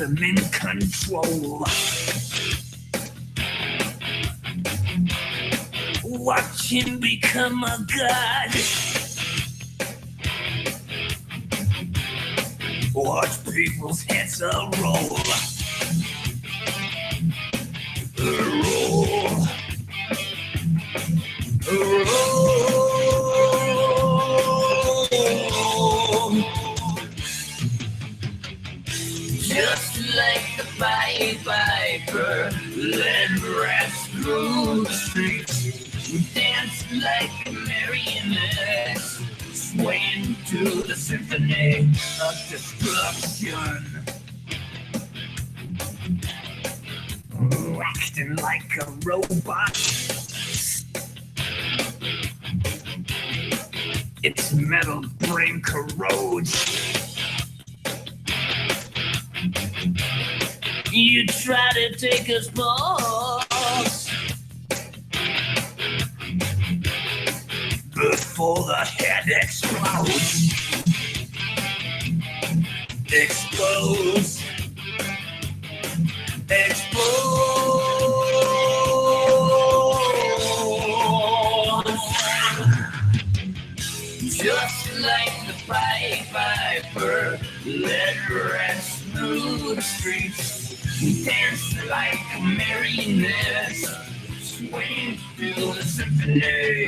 him in control. Watch him become a god. Watch people's heads roll. Roll. Just like the Pied Piper, led rats through the streets. We danced like marionettes, swaying to the symphony of destruction. Acting like a robot. Its metal brain corrodes. You try to take us balls before the head explodes. Explodes. Just like the Pied Piper, led rats through the streets. We danced like marionettes, swaying through the symphony.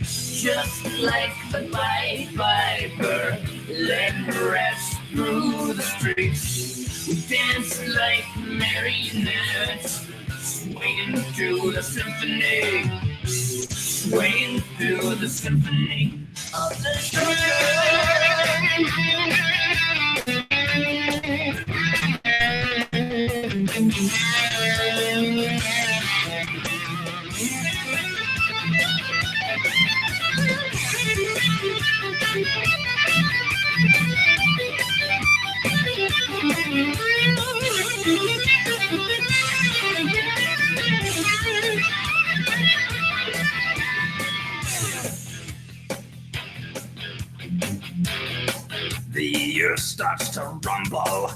Just like the Pied Piper, led rats through the streets. We danced like marionettes, swaying through the symphony. Swaying through the symphony of the The earth starts to rumble.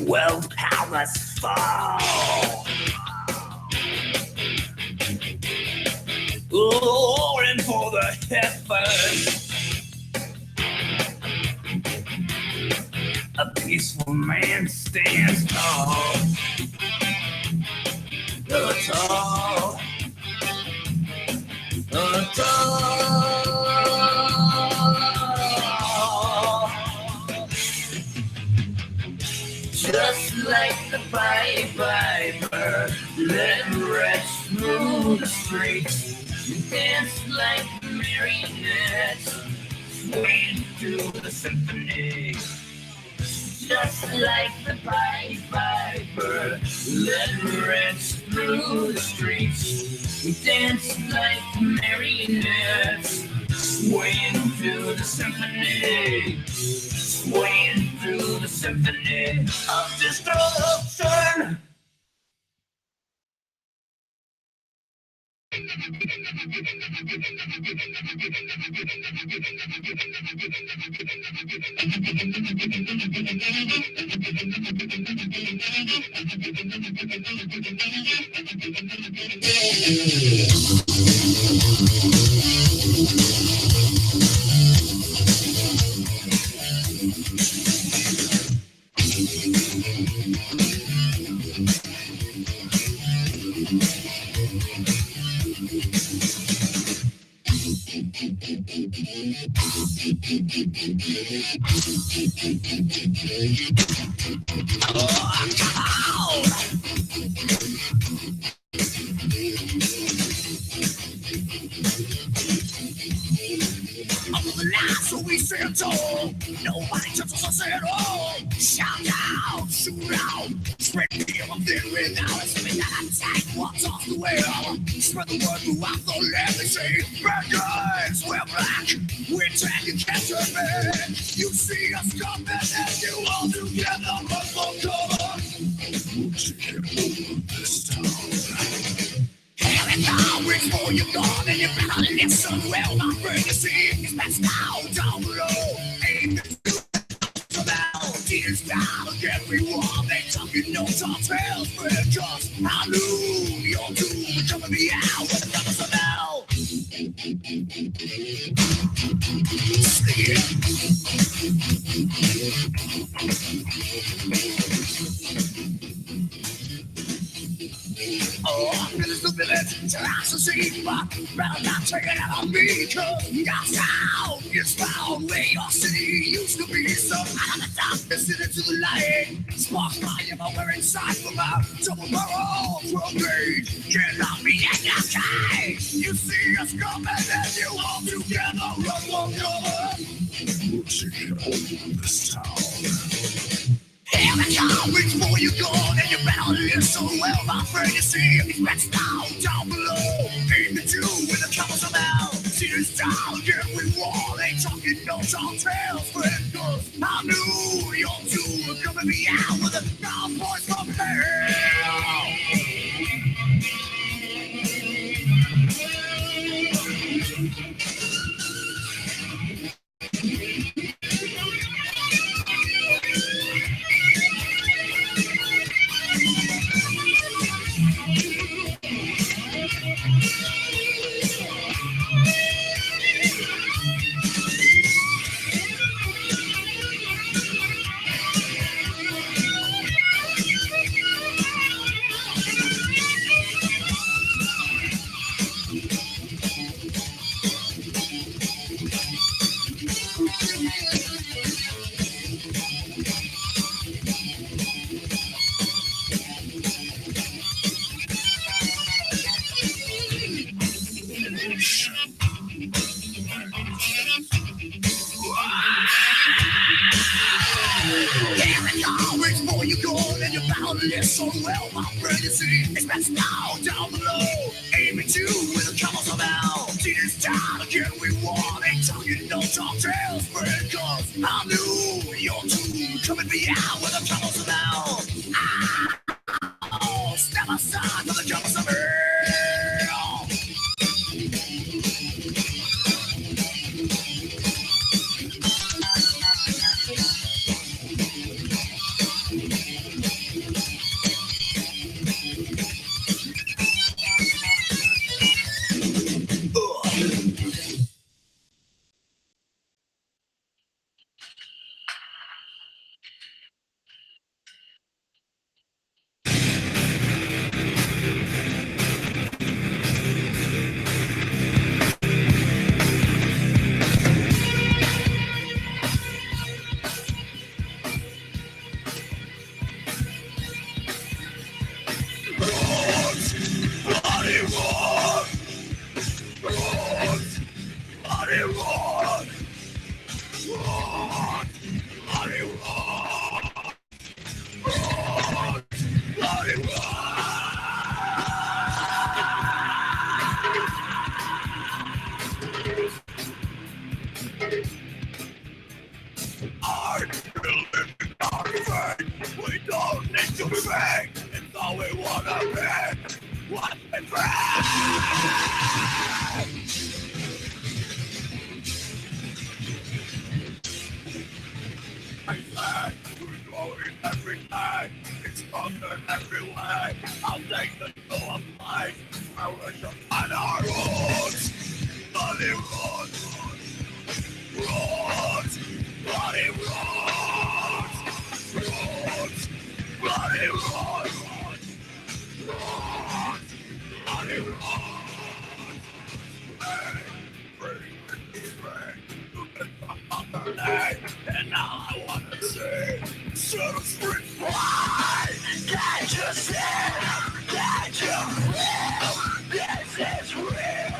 World powers fall. Roaring for the heavens. A peaceful man stands tall. Tall. Just like the Pied Piper, led rats through the streets. We danced like marionettes, swaying through the symphony. Just like the Pied Piper, led rats through the streets. We danced like marionettes, swaying through the symphony. Swaying through the symphony of destruction. So we stand tall, nobody touches us at all. Shout out, shoot out, spread fear of them without us. We got attack, what's off the wheel. Spread the word throughout the land. They say, bad guys, we're black. We're taking capture, man. You see us coming and you all together must go cover. We'll take over this town. Hell and now, it's for you gone, and you better listen well. My brain is seeing is passed down below. tales, friend, cause I knew your doom was coming me out with a promise of hell. Sing Oh, I'm in the village, till I succeed, but better not take it out on me, cause God's town is found where your city used to be. So out of the darkness into the light, sparks my everywhere inside for my double barrel from me. Cannot be in the sky. You see us coming and you all together run one cover. This town. Every time before you go, then you better live so well, my friend. You see, it's best down below. Aim the two with the covers of hell. See this town, yeah, we war. Ain't talking no tall tales, friend. Cause I knew your two were coming me out with a down voice from hell. Before you go, then you're bound to live so well, my friend. You see, it's best down below. Aim at you with a couple of hell. See this town again, we want. Ain't talking no tall tales, friend. Cause I knew your two coming me out with a couple of hell. Oh, step aside for the couple of hell. And now I wanna say, set us free. Why can't you see that you're real? This is real.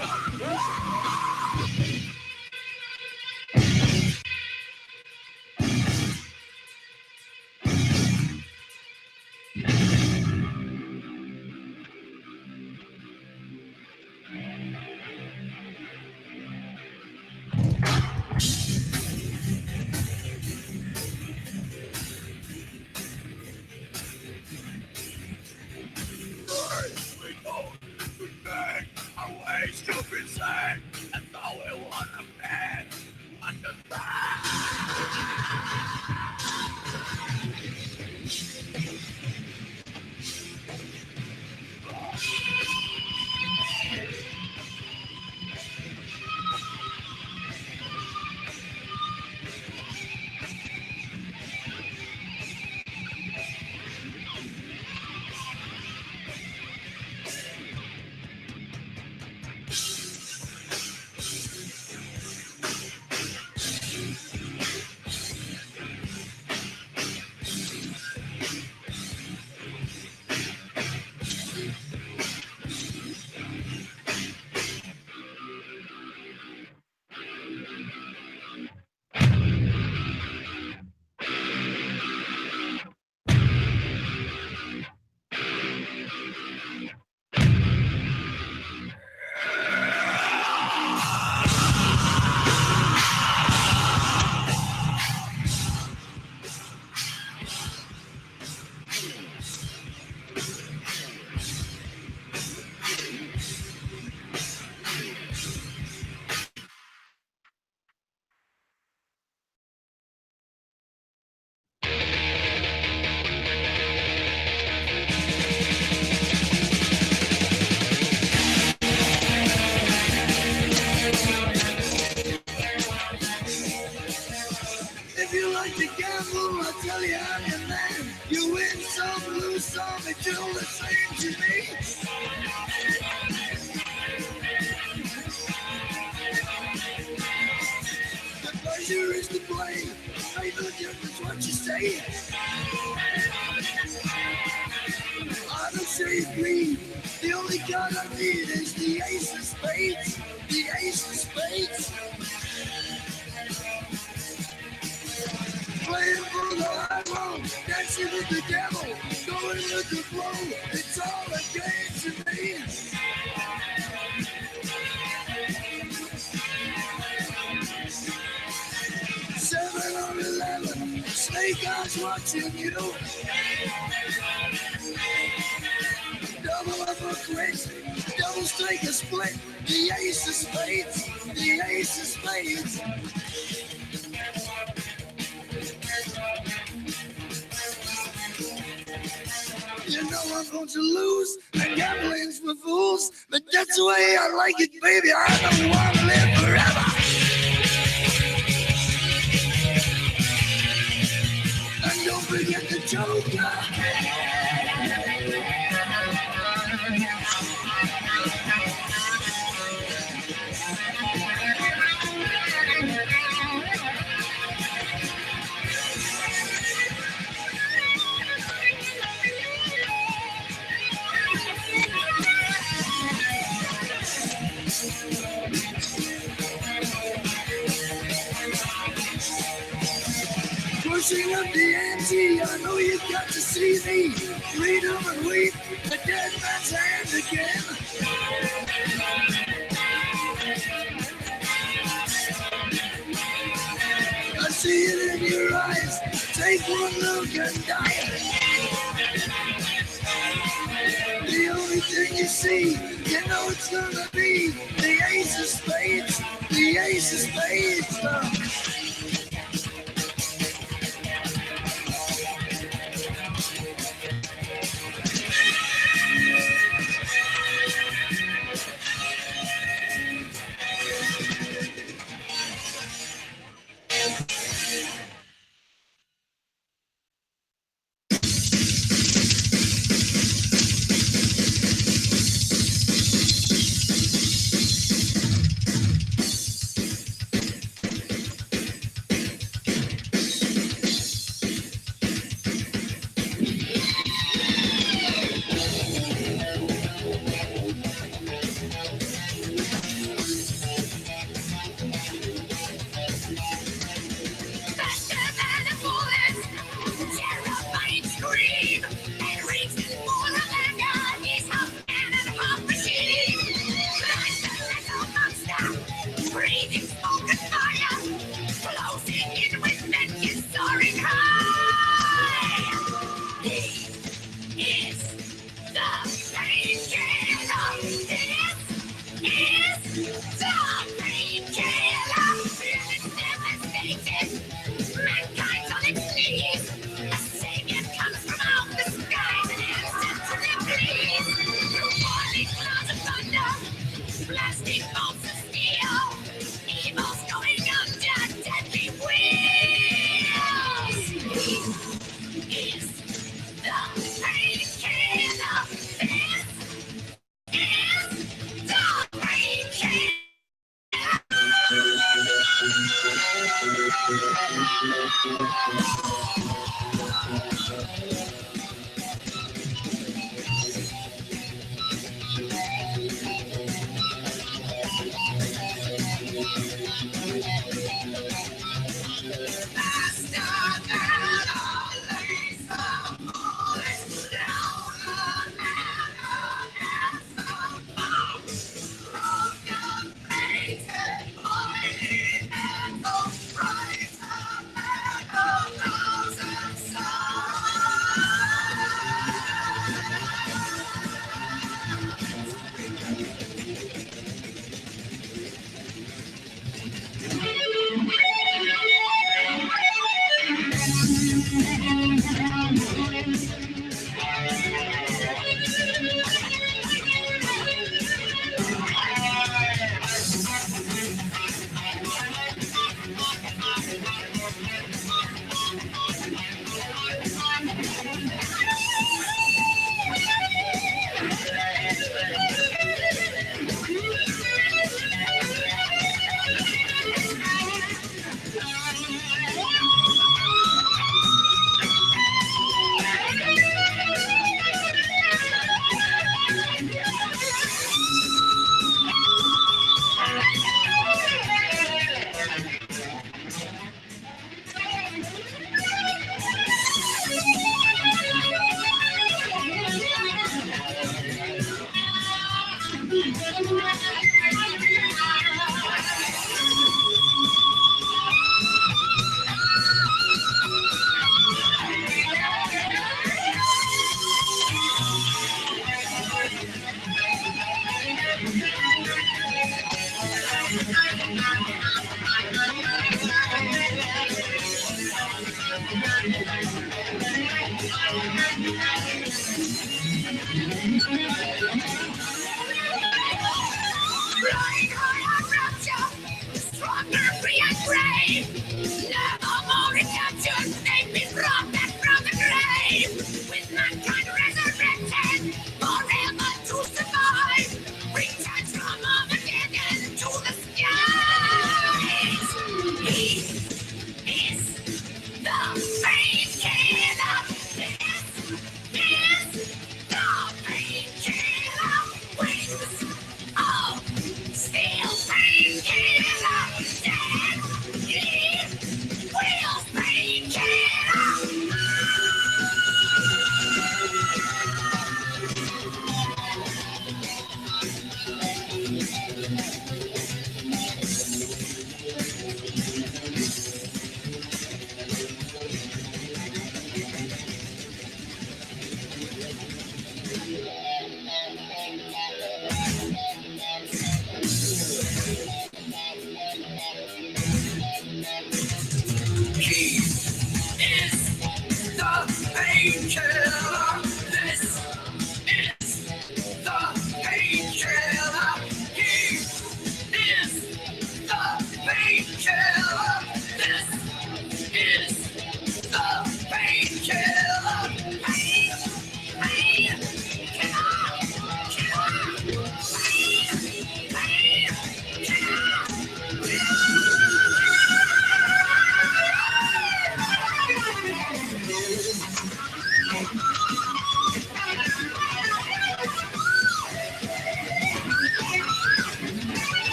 some they do the same to me. The pleasure is to blame. Make no difference what you say. I don't say bleed. The only card I need is the ace of spades. The ace of spades. Playing for the high road, dancing with the devil, going with the flow. It's all a game to me. Seven or 11, snake eyes watching you. Double up a quit, doubles take a split. The ace of spades, the ace of spades. You know I'm going to lose, and gambling's for fools, but that's the way I like it, baby. I don't want to live forever. And don't forget the joker. Pushing up the ante, I know you got to see me. Freedom and weep, the dead man's hand again. I see it in your eyes, take one look and die. The only thing you see, you know it's gonna be the ace of spades, the ace of spades.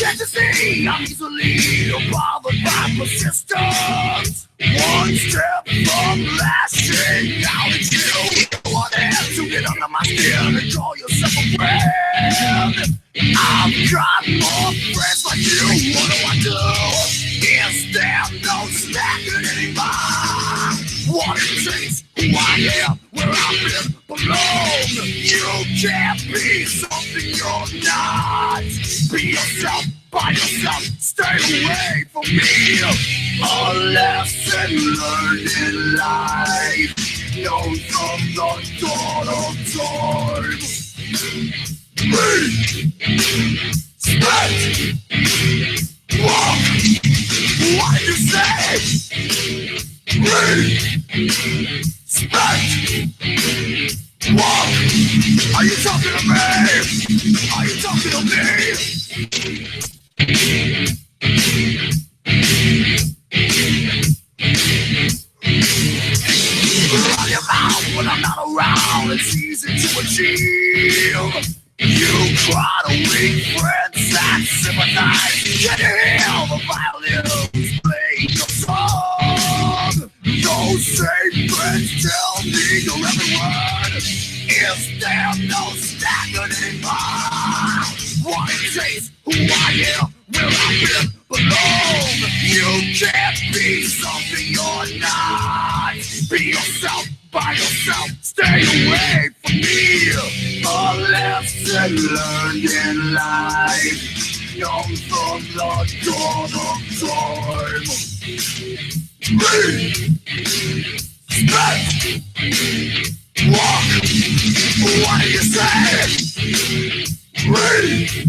Can't you see I'm easily bothered by persistence? One step from lashing out at you. One hand to get under my skin and call yourself a friend. I've got more friends like you. What do I do? Is there no snapping anymore? What it takes, who I am, where I've been belong. You can't be something you're not. Be yourself, by yourself, stay away from me. A lesson learned in life, known from the dawn of time. Breathe, spit, walk. What did you say? Breathe, spit, walk. Are you talking to me? Are you talking to me? Run your mouth when I'm not around. It's easy to achieve. You cry to weak friends that sympathize. Can you hear the violins play your song? Those same friends tell me your every word. Is there no stagnating mind? What it takes, who I am, where I've been, belong. You can't be something you're not. Be yourself, by yourself, stay away from me. A lesson learned in life comes from the dawn of time. Respect, walk, what do you say? Respect,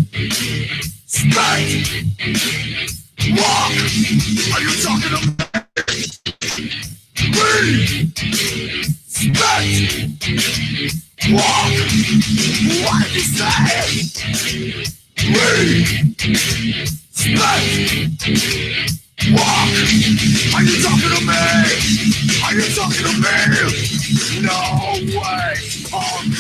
walk, are you talking to me? Respect, walk, what do you say? Respect, walk, are you talking to me? Are you talking to me? No way, punk.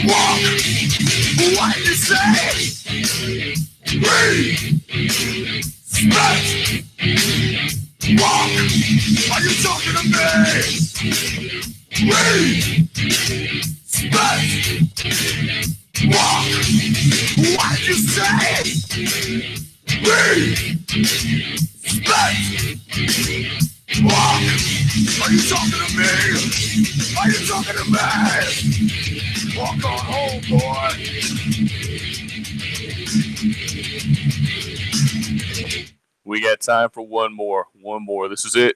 Walk, what did you say? Respect, walk, are you talking to me? Respect, walk, what did you say? Respect, walk, are you talking to me? Are you talking to me? Walk on home, boy. We got time for one more. This is it.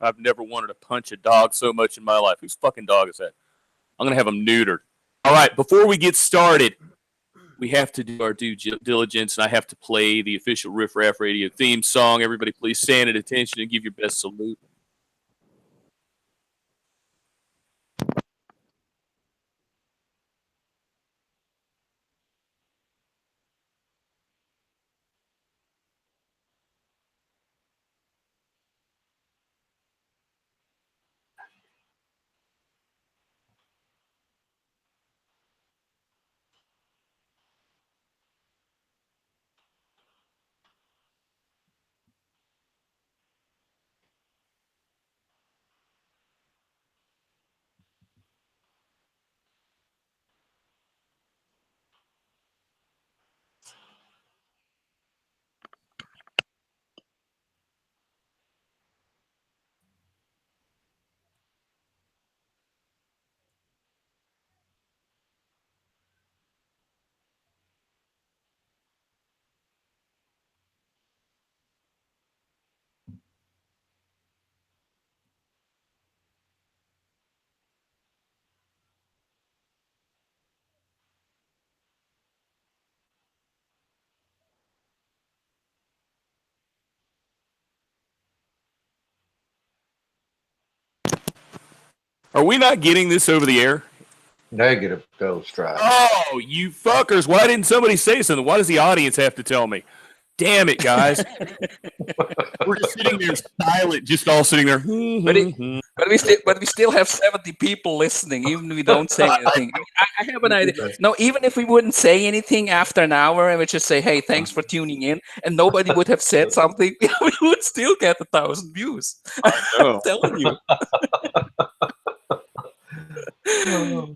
I've never wanted to punch a dog so much in my life. Whose fucking dog is that? I'm gonna have him neutered. All right, before we get started, we have to do our due diligence, and I have to play the official Riff Raff Radio theme song. Everybody, please stand at attention and give your best salute. Are we not getting this over the air? Negative Ghost Rider. Oh, you fuckers. Why didn't somebody say something? Why does the audience have to tell me? Damn it, guys. We're just sitting there silent, just all sitting there. But we still have 70 people listening, even if we don't say anything. I have an idea. No, even if we wouldn't say anything after an hour and we just say, hey, thanks for tuning in, and nobody would have said something, we would still get 1,000 views. I'm telling you.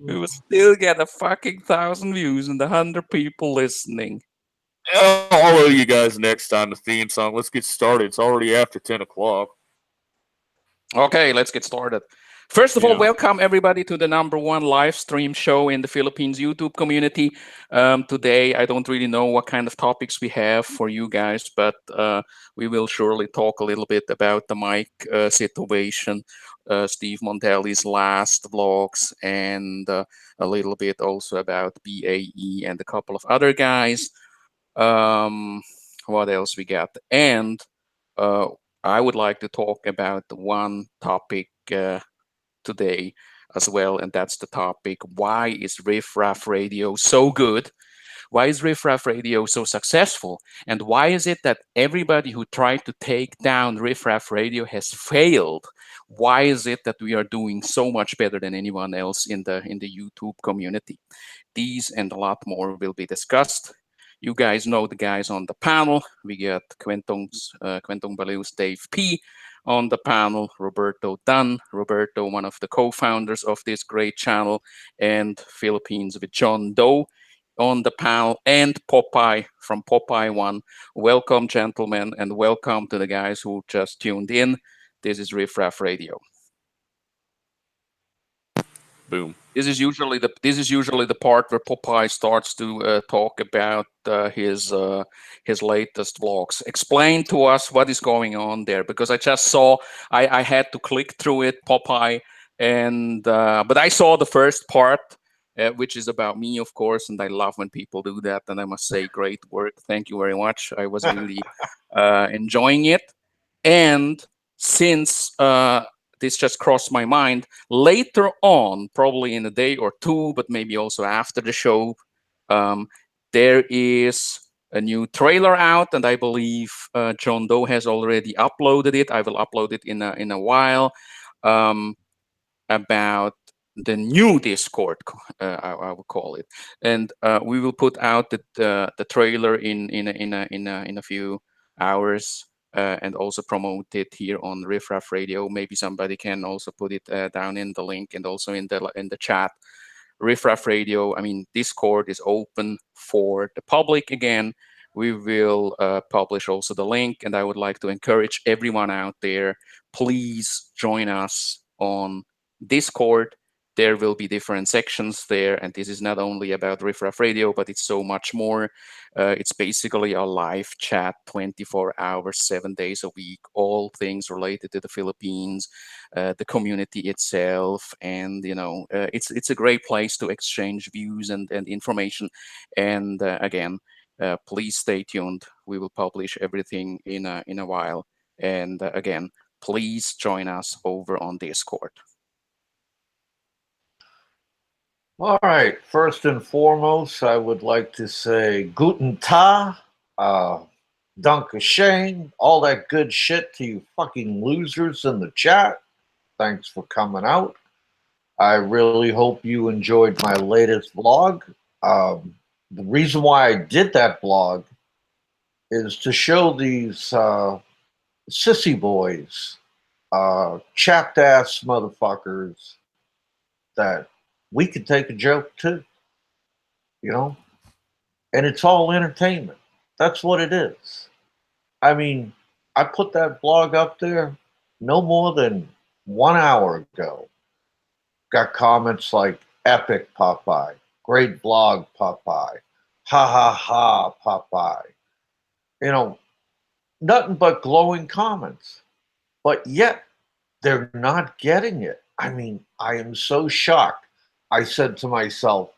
We would still get a fucking 1,000 views and 100 people listening. I'll owe you guys next time the theme song. Let's get started. It's already after 10 o'clock. Okay, let's get started. First of all, welcome everybody to the #1 live stream show in the Philippines YouTube community. Today, I don't really know what kind of topics we have for you guys, but we will surely talk a little bit about the mic situation, Steve Montelli's last vlogs, and a little bit also about BAE and a couple of other guys. What else we got? And I would like to talk about one topic today as well, and that's the topic: why is Riff Raff Radio so good? Why is Riff Raff Radio so successful? And why is it that everybody who tried to take down Riff Raff Radio has failed? Why is it that we are doing so much better than anyone else in the YouTube community? These and a lot more will be discussed. You guys know the guys on the panel. We got Quentong Baliu's Dave P on the panel, Roberto Dunn, Roberto, one of the co-founders of this great channel, and Philippines with John Doe on the panel, and Popeye from Popeye One. Welcome, gentlemen, and welcome to the guys who just tuned in. This is Riff Raff Radio. Boom. This is usually the part where Popeye starts to talk about his latest vlogs. Explain to us what is going on there, because I just saw I had to click through it, Popeye, and but I saw the first part, which is about me, of course, and I love when people do that. And I must say, great work, thank you very much. I was really enjoying it, and since this just crossed my mind. Later on, probably in a day or two, but maybe also after the show, there is a new trailer out, and I believe John Doe has already uploaded it. I will upload it in a while, about the new Discord, I will call it, and we will put out the trailer in a few hours. And also promote it here on Riff Raff Radio. Maybe somebody can also put it down in the link and also in the chat. Riff Raff Radio, I mean, Discord is open for the public again. We will publish also the link, and I would like to encourage everyone out there, please join us on Discord. there will be different sections there, and this is not only about Riff Raff Radio, but it's so much more. It's basically a live chat, 24 hours, 7 days a week, all things related to the Philippines, the community itself, and it's a great place to exchange views and information. And again, please stay tuned. We will publish everything in a while. And again, please join us over on Discord. All right. First and foremost, I would like to say Guten Tag, Danke Shane, all that good shit to you fucking losers in the chat. Thanks for coming out. I really hope you enjoyed my latest vlog. The reason why I did that vlog is to show these sissy boys, chapped ass motherfuckers, that we could take a joke too, and it's all entertainment. That's what it is. I mean, I put that vlog up there no more than 1 hour ago. Got comments like epic Popeye, great vlog Popeye, ha ha ha Popeye. Nothing but glowing comments. But yet they're not getting it. I mean, I am so shocked. I said to myself,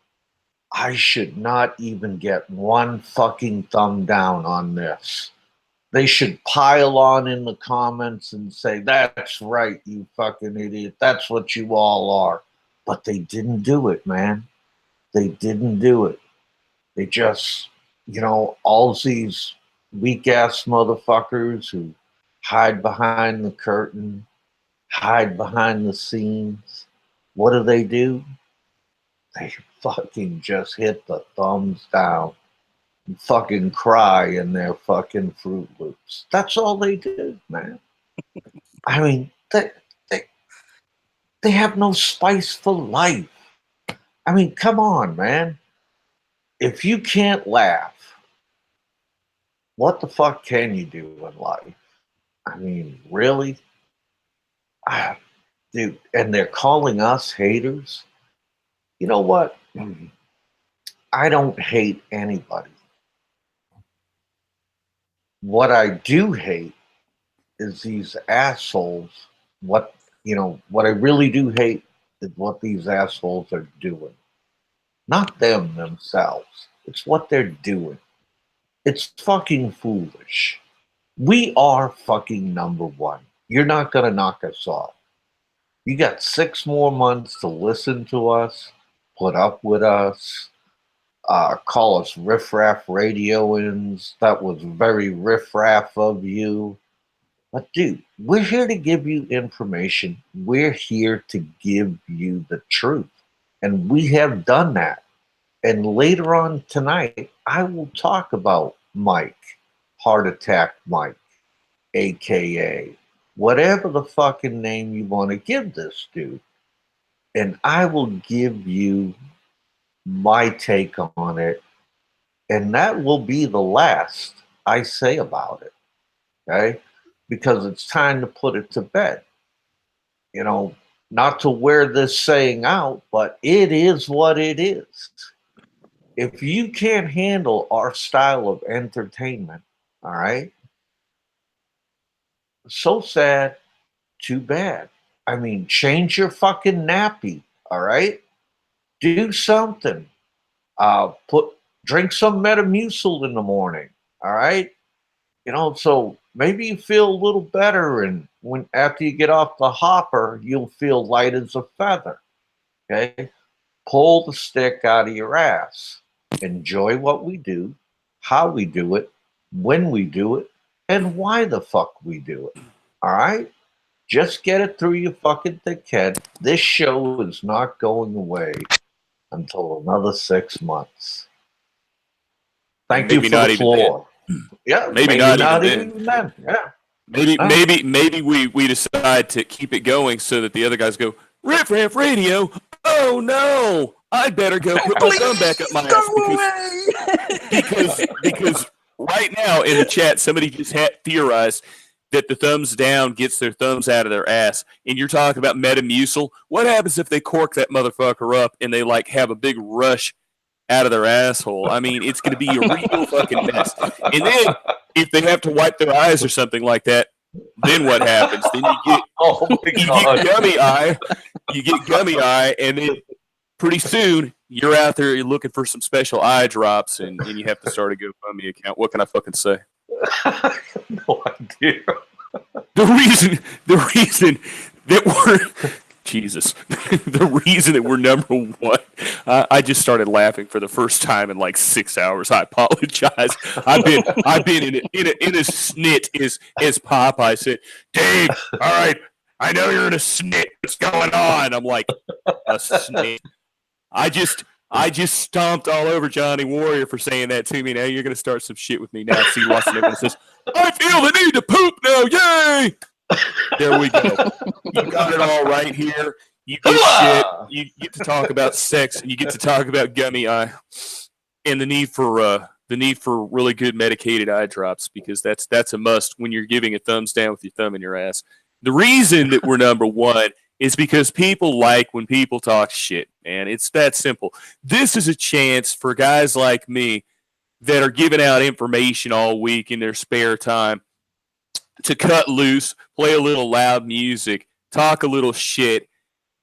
I should not even get one fucking thumb down on this. They should pile on in the comments and say, that's right, you fucking idiot. That's what you all are. But they didn't do it, man. They didn't do it. They just, all these weak ass motherfuckers who hide behind the curtain, hide behind the scenes. What do? They fucking just hit the thumbs down and fucking cry in their fucking Fruit Loops. That's all they do, man. I mean, they have no spice for life. I mean, come on, man. If you can't laugh, what the fuck can you do in life? I mean, really? Dude, and they're calling us haters? You know what? I don't hate anybody. What I do hate is these assholes. What I really do hate is what these assholes are doing. Not them themselves. It's what they're doing. It's fucking foolish. We are fucking number one. You're not going to knock us off. You got 6 more months to listen to us, put up with us, call us riffraff radioins. That was very riffraff of you. But dude, we're here to give you information. We're here to give you the truth. And we have done that. And later on tonight, I will talk about Mike, Heart Attack Mike, AKA whatever the fucking name you want to give this dude. And I will give you my take on it. And that will be the last I say about it. Okay? Because it's time to put it to bed. Not to wear this saying out, but it is what it is. If you can't handle our style of entertainment, all right, so sad, too bad. I mean, change your fucking nappy, all right? Do something. Drink some Metamucil in the morning, all right? So maybe you feel a little better, and after you get off the hopper, you'll feel light as a feather, okay? Pull the stick out of your ass. Enjoy what we do, how we do it, when we do it, and why the fuck we do it. All right? Just get it through your fucking thick head. This show is not going away until another 6 months. Thank you for the floor. Yeah, maybe not even then. Yeah. Maybe we decide to keep it going so that the other guys go, Riff Raff Radio. Oh no, I'd better go put my thumb back up my ass because right now in the chat somebody just had theorized that the thumbs down gets their thumbs out of their ass. And you're talking about Metamucil. What happens if they cork that motherfucker up and they like have a big rush out of their asshole? I mean, it's going to be a real fucking mess. And then if they have to wipe their eyes or something like that, then what happens? Then you get gummy eye. You get gummy eye, and then pretty soon you're out there, you're looking for some special eye drops, and you have to start a GoFundMe account. What can I fucking say? I have no idea. The reason that we're Jesus, the reason that we're number one. I just started laughing for the first time in like 6 hours. I apologize. I've been in a snit as Popeye said. Dave, all right, I know you're in a snit. What's going on? I'm like, a snit. I just stomped all over Johnny Warrior for saying that to me. Now you're going to start some shit with me now. See, Lawson everyone says, I feel the need to poop now. Yay! There we go. You got it all right here. You get shit. You get to talk about sex, and you get to talk about gummy eye, and the need for really good medicated eye drops, because that's a must when you're giving a thumbs down with your thumb in your ass. The reason that we're number one is because people like when people talk shit, man. It's that simple. This is a chance for guys like me that are giving out information all week in their spare time to cut loose, play a little loud music, talk a little shit,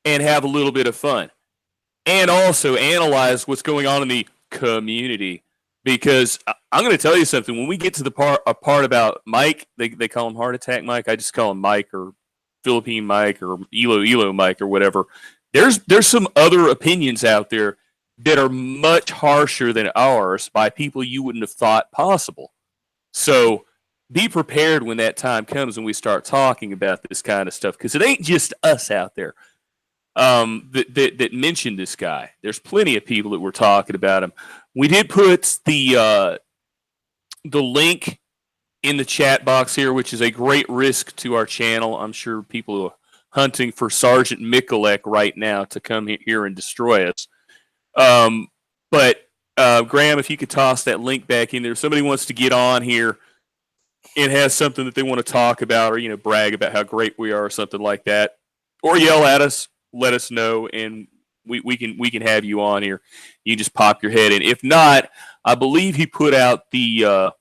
and have a little bit of fun. And also analyze what's going on in the community. Because I'm going to tell you something. When we get to the part about Mike, they call him Heart Attack Mike. I just call him Mike or Philippine Mike or Elo Mike or whatever. There's some other opinions out there that are much harsher than ours by people you wouldn't have thought possible. So be prepared when that time comes and we start talking about this kind of stuff, because it ain't just us out there that mentioned this guy. There's plenty of people that were talking about him. We did put the link in the chat box here, which is a great risk to our channel. I'm sure people are hunting for Sergeant Mikulek right now to come here and destroy us. But Graham, if you could toss that link back in there, if somebody wants to get on here and has something that they want to talk about, or brag about how great we are or something like that, or yell at us, let us know, and we can have you on here. You can just pop your head in. If not, I believe he put out the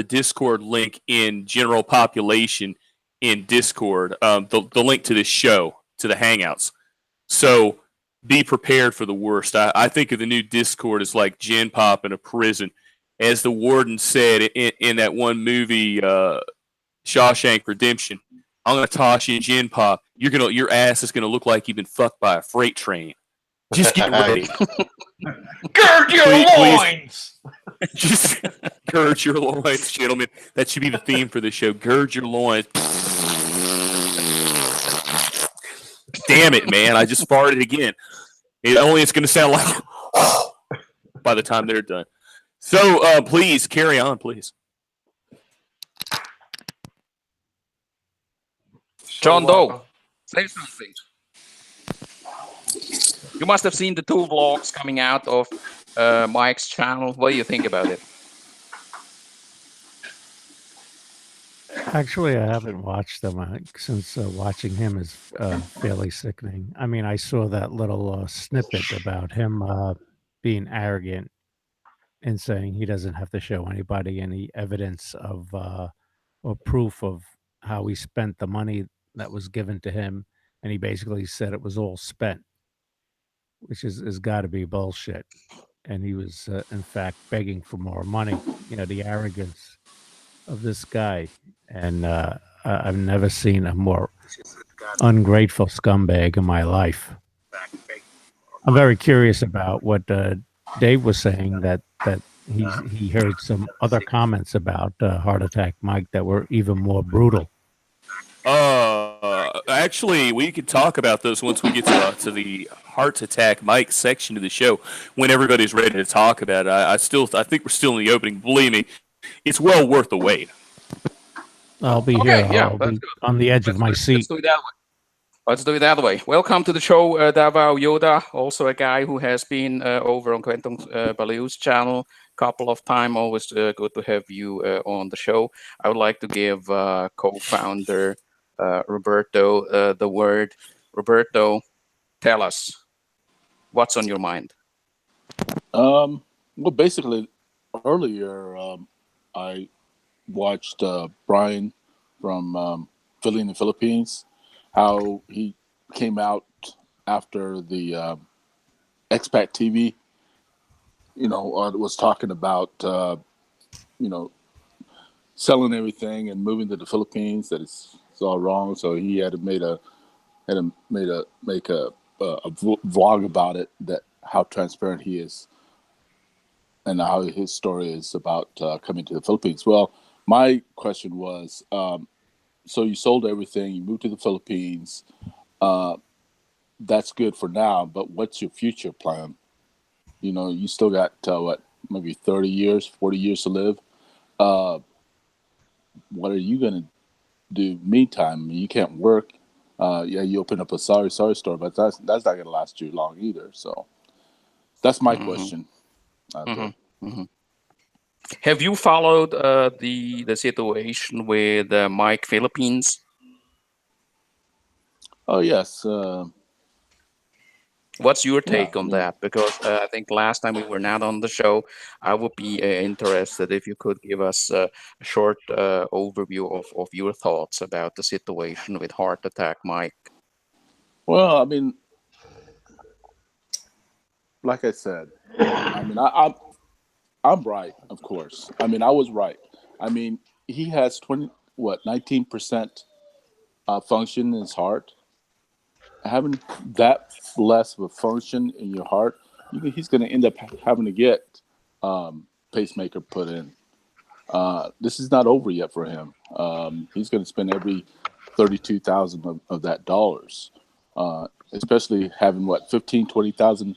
Discord link in general population in Discord, the link to this show, to the Hangouts. So be prepared for the worst. I think of the new Discord as like Gen Pop in a prison. As the warden said in that one movie, Shawshank Redemption, I'm going to toss you in Gen Pop. Your ass is going to look like you've been fucked by a freight train. Just get ready. Gird your loins! Just gird your loins, gentlemen. That should be the theme for the show. Gird your loins. Damn it, man. I just farted again. It's going to sound like by the time they're done. So please, carry on, please. John Doe, say something. You must have seen the 2 vlogs coming out of Mike's channel. What do you think about it? Actually, I haven't watched them since watching him is fairly sickening. I mean, I saw that little snippet about him being arrogant and saying he doesn't have to show anybody any evidence of or proof of how he spent the money that was given to him. And he basically said it was all spent, which is got to be bullshit. And he was, in fact, begging for more money. The arrogance of this guy. And I've never seen a more ungrateful scumbag in my life. I'm very curious about what Dave was saying, that he heard some other comments about Heart Attack Mike that were even more brutal. Actually, we could talk about those once we get to the Heart Attack Mike section of the show, when everybody's ready to talk about it. I think we're still in the opening. Believe me, it's well worth the wait. I'll be here. I'll be on the edge of my seat. Let's do it that way. Welcome to the show, Davao Yoda, also a guy who has been over on Quentin Balliu's channel couple of times. Always good to have you on the show. I would like to give co-founder Roberto the word. Roberto, tell us what's on your mind. Well, basically, earlier I watched Brian from Philly in the Philippines, how he came out after the expat TV, was talking about, selling everything and moving to the Philippines, that it's all wrong. So he had to make a vlog about it, that how transparent he is and how his story is about coming to the Philippines. Well, my question was, so you sold everything, you moved to the Philippines. That's good for now, but what's your future plan? You still got maybe 30 years, 40 years to live. What are you going to do meantime? You can't work. You open up a sorry store, but that's not going to last you long either. So that's my question out there. Have you followed the situation with Mike Philippines? Oh yes. What's your take Yeah, on that? Because I think last time we were not on the show, I would be interested if you could give us a short overview of your thoughts about the situation with Heart Attack Mike. Well, I mean, like I said, I mean, I'm right, of course. I mean, I was right. I mean, he has 19% function in his heart. Having that less of a function in your heart, he's going to end up having to get pacemaker put in. This is not over yet for him. He's going to spend every 32,000 of that dollars, especially having 20,000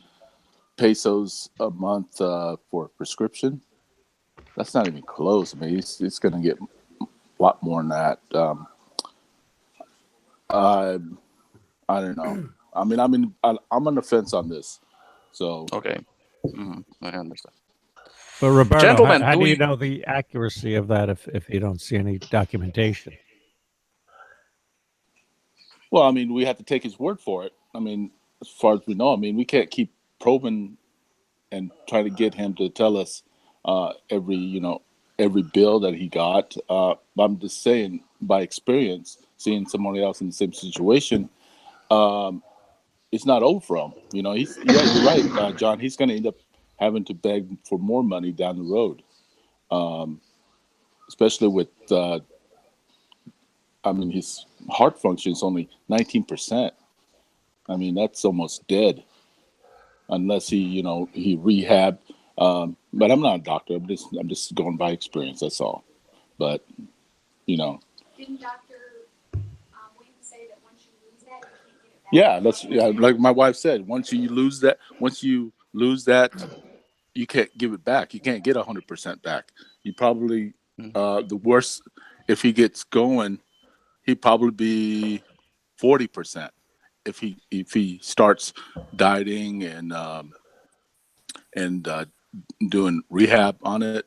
pesos a month for prescription. That's not even close. I mean, it's going to get a lot more than that. I don't know. I mean, I'm on the fence on this. So okay, I understand. But Roberto, Gentlemen, how do you know the accuracy of that if you don't see any documentation? Well, I mean, we have to take his word for it. I mean, as far as we know, I mean, we can't keep probing and trying to get him to tell us every bill that he got. I'm just saying, by experience, seeing somebody else in the same situation, it's not over for him. You're right, John. He's going to end up having to beg for more money down the road, especially with. I mean, his heart function is only 19%. I mean, that's almost dead, unless he rehab. But I'm not a doctor. I'm just going by experience. That's all. But Didn't Dr. Wayne say that once you lose that, you can't get it back? yeah, like my wife said. Once you lose that, you can't give it back. You can't get 100% back. You probably the worst, if he gets going, he'd probably be 40%. If he starts dieting and doing rehab on it,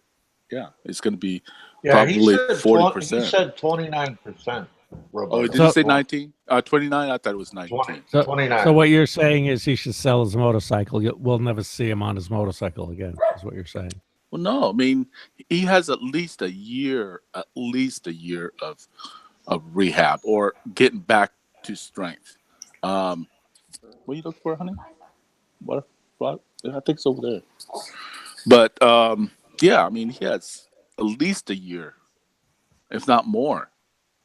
yeah, it's going to be probably 40%. He said 29%. Oh, did he say 19? 29? I thought it was 19. 29. So what you're saying is he should sell his motorcycle. We'll never see him on his motorcycle again, is what you're saying. Well, no, I mean, he has at least a year of rehab or getting back to strength. What are you looking for, honey? What? I think it's over there. But yeah, I mean, he has at least a year, if not more,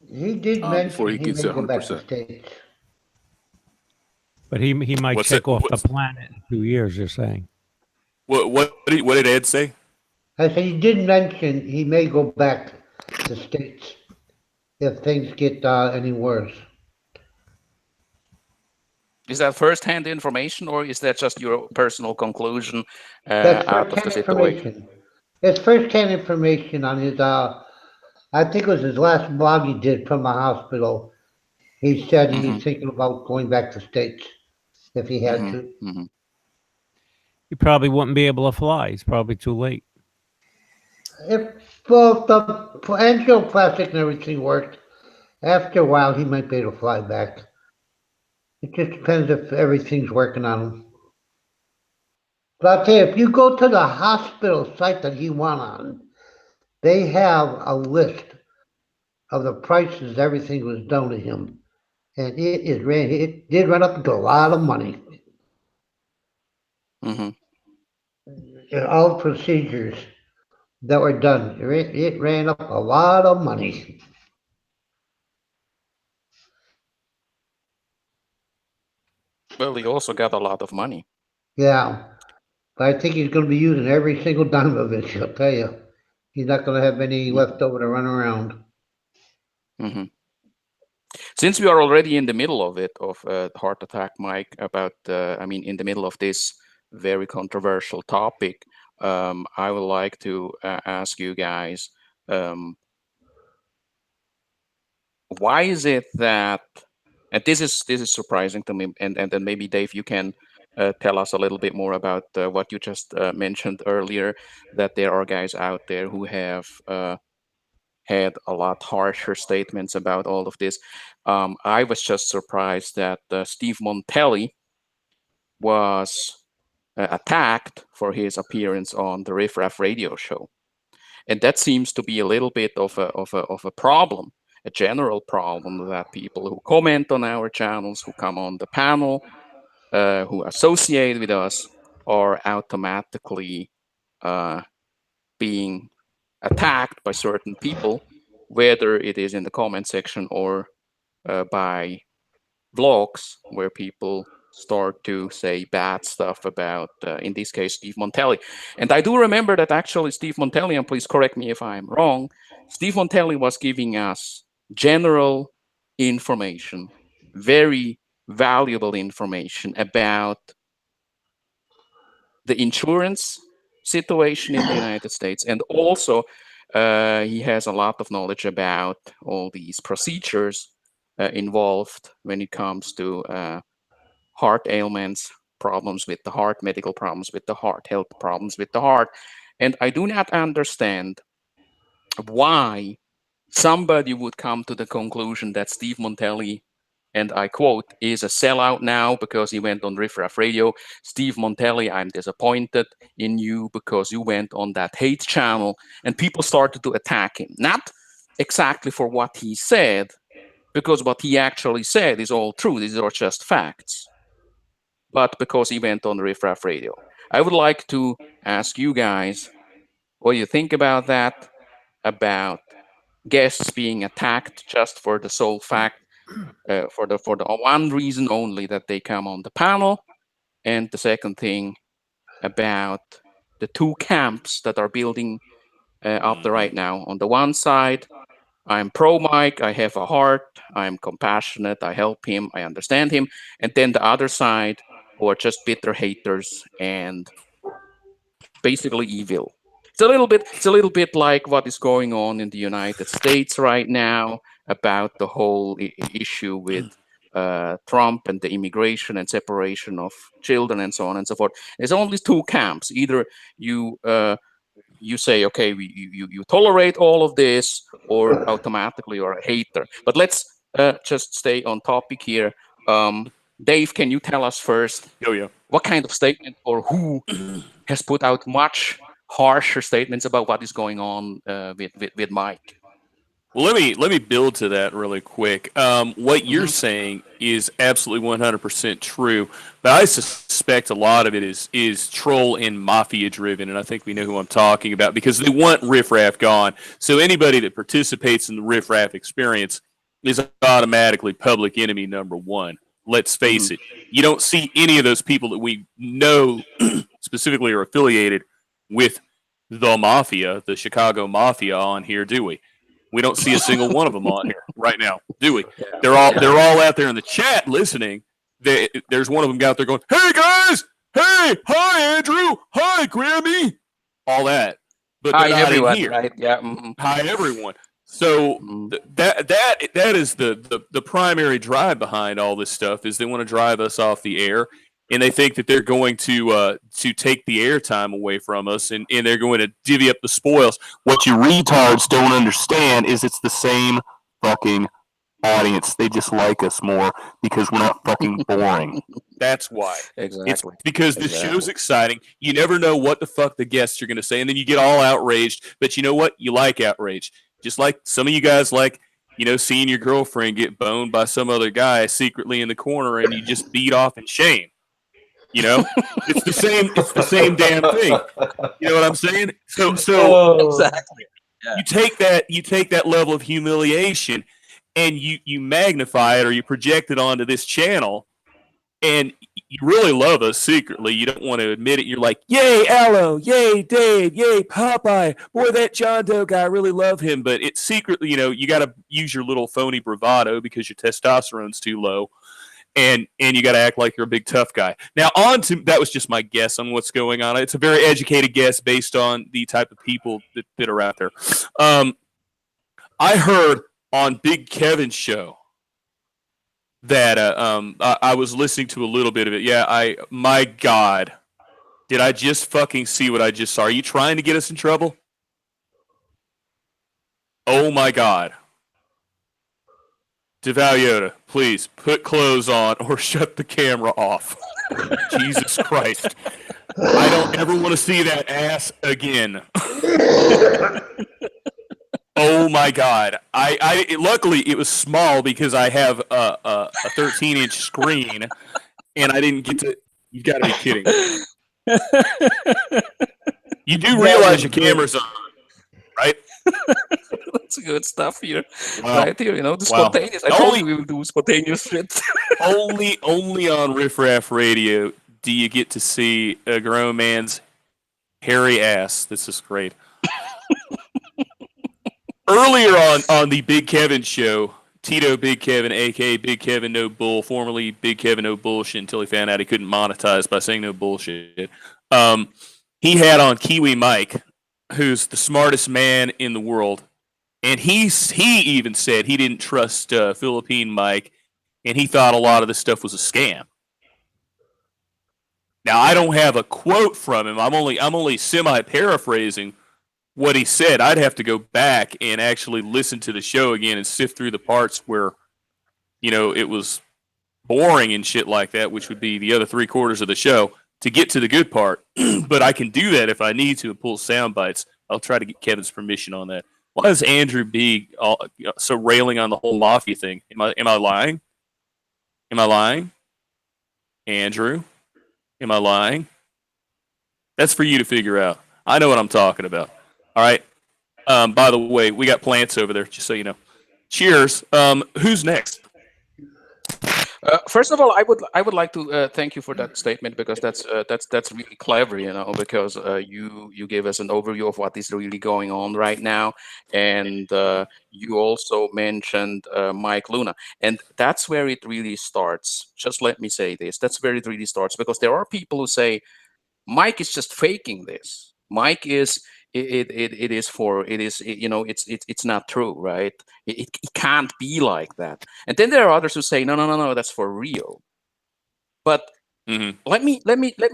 He did before mention he he gets may go back to 100%. States. But he might What's check it- off what's- the planet in 2 years, you're saying. What did Ed say? I said he did mention he may go back to States if things get any worse. is that first-hand information, or is that just your personal conclusion That's out of the first-hand situation? information. It's first-hand information on his, I think it was his last blog he did from a hospital. He said he was thinking about going back to States if he had to. He probably wouldn't be able to fly. He's probably too late. If both the angioplastic and everything worked, after a while he might be able to fly back. It just depends if everything's working on him. But I'll tell you, if you go to the hospital site that he went on, they have a list of the prices everything was done to him, and it did run up to a lot of money. Hmm. All procedures that were done, it ran up a lot of money. Well, he also got a lot of money. Yeah, but I think he's going to be using every single dime of it. I'll tell you, he's not going to have any left over to run around. Hmm. Since we are already in the middle of it, of heart attack, Mike, in the middle of this very controversial topic, I would like to ask you guys, um, why is it that, and this is surprising to me, and then maybe Dave, you can tell us a little bit more about what you just mentioned earlier, that there are guys out there who have had a lot harsher statements about all of this. I was just surprised that Steve Montelli was attacked for his appearance on the Riff Raff radio show, and that seems to be a little bit of a problem, a general problem, that people who comment on our channels, who come on the panel, who associate with us, are automatically uh, being attacked by certain people, whether it is in the comment section or by vlogs where people start to say bad stuff about, in this case, Steve Montelli. And I do remember that actually Steve Montelli, and please correct me if I'm wrong, Steve Montelli was giving us general information, very valuable information about the insurance situation in the United States. And also, he has a lot of knowledge about all these procedures involved when it comes to heart ailments, problems with the heart, medical problems with the heart, health problems with the heart. And I do not understand why somebody would come to the conclusion that Steve Montelli, and I quote, is a sellout now because he went on Riff Raff Radio. Steve Montelli, I'm disappointed in you because you went on that hate channel, and people started to attack him. Not exactly for what he said, because what he actually said is all true. These are just facts. But because he went on Riff Raff Radio. I would like to ask you guys what you think about that, about guests being attacked just for the sole fact, for the one reason only that they come on the panel, and the second thing about the two camps that are building up there right now. On the one side, I'm pro Mike, I have a heart, I'm compassionate, I help him, I understand him, and then the other side, who are just bitter haters and basically evil. It's a little bit like what is going on in the United States right now about the whole issue with Trump and the immigration and separation of children and so on and so forth. There's only two camps. Either you say, okay, you tolerate all of this, or automatically you're a hater. But let's just stay on topic here. Dave, can you tell us first Oh yeah. what kind of statement, or who has put out much harsher statements about what is going on with Mike? Well, let me build to that really quick. What you're Hmm. saying is absolutely 100% true, but I suspect a lot of it is troll and mafia driven, and I think we know who I'm talking about because they want Riff Raff gone. So anybody that participates in the Riff Raff experience is automatically public enemy number one. Let's Hmm. face it. You don't see any of those people that we know specifically are affiliated with the mafia, the Chicago mafia, on here, do we? We don't see a single one of them on here right now, do we? Yeah, They're all out there in the chat listening. There's one of them out there going, "Hey guys, hey, hi Andrew, hi Grammy," all that, but they're hi not in everyone, here. right? Yeah. Hmm. Hi everyone. So Hmm. that is the primary drive behind all this stuff is they want to drive us off the air. and they think that they're going to take the airtime away from us, and they're going to divvy up the spoils. What you retards don't understand is it's the same fucking audience. They just like us more because we're not fucking boring. That's why. Exactly. It's because this Exactly. show's exciting. You never know what the fuck the guests are going to say, and then you get all outraged. But you know what? You like outrage. Just like some of you guys like, seeing your girlfriend get boned by some other guy secretly in the corner, and you just beat off in shame. It's the same. It's the same damn thing. You know what I'm saying? So Exactly. Yeah. you take that level of humiliation, and you magnify it or you project it onto this channel, and you really love us secretly. You don't want to admit it. You're like, yay, Allo, yay, Dave, yay, Popeye. Boy, that John Doe guy, I really love him. But it's secretly, you got to use your little phony bravado because your testosterone's too low. And you got to act like you're a big tough guy. Now, that was just my guess on what's going on. It's a very educated guess based on the type of people that are out there. I heard on Big Kevin's show that I was listening to a little bit of it. Yeah, my God, did I just fucking see what I just saw? Are you trying to get us in trouble? Oh my God. DeValiota, please put clothes on or shut the camera off. Jesus Christ. I don't ever want to see that ass again. Oh my God! Luckily it was small because I have a 13-inch screen, and I didn't get to. You got to be kidding! You do realize your camera's on, right? That's good stuff here, Wow. right here. The Wow. spontaneous. I told you we would do spontaneous shit. only on Riff Raff Radio do you get to see a grown man's hairy ass. This is great. Earlier on the Big Kevin show, Tito Big Kevin, a.k.a. Big Kevin No Bull, formerly Big Kevin No Bullshit until he found out he couldn't monetize by saying no bullshit. He had on Kiwi Mike, who's the smartest man in the world. And he even said he didn't trust Philippine Mike, and he thought a lot of this stuff was a scam. Now, I don't have a quote from him. I'm only semi-paraphrasing what he said. I'd have to go back and actually listen to the show again and sift through the parts where, it was boring and shit like that, which would be the other 3/4 of the show, to get to the good part. But I can do that if I need to and pull sound bites. I'll try to get Kevin's permission on that. Why is Andrew B so railing on the whole mafia thing? Am I lying? Am I lying? Andrew? Am I lying? That's for you to figure out. I know what I'm talking about. All right. By the way, we got plants over there, just so you know. Cheers. Who's next? First of all, I would like to thank you for that statement, because that's really clever, because you gave us an overview of what is really going on right now, and you also mentioned Mike Luna, and that's where it really starts. Just let me say this: that's where it really starts, because there are people who say Mike is just faking this. Mike is it's not true, right? It can't be like that. And then there are others who say no, that's for real. But let me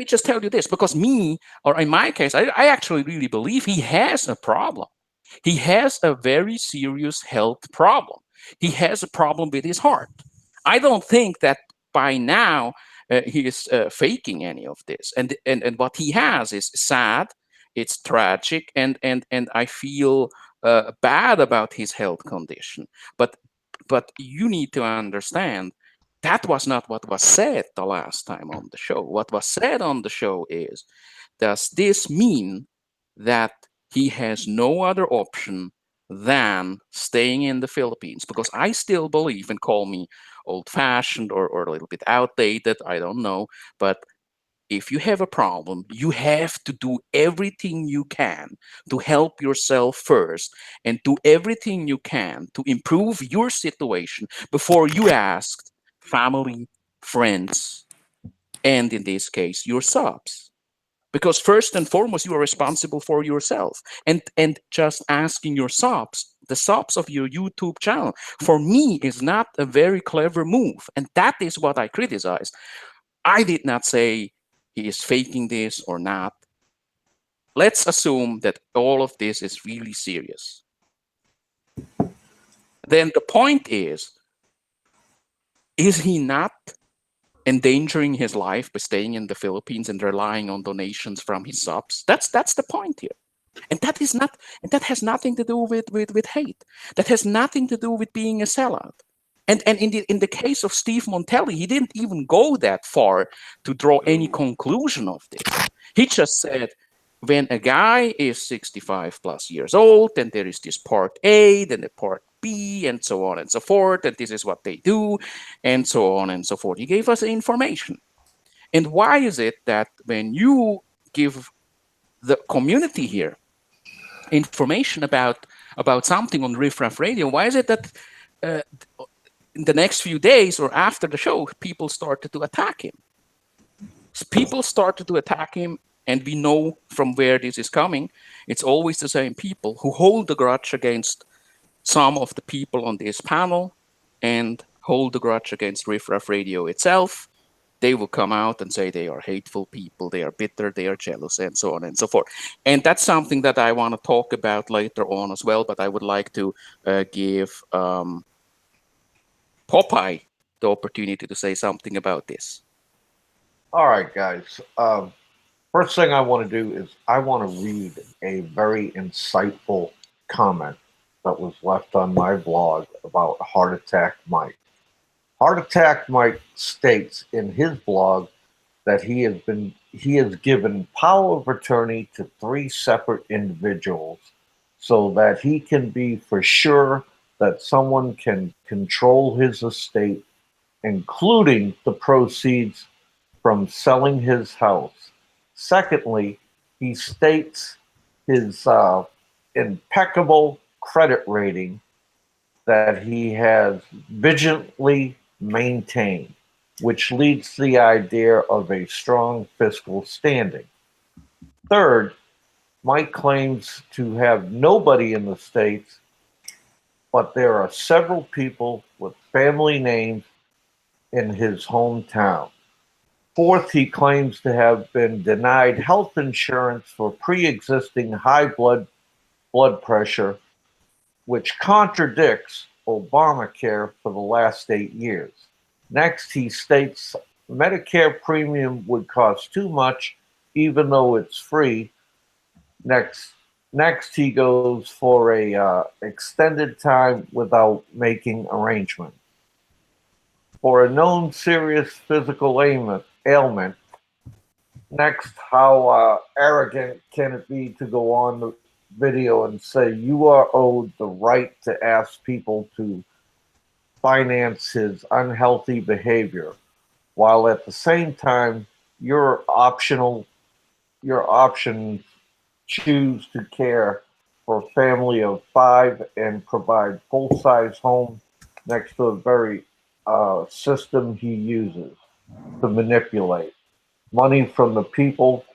just tell you this, because in my case, I actually really believe he has a problem. He has a very serious health problem. He has a problem with his heart. I don't think that by now he is faking any of this. And what he has is sad. It's tragic, and I feel bad about his health condition. But you need to understand that was not what was said the last time on the show. What was said on the show is, does this mean that he has no other option than staying in the Philippines? Because I still believe, and call me old-fashioned or a little bit outdated, I don't know, but if you have a problem, you have to do everything you can to help yourself first, and do everything you can to improve your situation before you ask family, friends, and in this case, your subs. Because first and foremost, you are responsible for yourself. And just asking your subs, the subs of your YouTube channel, for me is not a very clever move. And that is what I criticize. I did not say he is faking this or not. Let's assume that all of this is really serious. Then the point is he not endangering his life by staying in the Philippines and relying on donations from his subs? That's the point here. And that has nothing to do with hate. That has nothing to do with being a sellout. And in the case of Steve Montelli, he didn't even go that far to draw any conclusion of this. He just said, when a guy is 65 plus years old, then there is this part A, then the part B, and so on and so forth, and this is what they do, and so on and so forth. He gave us the information. And why is it that when you give the community here information about something on Riff Raff Radio, why is it that in the next few days or after the show, people started to attack him? People started to attack him, and we know from where this is coming. It's always the same people who hold the grudge against some of the people on this panel and hold the grudge against Riff Raff Radio itself. They will come out and say they are hateful people, they are bitter, they are jealous, and so on and so forth. And that's something that I want to talk about later on as well, but I would like to give Popeye the opportunity to say something about this. All right, guys. First thing I want to do is I want to read a very insightful comment that was left on my blog about Heart Attack Mike. Heart Attack Mike states in his blog that he has given power of attorney to 3 separate individuals so that he can be for sure that someone can control his estate, including the proceeds from selling his house. Secondly, he states his impeccable credit rating that he has vigilantly maintained, which leads to the idea of a strong fiscal standing. Third, Mike claims to have nobody in the States, but there are several people with family names in his hometown. Fourth, he claims to have been denied health insurance for pre-existing high blood pressure, which contradicts Obamacare for the last 8 years. Next, he states Medicare premium would cost too much, even though it's free. Next, he goes for a extended time without making arrangement. For a known serious physical ailment. Next, how arrogant can it be to go on the video and say you are owed the right to ask people to finance his unhealthy behavior, while at the same time your options choose to care for a family of 5 and provide full-size home next to a very system he uses to manipulate money from the people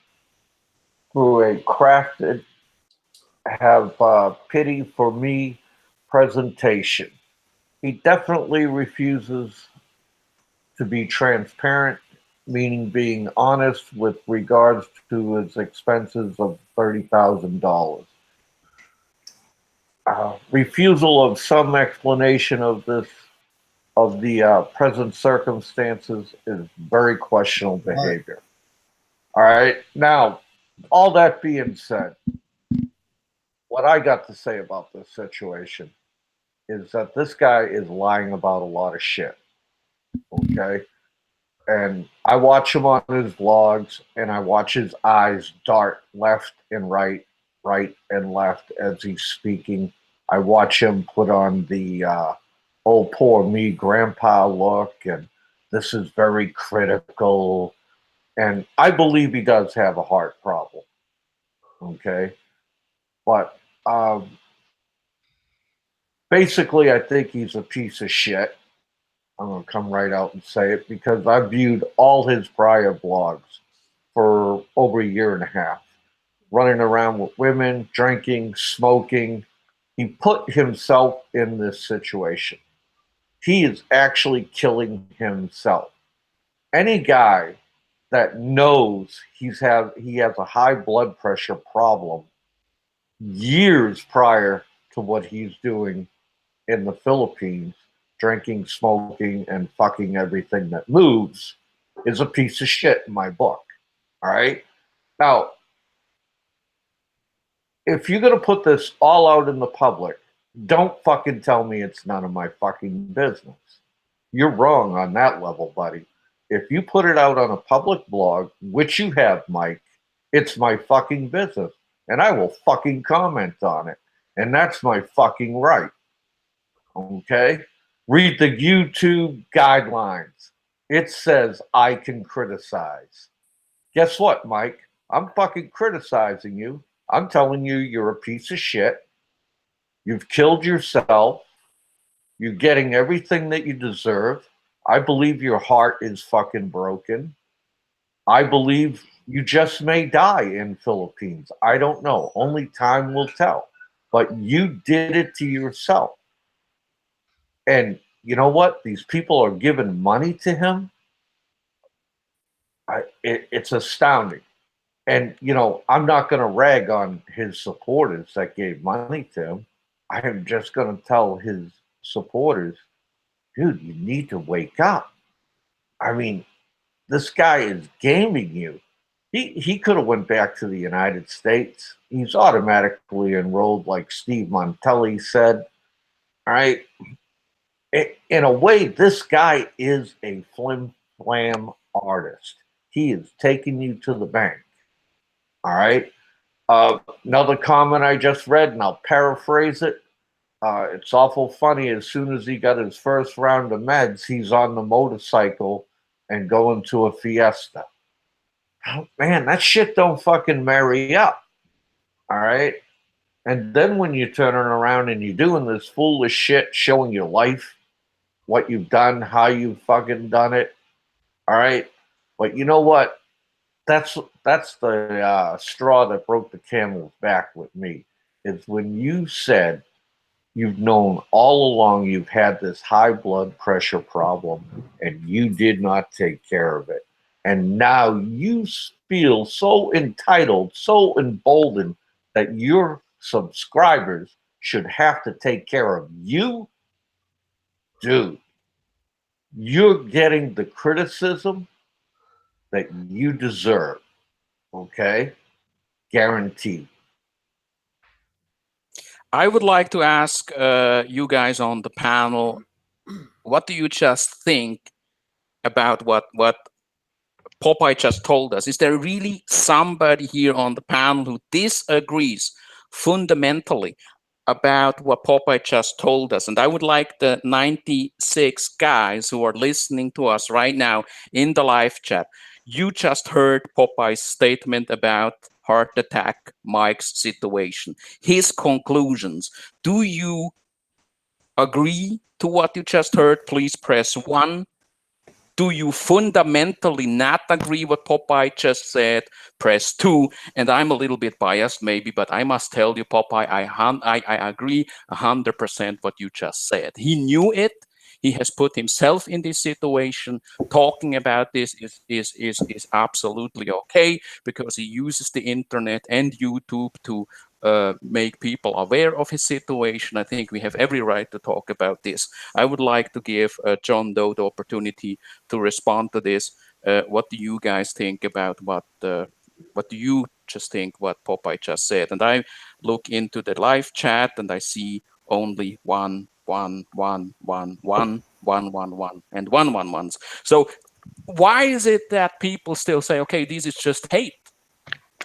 through a crafted have pity for me presentation. He definitely refuses to be transparent, meaning being honest with regards to his expenses of $30,000. Refusal of some explanation of the present circumstances is very questionable behavior. All right. Now, all that being said, what I got to say about this situation is that this guy is lying about a lot of shit. Okay. And I watch him on his vlogs and I watch his eyes dart left and right and left as he's speaking. I watch him put on the oh, poor me grandpa look, and this is very critical. And I believe he does have a heart problem. Okay. But basically, I think he's a piece of shit. I'm going to come right out and say it because I viewed all his prior blogs for over a year and a half, running around with women, drinking, smoking. He put himself in this situation. He is actually killing himself. Any guy that knows he has a high blood pressure problem years prior to what he's doing in the Philippines, drinking, smoking, and fucking everything that moves, is a piece of shit in my book. All right. Now, if you're gonna put this all out in the public, don't fucking tell me it's none of my fucking business. You're wrong on that level, buddy. If you put it out on a public blog, which you have, Mike, it's my fucking business. And I will fucking comment on it. And that's my fucking right. Okay? Read the YouTube guidelines. It says I can criticize. Guess what, Mike? I'm fucking criticizing you. I'm telling you you're a piece of shit. You've killed yourself. You're getting everything that you deserve. I believe your heart is fucking broken. I believe you just may die in Philippines. I don't know. Only time will tell. But you did it to yourself. And you know what? These people are giving money to him. It's astounding. And, I'm not going to rag on his supporters that gave money to him. I am just going to tell his supporters, dude, you need to wake up. I mean, this guy is gaming you. He could have went back to the United States. He's automatically enrolled, like Steve Montelli said. All right. In a way, this guy is a flim flam artist. He is taking you to the bank. All right. Another comment I just read, and I'll paraphrase it. It's awful funny. As soon as he got his first round of meds, he's on the motorcycle and going to a fiesta. Oh, man, that shit don't fucking marry up. All right. And then when you're turning around and you're doing this foolish shit, showing your life, what you've done, how you've fucking done it. All right. But you know what? That's the straw that broke the camel's back with me. Is when you said you've known all along you've had this high blood pressure problem and you did not take care of it. And now you feel so entitled, so emboldened that your subscribers should have to take care of you. Dude, you're getting the criticism that you deserve. Okay? Guaranteed. I would like to ask you guys on the panel, what do you just think about what Popeye just told us? Is there really somebody here on the panel who disagrees fundamentally about what Popeye just told us? And I would like the 96 guys who are listening to us right now in the live chat. You just heard Popeye's statement about heart attack Mike's situation, his conclusions. Do you agree to what you just heard? Please press 1. Do you fundamentally not agree what Popeye just said? Press 2. And I'm a little bit biased maybe, but I must tell you, Popeye, I agree 100% what you just said. He knew it. He has put himself in this situation. Talking about this is absolutely okay because he uses the internet and YouTube to make people aware of his situation. I think we have every right to talk about this. I would like to give John Doe the opportunity to respond to this. What do you guys think about what do you just think what Popeye just said? And I look into the live chat and I see only one, and one ones. So why is it that people still say, okay, this is just hate?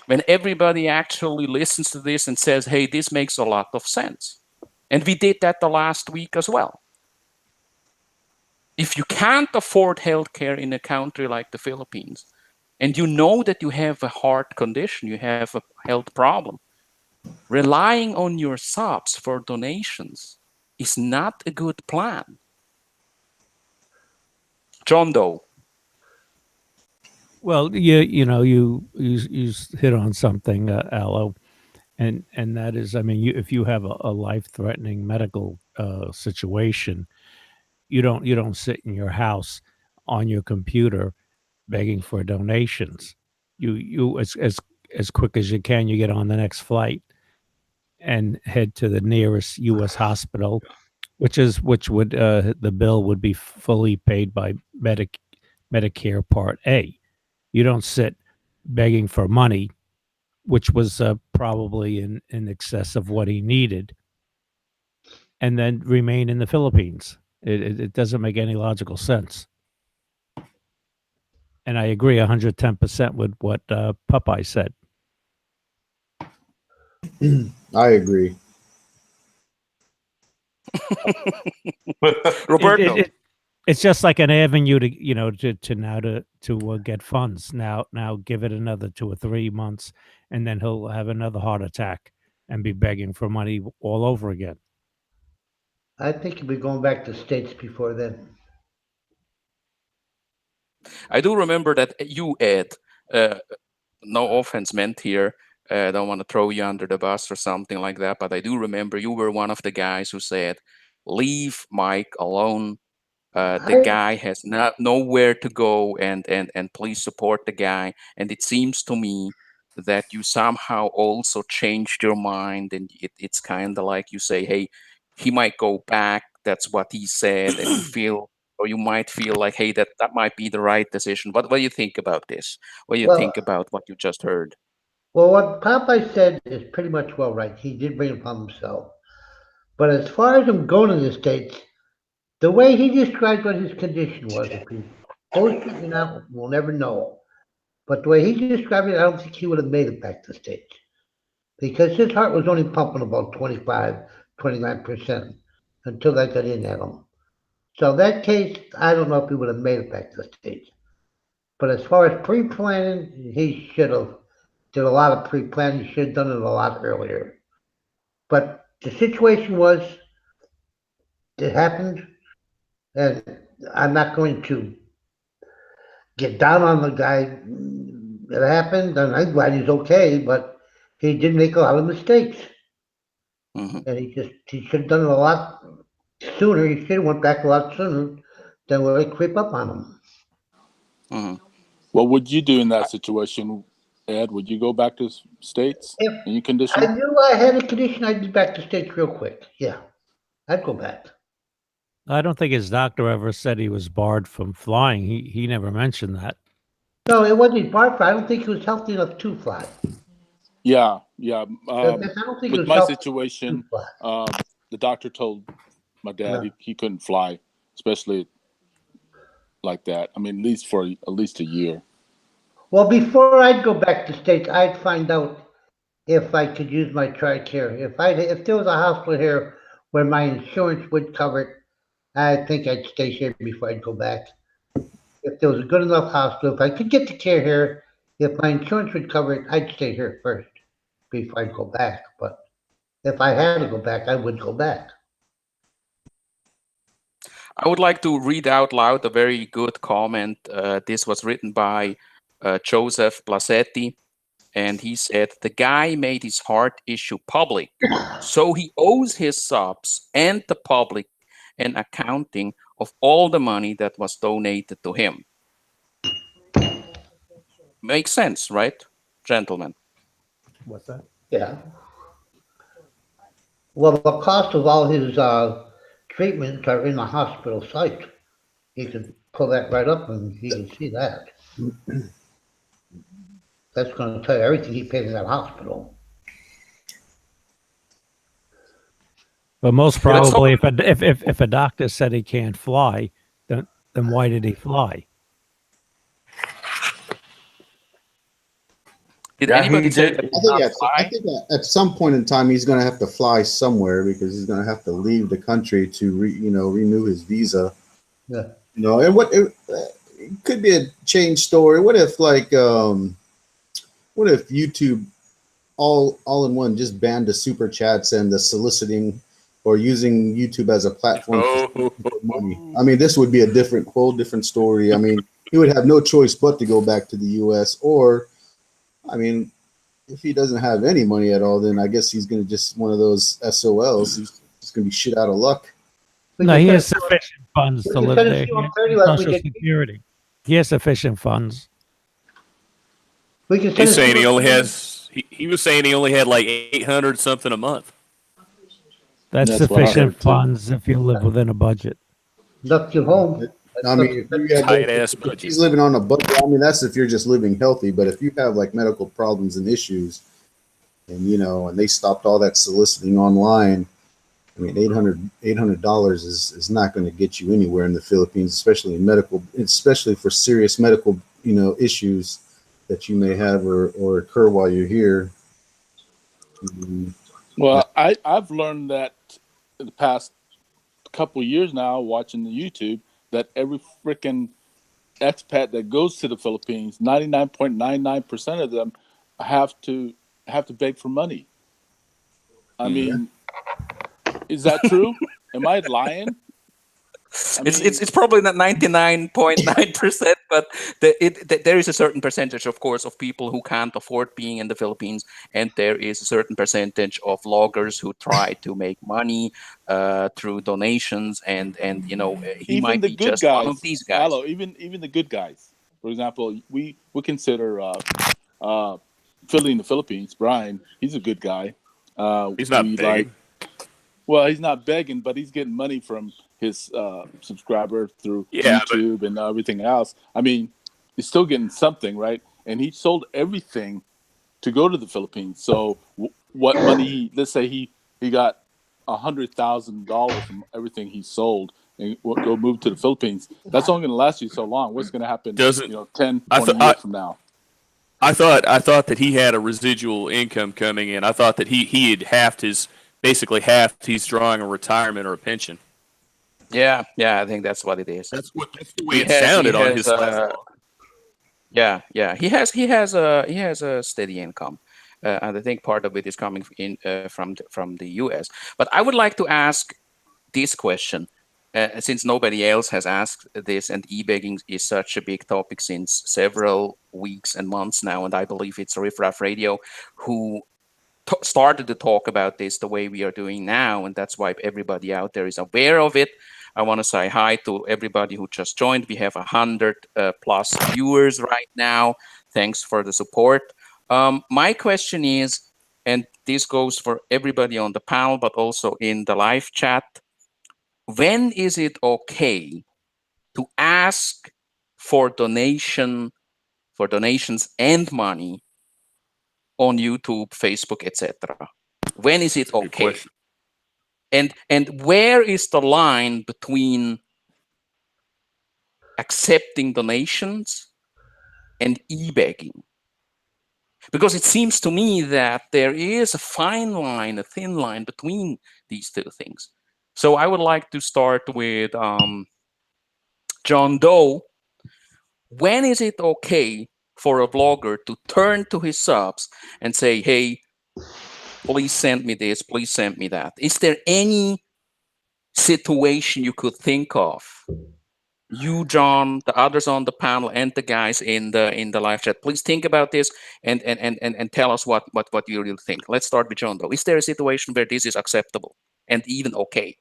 When everybody actually listens to this and says, hey, this makes a lot of sense. And we did that the last week as well. If you can't afford healthcare in a country like the Philippines, and you know that you have a heart condition, you have a health problem, relying on your subs for donations is not a good plan. John Doe. Well, you hit on something, Aloe, and that is, I mean, if you have a life-threatening medical situation, you don't sit in your house on your computer begging for donations. You as quick as you can, you get on the next flight and head to the nearest U.S. hospital, which would the bill would be fully paid by Medicare Part A. You don't sit begging for money, which was probably in excess of what he needed, and then remain in the Philippines. It doesn't make any logical sense. And I agree 110% with what Popeye said. I agree. Roberto. It's just like an avenue to get funds. Now give it another 2 or 3 months, and then he'll have another heart attack and be begging for money all over again. I think he'll be going back to the States before then. I do remember that you, Ed, no offense meant here. I don't want to throw you under the bus or something like that, but I do remember you were one of the guys who said, leave Mike alone. The guy has nowhere to go, and please support the guy. And it seems to me that you somehow also changed your mind, and it's kind of like you say, hey, he might go back. That's what he said, and you feel, or you might feel like, hey, that might be the right decision. What do you think about this? What do you think about what you just heard? Well, what Popeye said is pretty much well right. He did bring it upon himself. But as far as him going to the States, the way he described what his condition was, if he's bullshitting out, we'll never know. But the way he described it, I don't think he would have made it back to the States. Because his heart was only pumping about 25, 29% until that got in at him. So that case, I don't know if he would have made it back to the States. But as far as pre-planning, he should have did a lot of pre-planning. He should have done it a lot earlier. But the situation was, it happened, and I'm not going to get down on the guy. It happened, and I'm glad he's okay, but he did make a lot of mistakes. Mm-hmm. And he should have done it a lot sooner. He should have went back a lot sooner than when they creep up on him. Mm-hmm. What would you do in that situation, Ed? Would you go back to States If in your condition? I knew I had a condition, I'd be back to States real quick. Yeah, I'd go back. I don't think his doctor ever said he was barred from flying. He never mentioned that. No, it wasn't barred for. I don't think he was healthy enough to fly. Yeah. I don't think it With was my healthy situation, to fly. the doctor told my dad Yeah. he couldn't fly, especially like that. I mean, at least a year. Well, before I'd go back to States, I'd find out if I could use my TRICARE. If there was a hospital here where my insurance would cover it, I think I'd stay here before I'd go back. If there was a good enough hospital, if I could get the care here, if my insurance would cover it, I'd stay here first before I'd go back. But if I had to go back, I would go back. I would like to read out loud a very good comment. This was written by Joseph Blasetti, and he said, the guy made his heart issue public, so he owes his subs and the public an accounting of all the money that was donated to him. Makes sense, right, gentlemen? What's that? Yeah. Well, the cost of all his treatments are in the hospital site. You can pull that right up and you can see that. That's going to tell you everything he paid in that hospital. But most probably, if a doctor said he can't fly, then why did he fly? Did Yeah, anybody he say did. that he I did not think fly? at some point in time he's going to have to fly somewhere because he's going to have to leave the country to renew his visa. Yeah. And it could be a change story. What if what if YouTube all in one just banned the super chats and the soliciting or using YouTube as a platform for money? I mean, this would be a whole different story. I mean, he would have no choice but to go back to the US, or I mean, if he doesn't have any money at all, then I guess he's going to just one of those SOLs. He's just going to be shit out of luck. No, he has sufficient funds to live there. He has Social Security. He has sufficient funds. We can send He's us saying he some- only has. He was saying he only had like 800 something a month. That's That's what I sufficient heard too. funds if you live within a budget. Duck you home. I mean, if you have Tight ass if budget. he's living on a budget, I mean, that's if you're just living healthy. But if you have like medical problems and issues, and and they stopped all that soliciting online, I mean, $800 is not going to get you anywhere in the Philippines, especially in medical, especially for serious medical, issues that you may have or occur while you're here. Mm, Well, I've learned that in the past couple years now, watching the YouTube, that every freaking expat that goes to the Philippines, 99.99% of them have to beg for money. I mean, is that true? Am I lying? I mean, It's probably not 99.9%, but there is a certain percentage, of course, of people who can't afford being in the Philippines, and there is a certain percentage of vloggers who try to make money through donations, and he even might the be good just one of guys. these guys. Hello, even the good guys. For example, we consider Philly in the Philippines. Brian, he's a good guy. He's not We like. begging. Well, he's not begging, but he's getting money from his subscriber through Yeah, but YouTube and everything else. I mean, he's still getting something, right? And he sold everything to go to the Philippines. So what money? Let's say he got $100,000 from everything he sold and go move to the Philippines. That's only going to last you so long. What's going to happen? doesn't 10, I 20 thought years from now. I thought that he had a residual income coming in. I thought that he had basically halved his drawing a retirement or a pension. Yeah, I think that's what it is. That's the way it sounded on his last vlog. Yeah. He has a steady income, and I think part of it is coming in from the U.S. But I would like to ask this question, since nobody else has asked this, and e-begging is such a big topic since several weeks and months now, and I believe it's Riff Raff Radio who started to talk about this the way we are doing now, and that's why everybody out there is aware of it. I want to say hi to everybody who just joined. We have 100 plus viewers right now. Thanks for the support. My question is, and this goes for everybody on the panel, but also in the live chat, when is it okay to ask for donations and money on YouTube, Facebook, etc.? When is it Good okay? question. And where is the line between accepting donations and e-begging? Because it seems to me that there is a fine line, a thin line between these two things. So I would like to start with John Doe. When is it okay for a vlogger to turn to his subs and say, hey, please send me this, please send me that? Is there any situation you could think of? You, John, the others on the panel, and the guys in the live chat, please think about this and tell us what you really think. Let's start with John, though. Is there a situation where this is acceptable and even okay?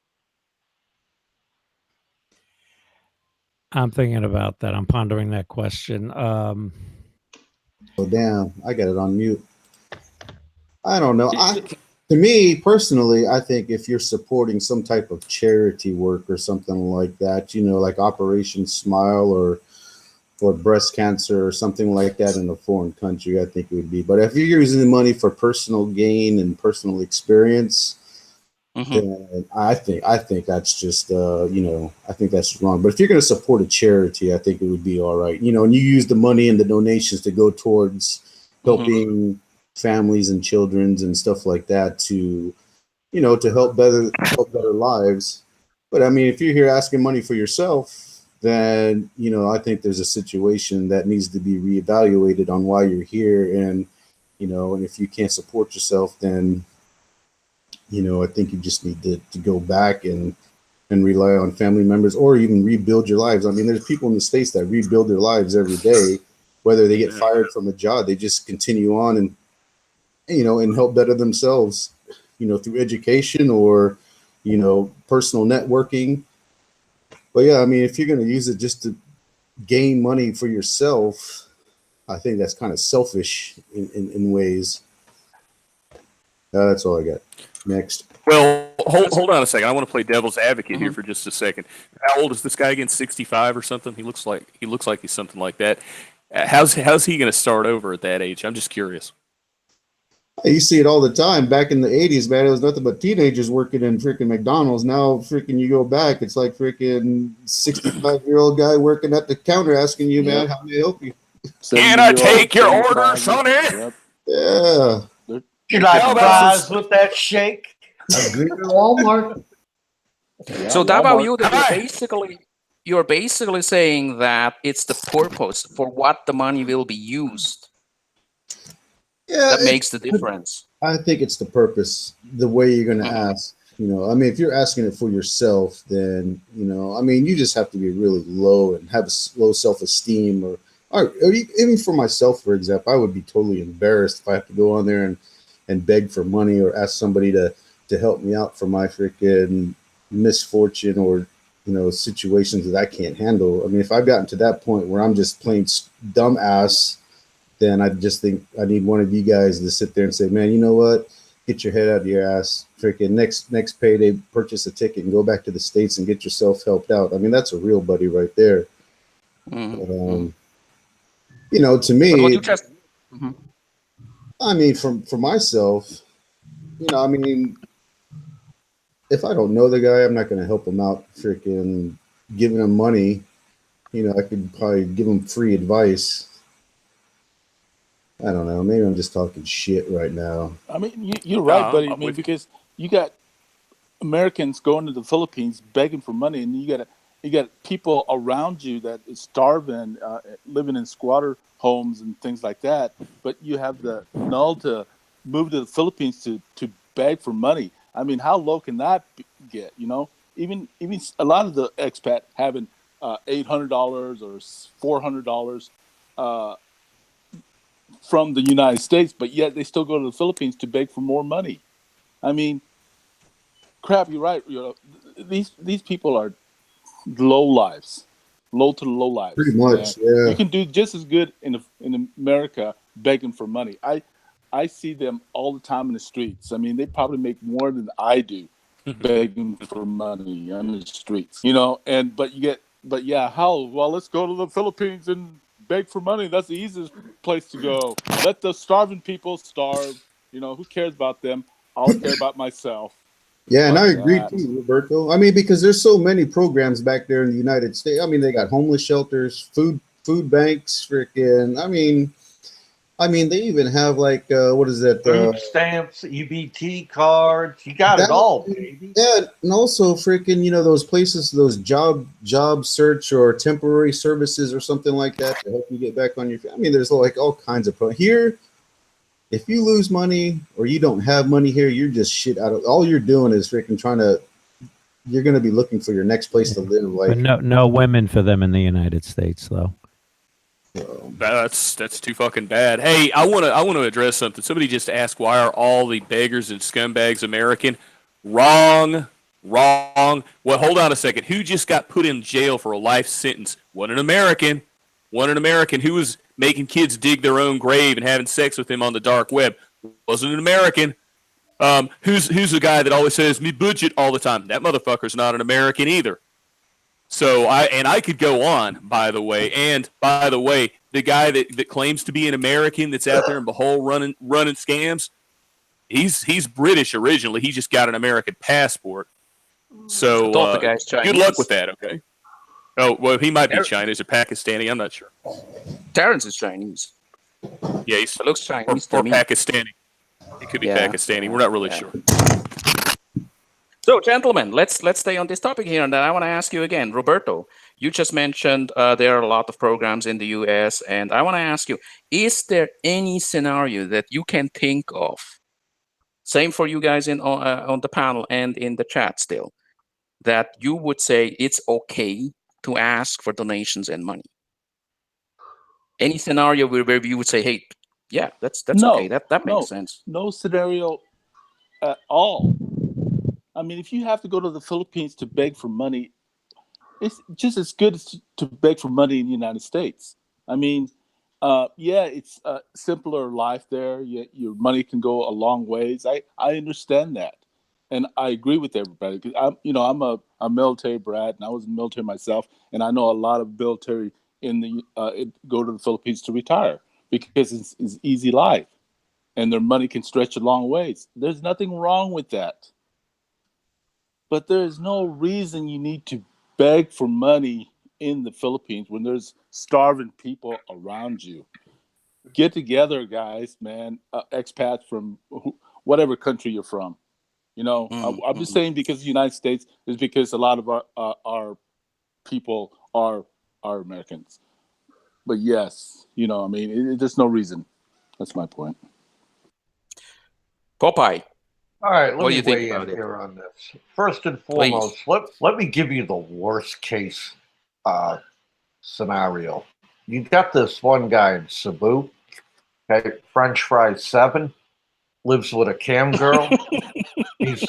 I'm thinking about that. I'm pondering that question. Oh damn, I got it on mute. I don't know. To me personally, I think if you're supporting some type of charity work or something like that, like Operation Smile or breast cancer or something like that in a foreign country, I think it would be. But if you're using the money for personal gain and personal experience, then I think that's just I think that's wrong. But if you're going to support a charity, I think it would be all right. And you use the money and the donations to go towards helping families and children's and stuff like that to help better lives. But I mean, if you're here asking money for yourself, then I think there's a situation that needs to be reevaluated on why you're here, and and if you can't support yourself, then I think you just need to go back and rely on family members or even rebuild your lives. I mean, there's people in the States that rebuild their lives every day, whether they get fired from a job, they just continue on and and help better themselves, through education or, personal networking. But yeah, I mean, if you're going to use it just to gain money for yourself, I think that's kind of selfish in ways. That's all I got. Next. Well, hold on a second. I want to play devil's advocate here Mhm. for just a second. How old is this guy again? 65 or something? He looks like he's something like that. How's he going to start over at that age? I'm just curious. You see it all the time. Back in the 80s, man, it was nothing but teenagers working in freaking McDonald's. Now, freaking, you go back, it's like freaking 65-year-old guy working at the counter asking you, man, how may I help you? Can I 70-year-old, take your order, 75. sonny? Yep. Yeah. You like Yeah, fries with that shake? Agree to Walmart. Yeah, So Davao, Walmart. you're basically saying that it's the purpose for what the money will be used Yeah, that makes the difference. I think it's the purpose, the way you're going to ask. You know, I mean, if you're asking it for yourself, then, you know, I mean, you just have to be really low and have a low self-esteem or even for myself, for example, I would be totally embarrassed if I have to go on there and beg for money or ask somebody to help me out for my freaking misfortune or, you know, situations that I can't handle. I mean, if I've gotten to that point where I'm just plain dumbass, then I just think I need one of you guys to sit there and say, man, you know what? Get your head out of your ass. Freaking next payday, purchase a ticket and go back to the States and get yourself helped out. I mean, that's a real buddy right there. Mhm. You know, to But what me, you just Mhm. I mean, for myself, you know, I mean, if I don't know the guy, I'm not going to help him out. Freaking giving him money, you know, I could probably give him free advice. I don't know. Maybe I'm just talking shit right now. I mean, you're right, buddy. I I'm mean, with you. because you got Americans going to the Philippines begging for money, and you got people around you that is starving, living in squatter homes and things like that. But you have the null to move to the Philippines to beg for money. I mean, how low can that get? You know, even a lot of the expat having $800 or $400 from the United States, but yet they still go to the Philippines to beg for more money. I mean, crap, you're right. You know, these people are low lives, low to the low Pretty lives. much, And yeah. you can do just as good in America begging for money. I see them all the time in the streets. I mean, they probably make more than I do begging for money on the streets. You know, but yeah, how? Well, let's go to the Philippines and beg for money. That's the easiest place to go. Let the starving people starve. You know, who cares about them? I'll care about myself. Yeah, and Fuck I agree that. too, Roberto. I mean, because there's so many programs back there in the United States. I mean, they got homeless shelters, food banks, freaking. I mean, they even have like what is that? Food stamps, EBT cards. You got it That all, baby. yeah, and also freaking, you know, those places, those job search or temporary services or something like that to help you get back on your. I mean, there's like all kinds of here. If you lose money or you don't have money here, you're just shit out of. All you're doing is freaking trying to. You're going to be looking for your next place to live. Like, But no women for them in the United States, though. That's too fucking bad. Hey, I want to address something. Somebody just asked, why are all the beggars and scumbags American? Wrong. Well, hold on a second. Who just got put in jail for a life sentence? One an American. Who was making kids dig their own grave and having sex with them on the dark web. Wasn't an American. Who's the guy that always says me budget all the time? That motherfucker's not an American either. So I could go on, by the way. And by the way, the guy that claims to be an American that's out there in Bohol running scams, he's British originally. He just got an American passport. So I thought the guy's good luck with Chinese. that, okay? Oh, well, he might be Ter- Chinese or Pakistani. I'm not sure. Terrence is Chinese. Yeah, he's It looks Chinese to or me. Pakistani. He could be Pakistani. We're not really sure. So, gentlemen, let's stay on this topic here, and then I want to ask you again, Roberto. You just mentioned there are a lot of programs in the U.S., and I want to ask you: is there any scenario that you can think of? Same for you guys on the panel and in the chat still, that you would say it's okay to ask for donations and money. Any scenario where you would say, "Hey, yeah, that's okay. That makes sense." No scenario at all. I mean, if you have to go to the Philippines to beg for money, it's just as good as to beg for money in the United States. I mean, yeah, it's a simpler life there. Your money can go a long ways. I understand that, and I agree with everybody. 'Cause I'm a military brat, and I was in the military myself, and I know a lot of military go to the Philippines to retire because it's easy life, and their money can stretch a long ways. There's nothing wrong with that. But there is no reason you need to beg for money in the Philippines when there's starving people around you. Get together, guys, man. Expats from whatever country you're from. I'm just saying because the United States is because a lot of our people are Americans. But yes, I mean, there's no reason. That's my point. Popeye, All right, let what do me you think weigh in about it? here on this. First and Please. foremost, let me give you the worst case scenario. You got this one guy in Cebu, okay, French Fry 7, lives with a cam girl. he's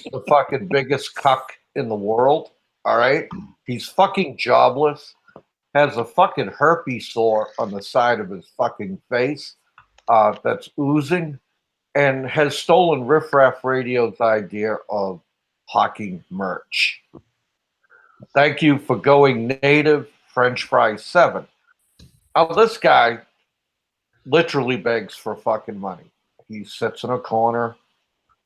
the fucking biggest cuck in the world. All right, he's fucking jobless. Has a fucking herpes sore on the side of his fucking face that's oozing, and has stolen Riff Raff Radio's idea of hawking merch. Thank you for going native, French Fry 7. Now, this guy literally begs for fucking money. He sits in a corner,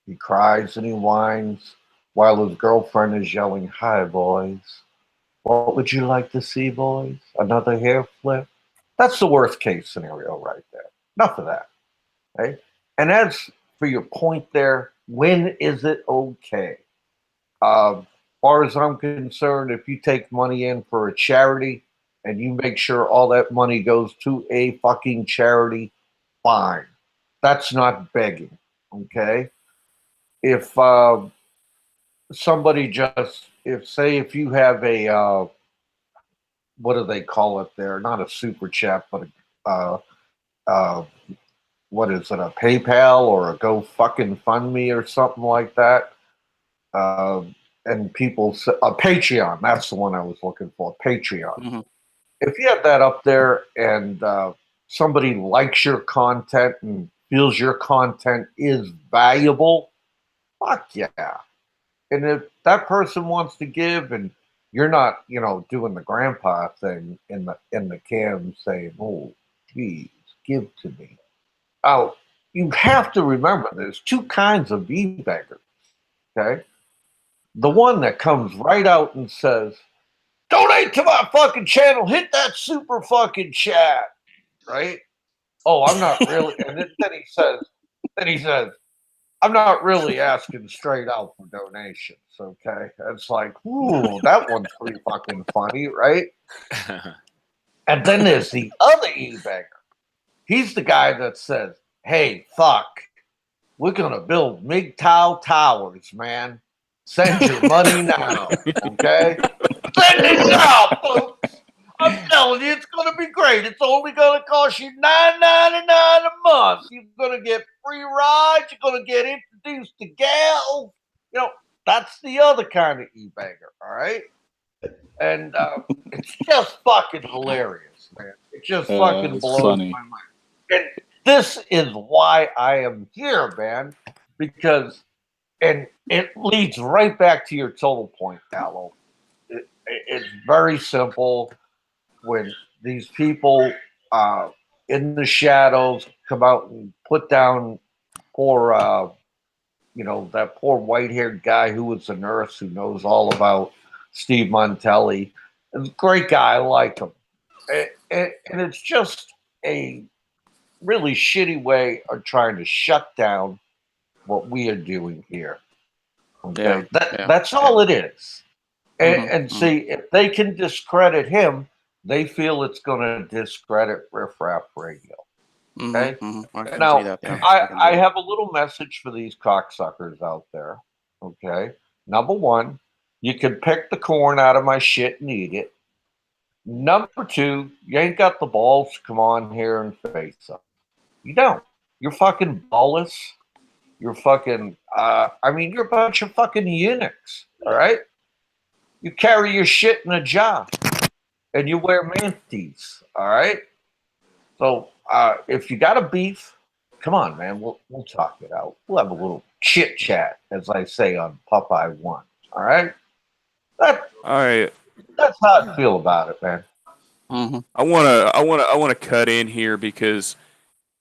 he cries and he whines while his girlfriend is yelling, "Hi, boys. What would you like to see, boys? Another hair flip?" That's the worst case scenario right there. Enough of that. Right? And as for your point there, when is it okay? Far as I'm concerned, if you take money in for a charity and you make sure all that money goes to a fucking charity, fine. That's not begging. Okay? If somebody just, if you have a, what do they call it there? Not a super chat, but a, what is it, a PayPal or a Go fucking Fund Me or something like that. And people say, a Patreon, that's the one I was looking for, Patreon. Mm-hmm. If you have that up there and somebody likes your content and feels your content is valuable, fuck yeah. And if that person wants to give and you're not, doing the grandpa thing in the cam saying, "Oh, geez, give to me." Oh, you have to remember there's two kinds of e-beggars, okay? The one that comes right out and says, "Donate to my fucking channel, hit that super fucking chat," right? Oh, I'm not really, and then he says, "I'm not really asking straight out for donations," okay? It's like, ooh, that one's pretty fucking funny, right? And then there's the other e-beggar. He's the guy that says, "Hey, fuck, we're gonna build MGTOW towers, man. Send your money now, okay? Send it now, folks. I'm telling you, it's gonna be great. It's only gonna cost you $9.99 a month. You're gonna get free rides. You're gonna get introduced to gals. That's the other kind of e-beggar, all right? And it's just fucking hilarious, man. It just fucking It's blows funny. my mind. And this is why I am here, man, because, and it leads right back to your total point, Aloe. It's very simple. When these people in the shadows come out and put down poor, that poor white-haired guy who was a nurse who knows all about Steve Montelli. He's a great guy. I like him. And it's just a really shitty way of trying to shut down what we are doing here. Okay, that's all it is. And see, if they can discredit him, they feel it's going to discredit Riff Raff Radio. Okay. I can see Now, that. Yeah. I have a little message for these cocksuckers out there. Okay. Number one, you can pick the corn out of my shit and eat it. Number two, you ain't got the balls to come on here and face up. You don't. You're fucking ballless. You're fucking, you're a bunch of fucking eunuchs. All right. You carry your shit in a jar, and you wear manties. All right. So if you got a beef, come on, man. We'll talk it out. We'll have a little chit chat, as I say on Popeye One. All right. That All right. that's how I feel about it, man. Mm-hmm. I wanna cut in here because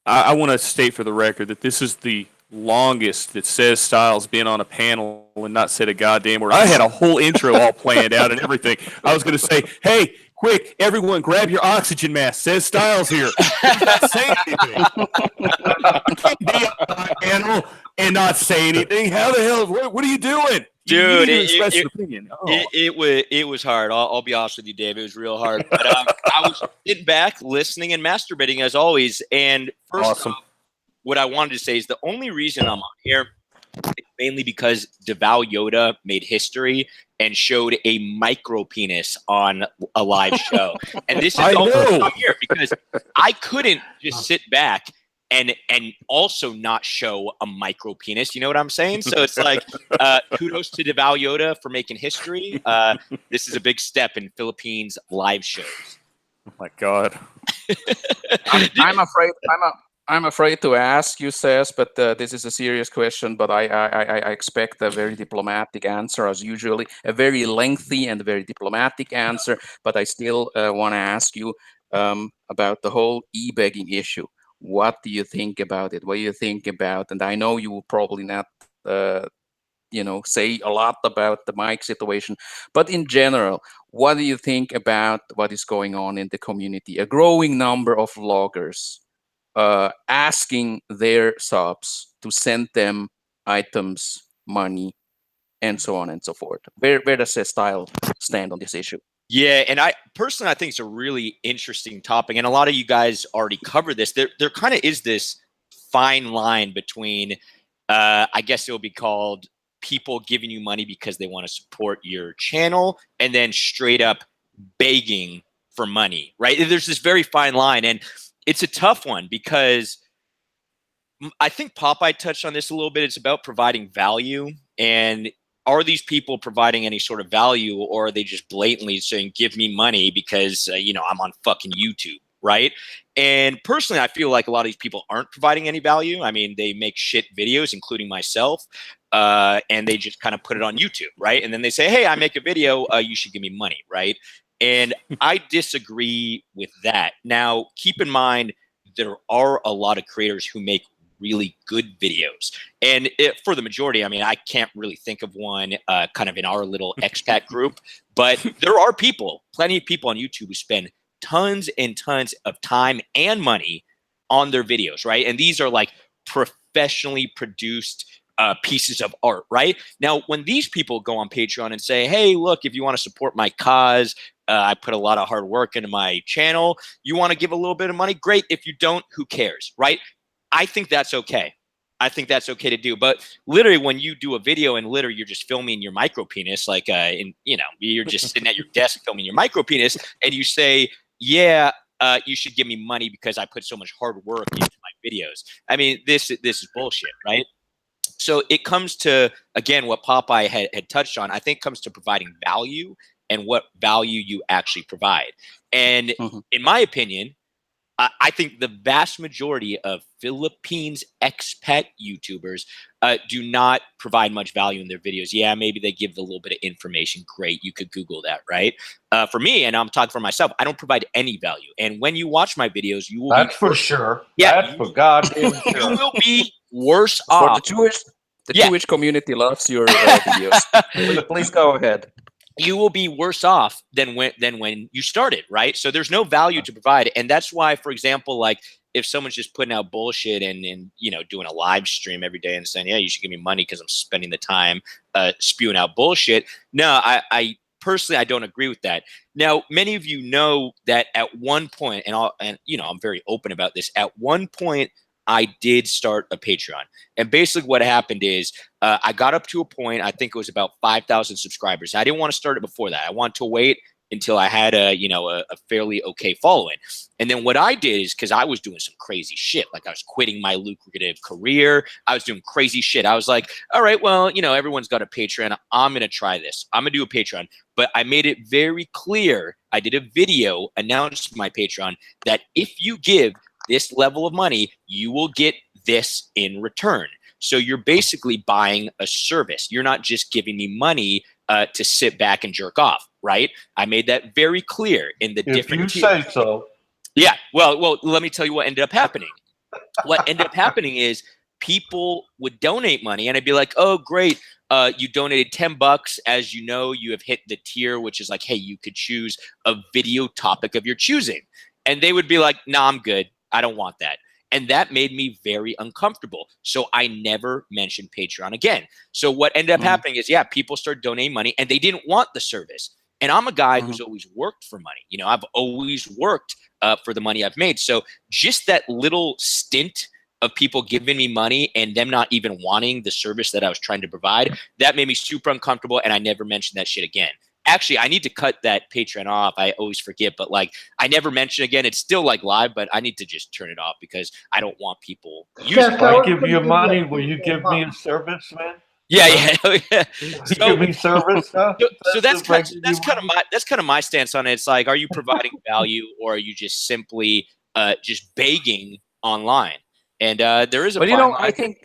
I want to state for the record that this is the longest that Says Styles been on a panel and not said a goddamn word. I had a whole intro all planned out and everything. I was going to say, hey, quick, everyone, grab your oxygen mask. Says Styles here. He's not saying anything. You can't be on a panel and not say anything. How the hell? What are you doing? Dude, you express your opinion. Oh. it was hard. I'll be honest with you, Dave. It was real hard. But I was sitting back, listening, and masturbating as always. And first Awesome. off, what I wanted to say is the only reason I'm on here is mainly because DeVal Yoda made history and showed a micro penis on a live show. And this is I all know. I'm here because I couldn't just sit back and also not show a micro penis. You know what I'm saying? So it's like, kudos to DeVal Yoda for making history. This is a big step in Philippines live shows. Oh my God. I'm afraid to ask you, Says, but this is a serious question. But I expect a very diplomatic answer, as usually, a very lengthy and very diplomatic answer. But I still want to ask you about the whole e-begging issue. What do you think about it? What do you think about? And I know you will probably not, say a lot about the mic situation, but in general, what do you think about what is going on in the community? A growing number of vloggers asking their subs to send them items, money, and so on and so forth. Where does Says Style stand on this issue? Yeah, and I think it's a really interesting topic, and a lot of you guys already covered this. There kind of is this fine line between, I guess it will be called people giving you money because they want to support your channel, and then straight up begging for money, right? There's this very fine line, and it's a tough one because I think Popeye touched on this a little bit. It's about providing value, and are these people providing any sort of value, or are they just blatantly saying, give me money because, I'm on fucking YouTube, right? And personally, I feel like a lot of these people aren't providing any value. I mean, they make shit videos, including myself, and they just kind of put it on YouTube, right? And then they say, hey, I make a video, you should give me money, right? And I disagree with that. Now, keep in mind, there are a lot of creators who make really good videos. And for the majority, I mean, I can't really think of one kind of in our little expat group, but there are plenty of people on YouTube who spend tons and tons of time and money on their videos, right? And these are like professionally produced pieces of art, right? Now, when these people go on Patreon and say, hey, look, if you want to support my cause, I put a lot of hard work into my channel, you want to give a little bit of money? Great. If you don't, who cares, right? I think that's okay. I think that's okay to do. But literally, when you do a video and literally you're just filming your micro penis, like, you're just sitting at your desk filming your micro penis, and you say, yeah, you should give me money because I put so much hard work into my videos. I mean, this is bullshit, right? So it comes to, again, what Popeye had touched on. I think comes to providing value and what value you actually provide. And in my opinion, I think the vast majority of Philippines expat YouTubers do not provide much value in their videos. Yeah, maybe they give a little bit of information. Great. You could Google that, right? For me, and I'm talking for myself, I don't provide any value. And when you watch my videos, you will That's for sure. Yeah. That's for goddamn you sure. will be worse For off. the Jewish community loves your videos. Please go ahead. You will be worse off than when you started, right? So there's no value to provide. And that's why, for example, like if someone's just putting out bullshit and doing a live stream every day and saying, yeah, you should give me money because I'm spending the time spewing out bullshit. No, I personally, I don't agree with that. Now, many of you know that at one point, and I'm very open about this, at one point, I did start a Patreon. And basically what happened is I got up to a point, I think it was about 5,000 subscribers. I didn't want to start it before that. I wanted to wait until I had a fairly okay following. And then what I did is, because I was doing some crazy shit, like I was quitting my lucrative career, I was doing crazy shit. I was like, all right, well, everyone's got a Patreon. I'm going to try this. I'm going to do a Patreon. But I made it very clear. I did a video, announced my Patreon, that if you give this level of money, you will get this in return. So you're basically buying a service. You're not just giving me money to sit back and jerk off, right? I made that very clear in the different If you tiers. say so. Yeah. Well, let me tell you what ended up happening. What ended up happening is people would donate money, and I'd be like, oh, great. You donated $10. As you know, you have hit the tier, which is like, hey, you could choose a video topic of your choosing. And they would be like, nah, I'm good. I don't want that. And that made me very uncomfortable. So I never mentioned Patreon again. So what ended up happening is, people started donating money and they didn't want the service. And I'm a guy who's always worked for money. I've always worked for the money I've made. So just that little stint of people giving me money and them not even wanting the service that I was trying to provide, that made me super uncomfortable. And I never mentioned that shit again. Actually, I need to cut that Patreon off. I always forget, but I never mention again. It's still live, but I need to just turn it off because I don't want people using If I give you money, will you give me a service, man? Yeah. Give me service, huh? So that's kind of my stance on it. It's like, are you providing value, or are you just simply just begging online? And there is a fine line.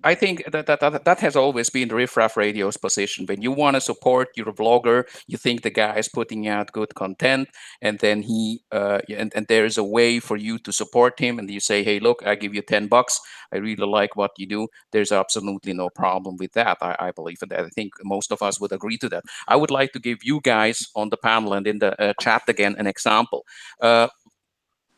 I think that has always been the Riff Raff Radio's position. When you want to support your vlogger, you think the guy is putting out good content, and then and there is a way for you to support him, and you say, hey, look, I give you $10. I really like what you do. There's absolutely no problem with that. I believe in that. I think most of us would agree to that. I would like to give you guys on the panel and in the chat again an example.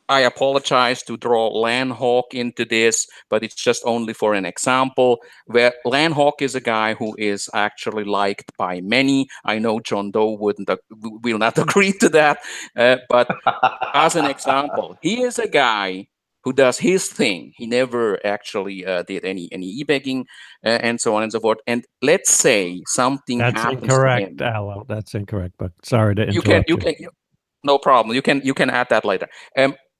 I apologize to draw Landhawk into this, but it's just only for an example, where Landhawk is a guy who is actually liked by many. I know John Doe will not agree to that, but as an example, he is a guy who does his thing. He never actually did any e-begging and so on and so forth. And let's say something That's happens incorrect, to him. Aloe. That's incorrect. But sorry to interrupt you. No problem. You can add that later.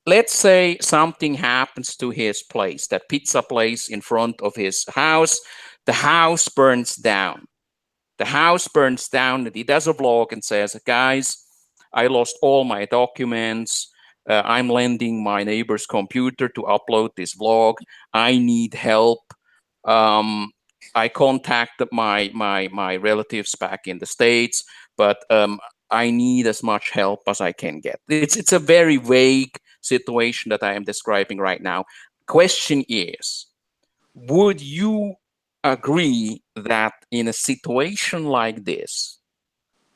Let's say something happens to his place, that pizza place in front of his house. The house burns down. The house burns down, and he does a vlog and says, guys, I lost all my documents. I'm lending my neighbor's computer to upload this vlog. I need help. I contacted my relatives back in the States, but I need as much help as I can get. It's a very vague situation that I am describing right now. Question is, would you agree that in a situation like this,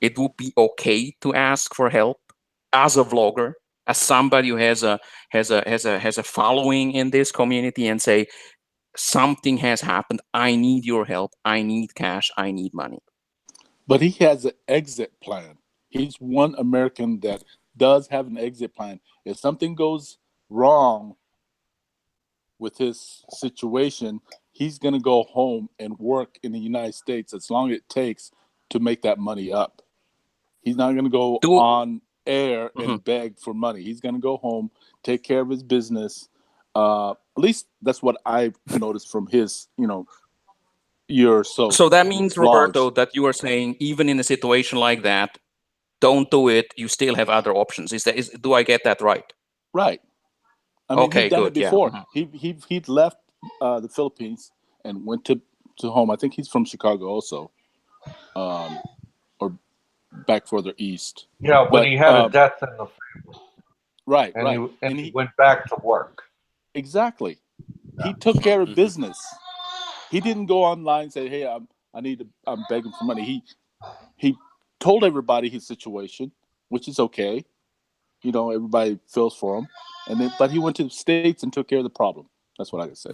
it would be okay to ask for help as a vlogger, as somebody who has a following in this community, and say, something has happened, I need your help, I need cash, I need money? But he has an exit plan. He's one American that does have an exit plan. If something goes wrong with his situation, he's going to go home and work in the United States as long as it takes to make that money up. He's not going to go on air and beg for money. He's going to go home, take care of his business. At least that's what I've noticed from his, year or so. So that means, vlogs. Roberto, that you are saying even in a situation like that, don't do it. You still have other options. Do I get that right? Right. I mean, okay, he's done good. it before. Yeah. He'd left the Philippines and went to home. I think he's from Chicago also, or back further east. Yeah, but he had a death in the family. Right, and he went back to work. Exactly. He took care of business. He didn't go online and say, "Hey, I'm begging for money." He told everybody his situation, which is okay. Everybody feels for him, but he went to the States and took care of the problem. That's what I could say.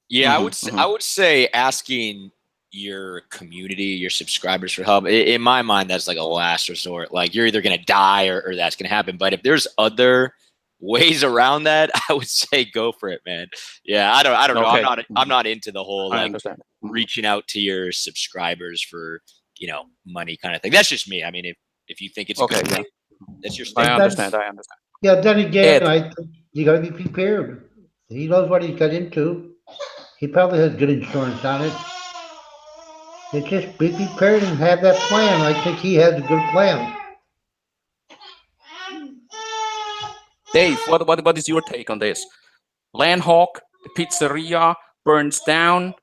Yeah, I would say asking your community, your subscribers for help. In my mind, that's like a last resort. Like, you're either gonna die or that's gonna happen. But if there's other ways around that, I would say go for it, man. Yeah, I don't know. I'm not into the whole reaching out to your subscribers for money kind of thing. That's just me. I mean, If you think it's a Okay, good yeah. thing, that's your I statement. understand. I understand. Yeah, then again, Ed. I think you got to be prepared. He knows what he's got into. He probably has good insurance on it. It's just be prepared and have that plan. I think he has a good plan. Dave, what is your take on this? Landhawk, the pizzeria burns down.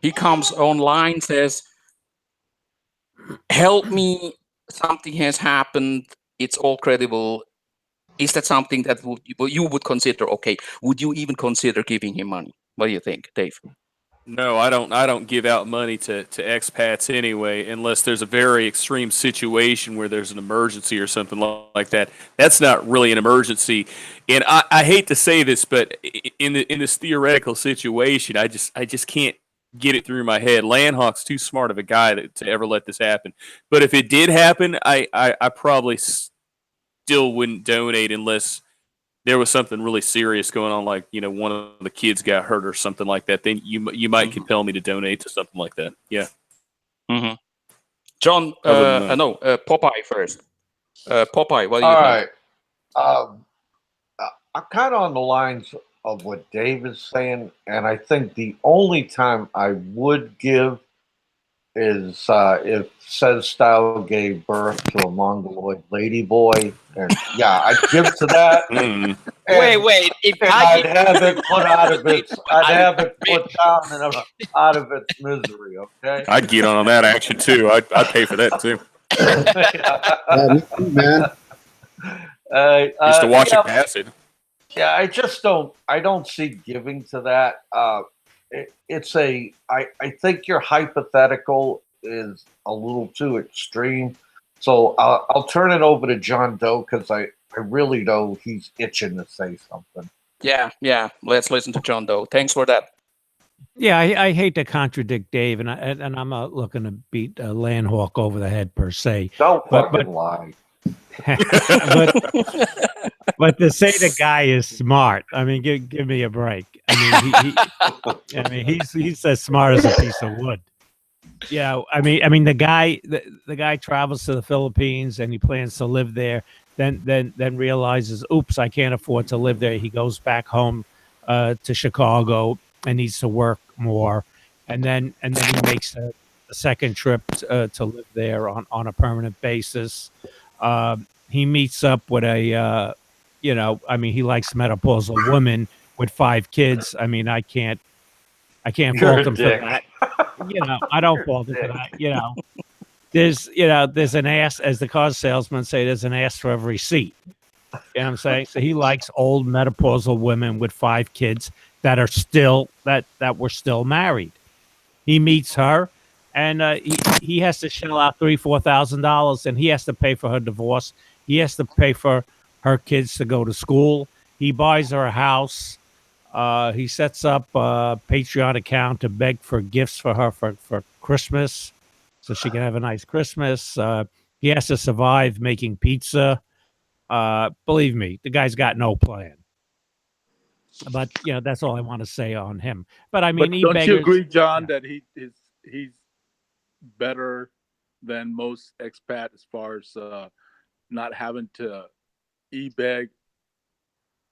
He comes online, says, "Help me! Something has happened. It's all credible." Is that something that you would consider? Okay, would you even consider giving him money? What do you think, Dave? No, I don't. I don't give out money to expats anyway, unless there's a very extreme situation where there's an emergency or something like that. That's not really an emergency, and I hate to say this, but in this theoretical situation, I just can't get it through my head. Landhawk's too smart of a guy to ever let this happen. But if it did happen, I probably still wouldn't donate unless there was something really serious going on, like one of the kids got hurt or something like that. Then you might compel me to donate to something like that. Yeah. Mm-hmm. John, Other than that. Popeye first. Popeye, what do All you think? right. I'm kind of on the lines of what Dave is saying, and I think the only time I would give is if Says Style gave birth to a mongoloid ladyboy, and yeah, I'd give to that. Mm. Wait. If And I I'd give have it put out of its. I'd I have would it put down and out of its misery. Okay. I'd get on that action too. I'd pay for that too. Yeah, me too, man. Just to watch yeah, it pass it. yeah, I just don't. I don't see giving to that. It's a. I think your hypothetical is a little too extreme. So I'll turn it over to John Doe because I really know he's itching to say something. Yeah. Let's listen to John Doe. Thanks for that. Yeah, I hate to contradict Dave, and I'm not looking to beat Landhawk over the head per se. Don't But- fucking lie. but to say the guy is smart, I mean, give me a break. I mean, he's as smart as a piece of wood. Yeah, I mean, the guy travels to the Philippines and he plans to live there. Then realizes, oops, I can't afford to live there. He goes back home to Chicago and needs to work more, and then he makes a second trip to live there on a permanent basis. He meets up with a, he likes menopausal women with 5 kids. I mean, I can't You're fault a him for dick. that. I don't fault him for that. There's an ass, as the car salesman say, there's an ass for every seat. You know what I'm saying? So he likes old menopausal women with 5 kids that are still that were still married. He meets her, and he has to shell out $3,000-$4,000, and he has to pay for her divorce. He has to pay for her kids to go to school. He buys her a house. He sets up a Patreon account to beg for gifts for her for Christmas, so she can have a nice Christmas. He has to survive making pizza. Believe me, the guy's got no plan. But that's all I want to say on him. But I mean, But don't you agree, John, yeah. that he's better than most expat as far as not having to e-beg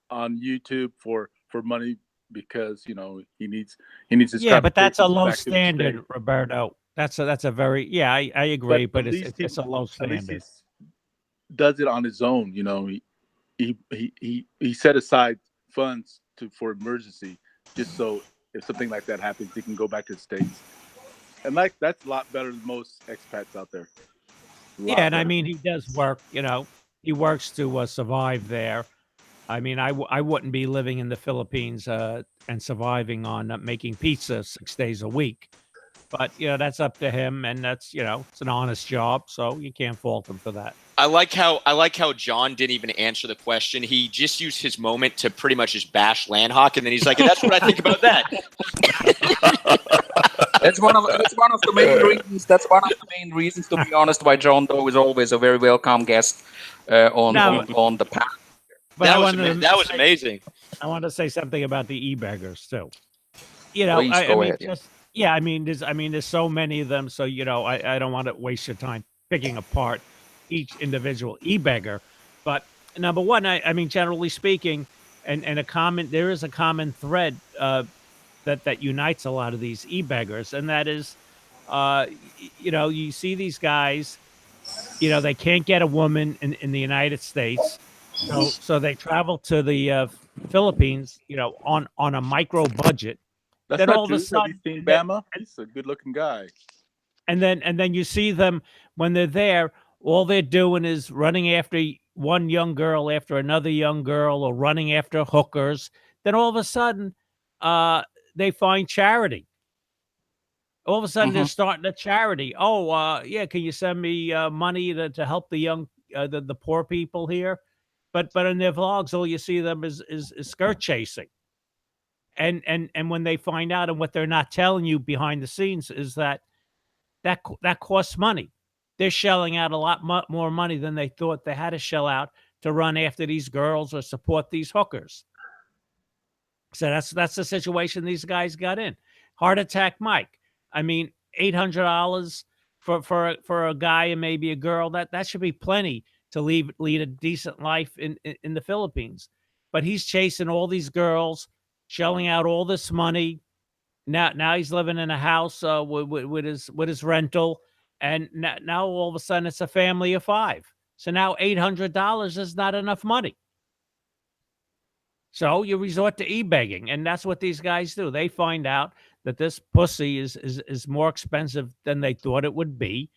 on YouTube for money because he needs his But that's a contributions low back to the standard, state. Roberto. That's a very I agree, but at least it's a low at least standard. he does it on his own. He set aside funds for emergency just so if something like that happens, he can go back to the States. And that's a lot better than most expats out there. Yeah, and I mean, he does work. He works to survive there. I mean, I wouldn't be living in the Philippines and surviving on making pizza 6 days a week. But that's up to him, and that's it's an honest job, so you can't fault him for that. I like how John didn't even answer the question. He just used his moment to pretty much just bash Landhawk, and then he's like, and "That's what I think about that." That's one of the main reasons. That's one of the main reasons, to be honest, why John Doe is always a very welcome guest on the panel. But that was amazing. I want to say something about the e-beggars too. Please go ahead. I mean, there's so many of them. So I don't want to waste your time picking apart each individual e-beggar. But number one, I mean, generally speaking, and there is a common thread that unites a lot of these e-beggars, and that is, you see these guys, they can't get a woman in the United States, so they travel to the Philippines, on a micro budget. That's Then not all of a true. Have you sudden, seen Bama? He's a good-looking guy. and then you see them when they're there. All they're doing is running after one young girl after another young girl, or running after hookers. Then all of a sudden, uh, they find charity. All of a sudden, they're Hmm. starting a charity. Oh, yeah, can you send me money to help the young, the poor people here? But in their vlogs, all you see them is skirt chasing. And when they find out, and what they're not telling you behind the scenes, is that costs money. They're shelling out a lot more money than they thought they had to shell out to run after these girls or support these hookers. So that's the situation these guys got in. Heart attack, Mike. I mean, $800 for a guy and maybe a girl, that should be plenty to lead a decent life in the Philippines. But he's chasing all these girls, shelling out all this money. Now he's living in a house with his rental, and now all of a sudden it's a family of five. So now $800 is not enough money. So you resort to e-begging, and that's what these guys do. They find out that this pussy is more expensive than they thought it would be,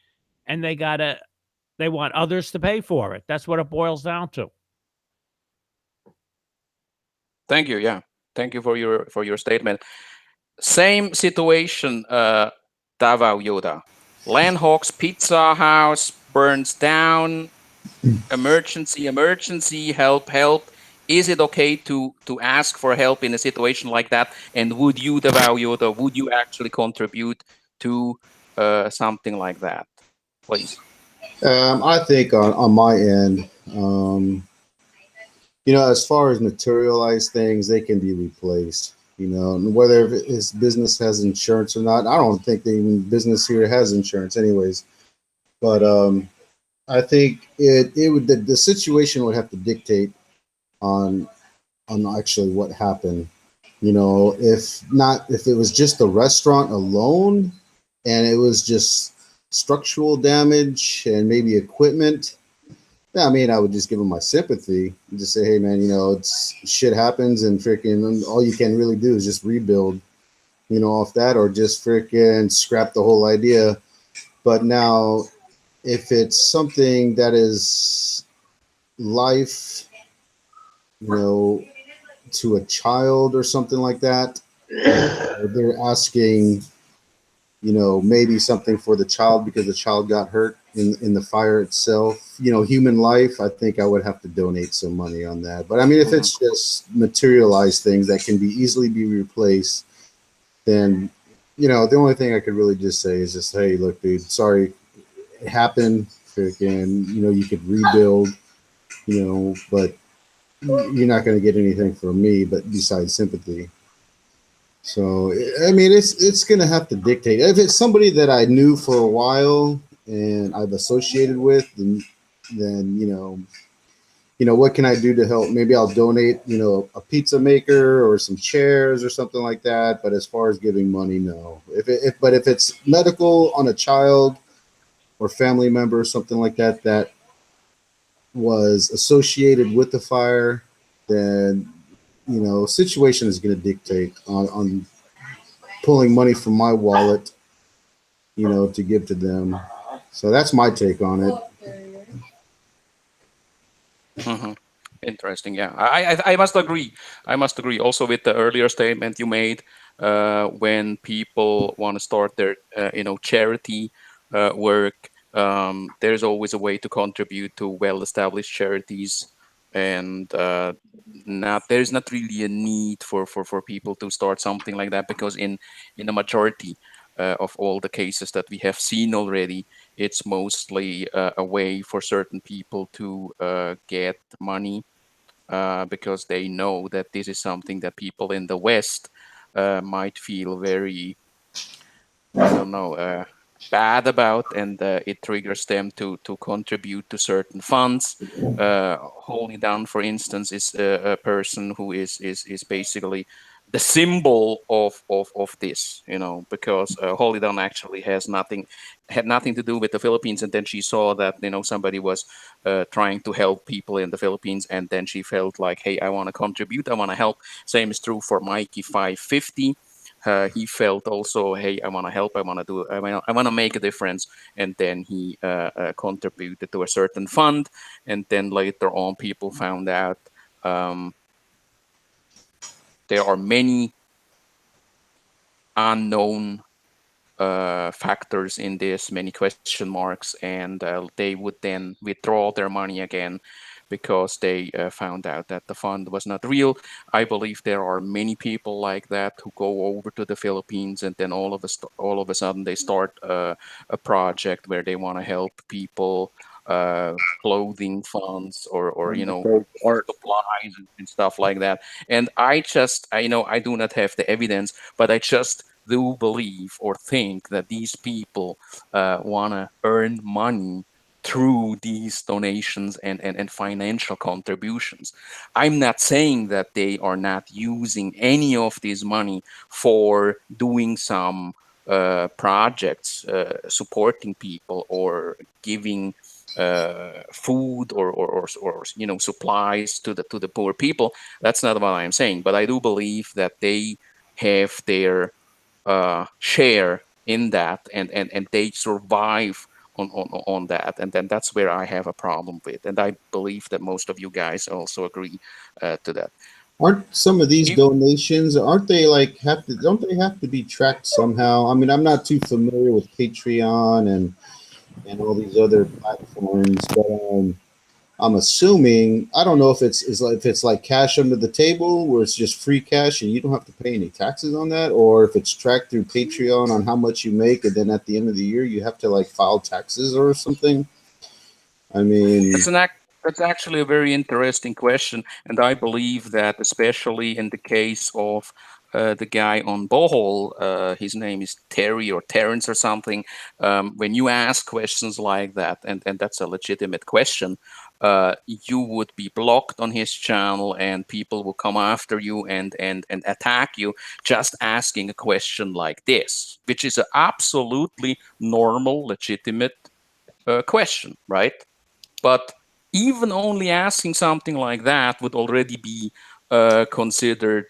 and they want others to pay for it. That's what it boils down to. Thank you. Yeah, thank you for your statement. Same situation, Davao Yoda. Landhawk's Pizza House burns down. Emergency, emergency, help, help. Is it okay to ask for help in a situation like that? And would you, Davao Yoda, would you actually contribute to something like that? Please. I think on my end, as far as materialized things, they can be replaced. And whether his business has insurance or not, I don't think the business here has insurance, anyways. But I think it would the situation would have to dictate on actually what happened. If it was just the restaurant alone, and it was just structural damage and maybe equipment. Yeah, I mean, I would just give them my sympathy and just say, hey, man, it's shit happens, and freaking all you can really do is just rebuild, off that, or just freaking scrap the whole idea. But now, if it's something that is life, you know, to a child or something like that, they're asking, maybe something for the child because the child got hurt in the fire itself. Human life, I think I would have to donate some money on that. But I mean, if Mhm. it's just materialized things that can be easily be replaced, then, the only thing I could really just say is just, hey, look, dude, sorry, it happened. Freaking, you could rebuild, but you're not going to get anything from me, but besides sympathy. So I mean, it's gonna have to dictate. If it's somebody that I knew for a while and I've associated with, then what can I do to help? Maybe I'll donate, a pizza maker or some chairs or something like that. But as far as giving money, no. If it's medical on a child or family member or something like that that was associated with the fire, then situation is going to dictate on pulling money from my wallet, to give to them. So that's my take on it. Hmm. Interesting. Yeah, I must agree. I must agree also with the earlier statement you made. When people want to start their charity work, there's always a way to contribute to well-established charities, and not there's not really a need for people to start something like that, because in the majority of all the cases that we have seen already, it's mostly a way for certain people to get money, because they know that this is something that people in the West might feel very, I don't know, bad about, and it triggers them to contribute to certain funds. Holy Down, for instance, is a person who is basically the symbol of this, because Holy Down actually had nothing to do with the Philippines, and then she saw that somebody was trying to help people in the Philippines, and then she felt like, hey, I want to contribute, I want to help. Same is true for Mikey 550. He felt also, hey, I want to help, I want to make a difference, and then he contributed to a certain fund, and then later on, people found out um, there are many unknown factors in this, many question marks, and they would then withdraw their money again because they found out that the fund was not real. I believe there are many people like that who go over to the Philippines, and then all of a sudden they start a project where they want to help people, clothing funds, or And the third part. supplies and stuff like that. And I do not have the evidence, but I just do believe or think that these people want to earn money through these donations and financial contributions. I'm not saying that they are not using any of this money for doing some projects, supporting people, or giving food, or supplies to the poor people. That's not what I'm saying, but I do believe that they have their share in that, and they survive on that, and then that's where I have a problem with, and I believe that most of you guys also agree to that. Aren't some of these If donations, aren't they like have to, don't they have to be tracked somehow? I mean, I'm not too familiar with Patreon and all these other platforms, but I'm assuming, I don't know if if it's like cash under the table where it's just free cash and you don't have to pay any taxes on that, or if it's tracked through Patreon on how much you make, and then at the end of the year you have to like file taxes or something. I mean, That's that's actually a very interesting question, and I believe that especially in the case of the guy on Bohol, his name is Terry or Terrence or something. When you ask questions like that, and that's a legitimate question, you would be blocked on his channel, and people will come after you and attack you just asking a question like this, which is an absolutely normal, legitimate question, right? But even only asking something like that would already be considered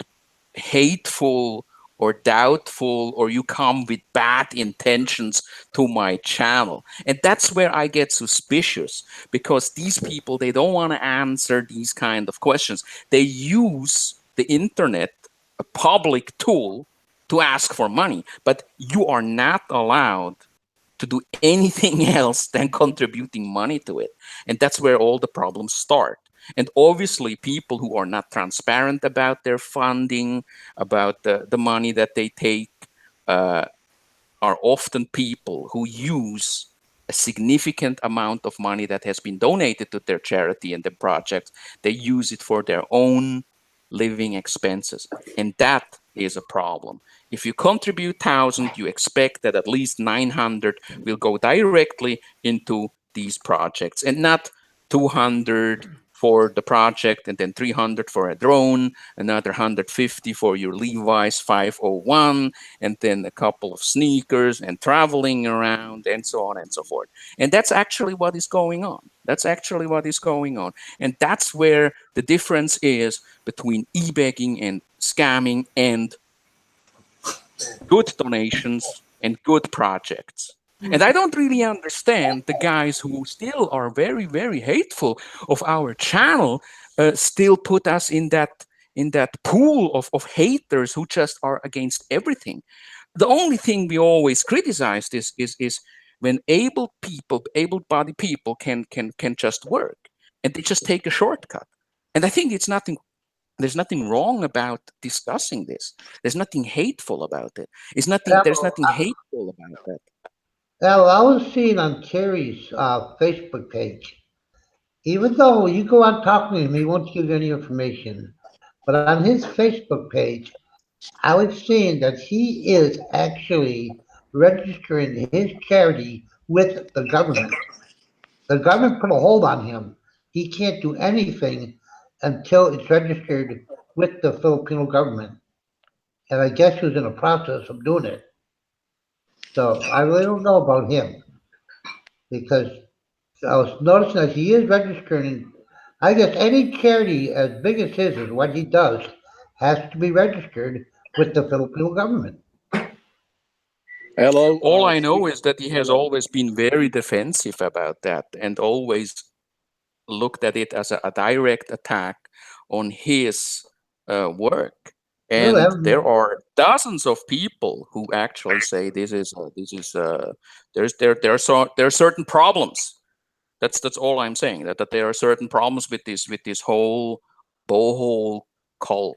hateful or doubtful, or you come with bad intentions to my channel. And that's where I get suspicious, because these people, they don't want to answer these kind of questions. They use the internet, a public tool, to ask for money, but you are not allowed to do anything else than contributing money to it. And that's where all the problems start. And obviously, people who are not transparent about their funding, about the money that they take, uh, are often people who use a significant amount of money that has been donated to their charity and the project. They use it for their own living expenses. And that is a problem. If you contribute 1,000, you expect that at least 900 will go directly into these projects, and not 200 for the project, and then 300 for a drone, another 150 for your Levi's 501, and then a couple of sneakers and traveling around, and so on and so forth. And that's actually what is going on. That's actually what is going on. And that's where the difference is between e-begging and scamming and good donations and good projects. And I don't really understand the guys who still are very, very hateful of our channel, still put us in that pool of haters who just are against everything. The only thing we always criticize is when able-bodied people can just work, and they just take a shortcut. And I think there's nothing wrong about discussing this. There's nothing hateful about it. There's Now, nothing hateful about that. now I was seeing on Terry's Facebook page, even though you go on talking to him, he won't give you any information. But on his Facebook page, I was seeing that he is actually registering his charity with the government. The government put a hold on him. He can't do anything until it's registered with the Filipino government. And I guess he was in the process of doing it. So I really don't know about him because I was noticing that he is registering. I guess any charity as big as his is what he does has to be registered with the Filipino government. Hello, All I know speak. is that he has Hello. always been very defensive about that and always looked at it as a direct attack on his work. Well, And there are dozens of people who actually say there are certain problems. That's all I'm saying. That there are certain problems with this whole bohole cult.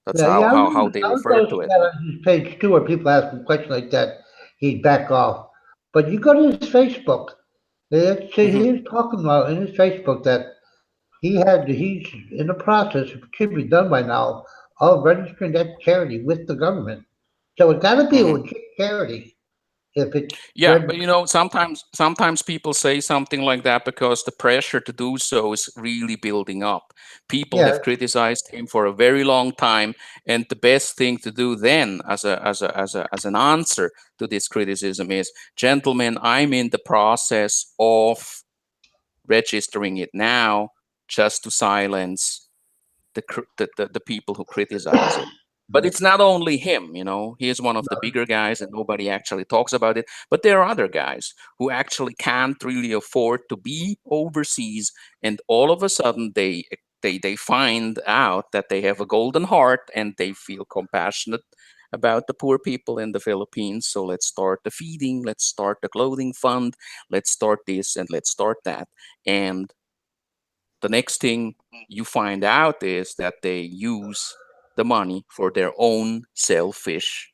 That's yeah, yeah. how they I was refer to noticing it. that on his page too, where people ask him questions like that, he'd back off. But you go to his Facebook, Hmm. he is talking about in his Facebook that he's in the process, it should be done by now, of registering that charity with the government. So it's got to be a Hmm. legit charity if it's Yeah, but registered. sometimes people say something like that because the pressure to do so is really building up. People Yeah, have criticized him for a very long time, and the best thing to do then, as an answer to this criticism, is, gentlemen, I'm in the process of registering it now, just to silence the people who criticize it. But it's not only him, he is one of the bigger guys and nobody actually talks about it. But there are other guys who actually can't really afford to be overseas, and all of a sudden they find out that they have a golden heart and they feel compassionate about the poor people in the Philippines. So let's start the feeding, let's start the clothing fund, let's start this and let's start that. And the next thing you find out is that they use the money for their own selfish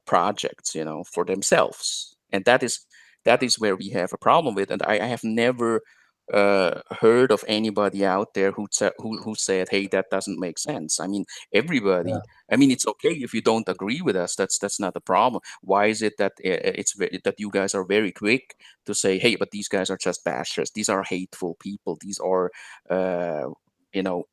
projects, for themselves, and that is where we have a problem with. And I have never heard of anybody out there who said, "Hey, that doesn't make sense." I mean, everybody. I mean, it's okay if you don't agree with us. That's not a problem. Why is it that that you guys are very quick to say, "Hey, but these guys are just bashers. These are hateful people. These are,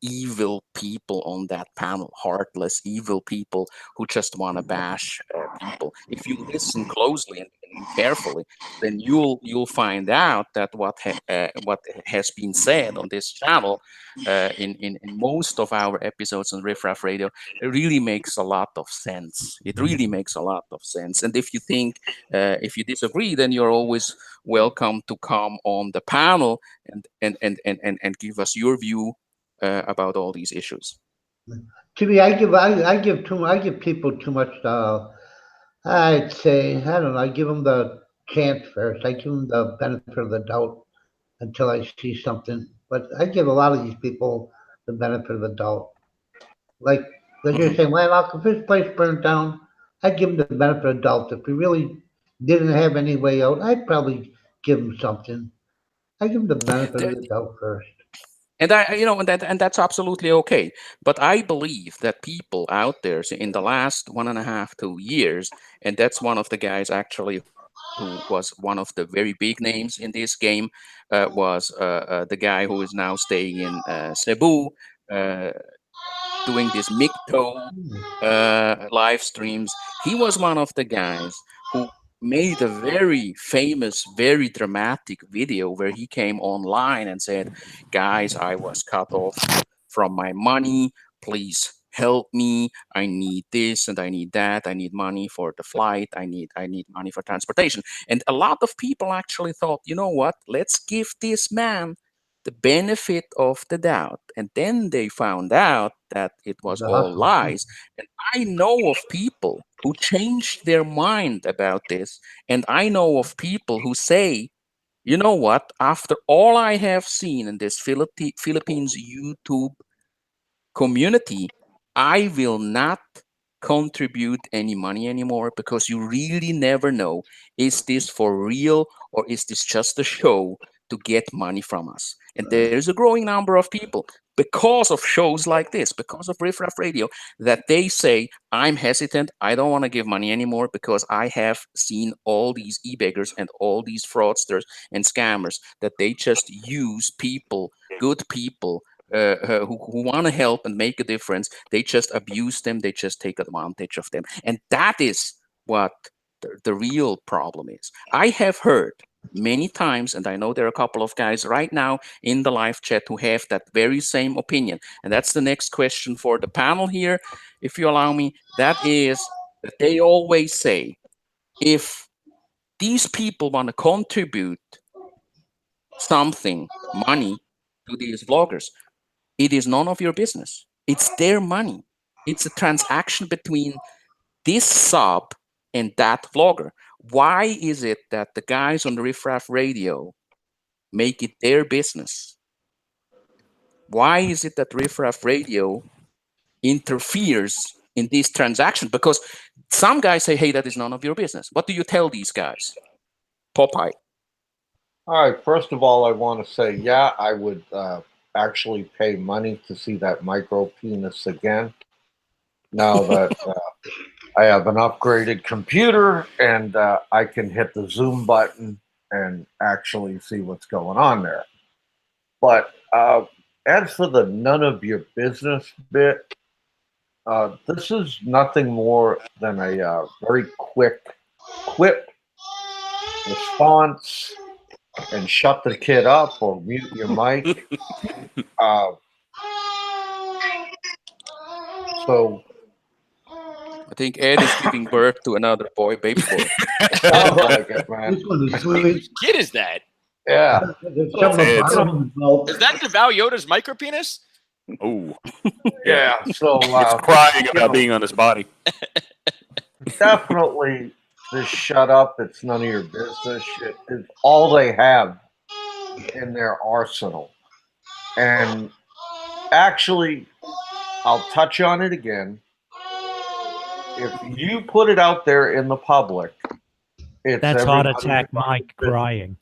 evil people on that panel, heartless, evil people who just want to bash people." If you listen closely and carefully, then you'll find out that what has been said on this channel, in most of our episodes on Riff Raff Radio, it really makes a lot of sense. It really makes a lot of sense. And if you disagree, then you're always welcome to come on the panel and give us your view about all these issues. to me, I give people too much. I'd say I don't know. I give them the chance first. I give them the benefit of the doubt until I see something. But I give a lot of these people the benefit of the doubt. Like you're Hmm. saying, well, if this place burned down, I'd give them the benefit of the doubt. If we really didn't have any way out, I'd probably give them something. I give them the benefit of the doubt first. And that's absolutely okay. But I believe that people out there in the last 1.5, 2 years, and that's one of the guys actually who was one of the very big names in this game, was the guy who is now staying in Cebu, uh, doing this Mikto live streams. He was one of the guys who made a very famous, very dramatic video where he came online and said, "Guys, I was cut off from my money. Please help me. I need this and I need that. I need money for the flight. I need money for transportation." And a lot of people actually thought, you know what? Let's give this man the benefit of the doubt. And then they found out that it was The all hustle. lies. And I know of people who changed their mind about this. And I know of people who say, you know what, after all I have seen in this Philippines YouTube community, I will not contribute any money anymore, because you really never know, is this for real or is this just a show to get money from us? And there's a growing number of people. because of shows like this, because of Riff Raff Radio, that they say, I'm hesitant, I don't want to give money anymore because I have seen all these e-beggars and all these fraudsters and scammers, that they just use people, good people, who want to help and make a difference. They just abuse them, they just take advantage of them. And that is what the real problem is. I have heard many times, and I know there are a couple of guys right now in the live chat who have that very same opinion. And that's the next question for the panel here, if you allow me. That is that they always say, if these people want to contribute something, money, to these vloggers, it is none of your business. It's their money. It's a transaction between this sub and that vlogger. Why is it that the guys on the Riff Raff Radio make it their business? Why is it that Riff Raff Radio interferes in this transaction? Because some guys say, hey, that is none of your business. What do you tell these guys? Popeye. All right. First of all, I want to say, yeah, I would actually pay money to see that micro penis again. Now that I have an upgraded computer and I can hit the zoom button and actually see what's going on there. But as for the none of your business bit, this is nothing more than a very quick response and shut the kid up or mute your mic. So I think Ed is giving birth to another boy, baby boy. sounds like it, man. This one is Whose sweet. kid is that? Yeah. There's some It's- involved. Is that DeVal Yoda's micropenis? Oh, Yeah. So it's crying you about know, being on his body. definitely this shut up, it's none of your business shit is all they have in their arsenal. And actually, I'll touch on it again. If you put it out there in the public, it's That's heart everybody's attack fucking Mike business. crying.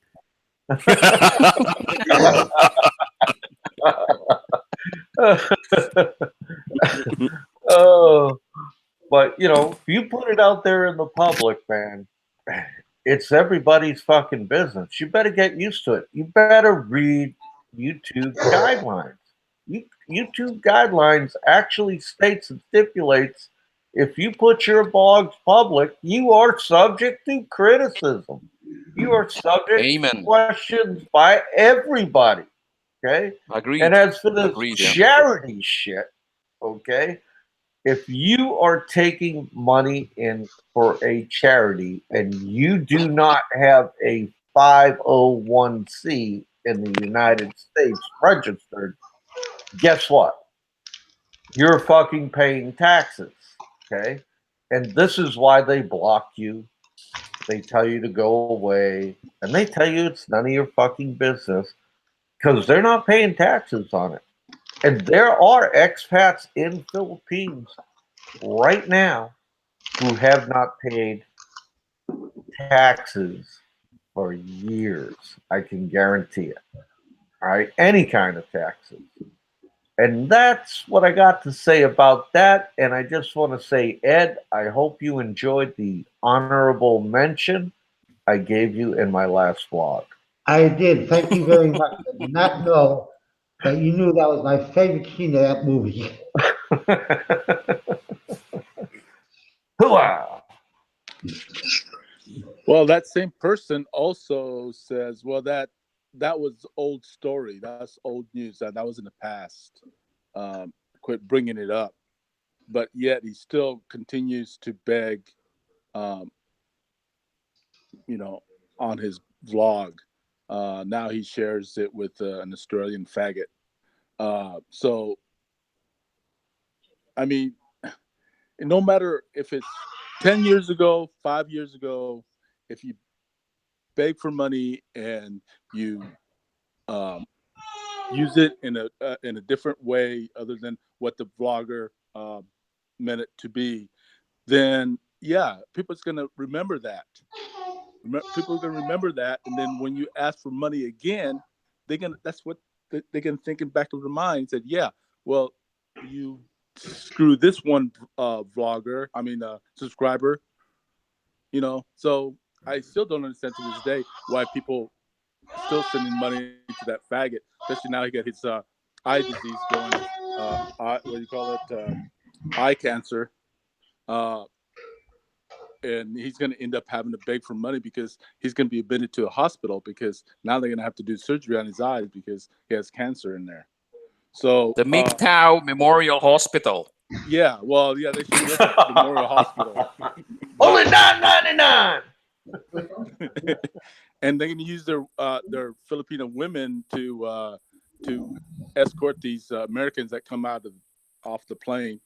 Oh, but you know, if you put it out there in the public, man, it's everybody's fucking business. You better get used to it. You better read YouTube guidelines. YouTube guidelines actually states and stipulates if you put your blogs public, you are subject to criticism. You are subject Amen. to questions by everybody. Okay? Agreed. And as for the Agreed, yeah. charity shit, okay, if you are taking money in for a charity and you do not have a 501c in the United States registered, guess what? You're fucking paying taxes, okay? And this is why they block you. They tell you to go away, and they tell you it's none of your fucking business because they're not paying taxes on it. And there are expats in Philippines right now who have not paid taxes for years. I can guarantee it. All right, any kind of taxes. And that's what I got to say about that. And I just want to say, Ed, I hope you enjoyed the honorable mention I gave you in my last vlog. I did. Thank you very much. I did not know that you knew that was my favorite scene of that movie. Hooah! Well, that same person also says, well, that was old story. That's old news. That was in the past. Quit bringing it up. But yet he still continues to beg, on his vlog. Now he shares it with an Australian faggot. So, I mean, no matter if it's 10 years ago, 5 years ago, if you beg for money and you use it in a different way other than what the vlogger meant it to be, then yeah, people's gonna remember that. People are gonna remember that, and then when you ask for money again, that's what they can think in back of their mind and said, yeah, well, you screw this one vlogger, subscriber, So I still don't understand to this day why people still sending money to that faggot, especially now he got his eye disease going, what do you call it, eye cancer, and he's going to end up having to beg for money because he's going to be admitted to a hospital because now they're going to have to do surgery on his eyes because he has cancer in there. So the MGTOW Memorial Hospital. Yeah, well, yeah, they should build a Memorial Hospital. Only $9.99. And they're going to use their Filipino women to escort these Americans that come off the plane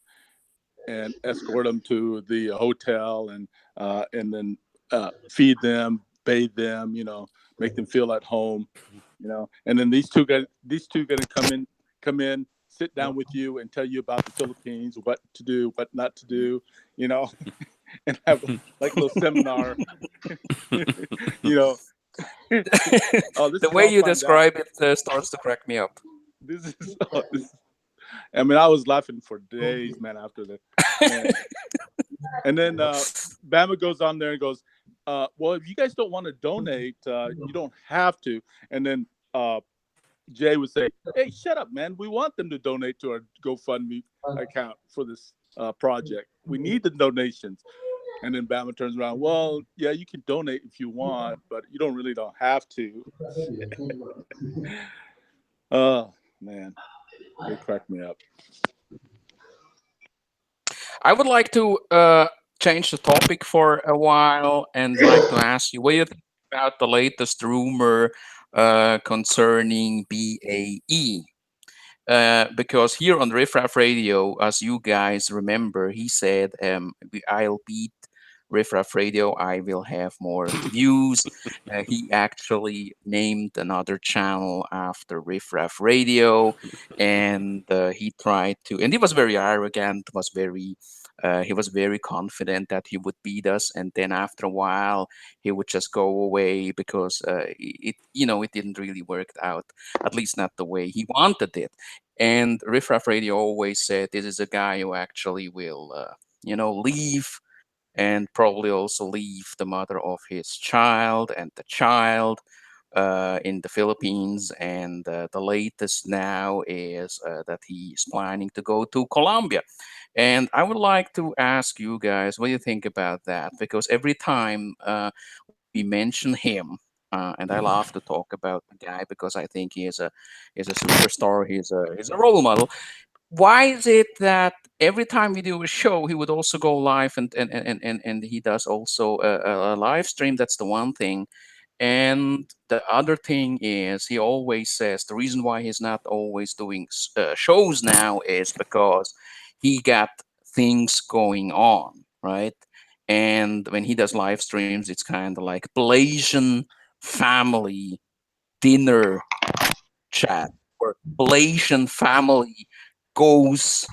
and escort them to the hotel and then feed them, bathe them, make them feel at home, And then these two going to come in, sit down with you and tell you about the Philippines, what to do, what not to do, and have like a little seminar, The way you describe it starts to crack me up. I was laughing for days, man, after that. And then Bama goes on there and goes, well, if you guys don't want to donate, you don't have to. And then Jay would say, hey, shut up, man. We want them to donate to our GoFundMe account for this project. We need the donations. And then Bama turns around, well, yeah, you can donate if you want, but you don't have to. Oh, man. They cracked me up. I would like to change the topic for a while and like to ask you, what do you think about the latest rumor concerning BAE? Because here on Riff Raff Radio, as you guys remember, he said, I'll beat Riff Raff Radio, I will have more views. He actually named another channel after Riff Raff Radio, and he tried to, and he was very arrogant, he was very confident that he would beat us, and then after a while he would just go away because it didn't really work out, at least not the way he wanted it. And Riff Raff Radio always said this is a guy who actually will leave, and probably also leave the mother of his child and the child in the Philippines. And the latest now is that he is planning to go to Colombia. And I would like to ask you guys, what do you think about that? Because every time we mention him, and I love to talk about the guy because I think he is a superstar. He's a role model. Why is it that every time we do a show, he would also go live and he does also a live stream? That's the one thing. And the other thing is, he always says the reason why he's not always doing shows now is because he got things going on, right? And when he does live streams, it's kind of like Blasian family dinner chat, or Blasian family goes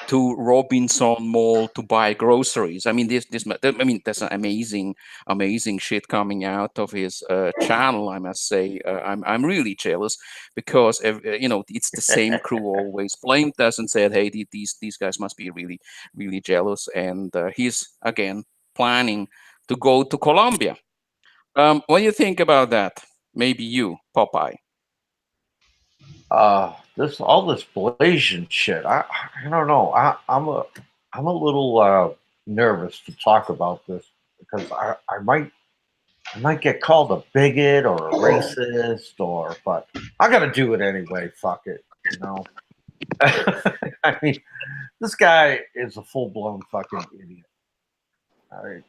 to Robinson Mall to buy groceries. I mean, that's an amazing shit coming out of his channel. I must say, I'm really jealous because it's the same crew always blamed us and said, hey, these guys must be really really jealous, and he's again planning to go to Colombia. What do you think about that? Maybe you, Popeye. All this Blasian shit. I don't know. I'm a little nervous to talk about this because I might get called a bigot or a racist but I gotta do it anyway. Fuck it, I mean, this guy is a full blown fucking idiot. All right,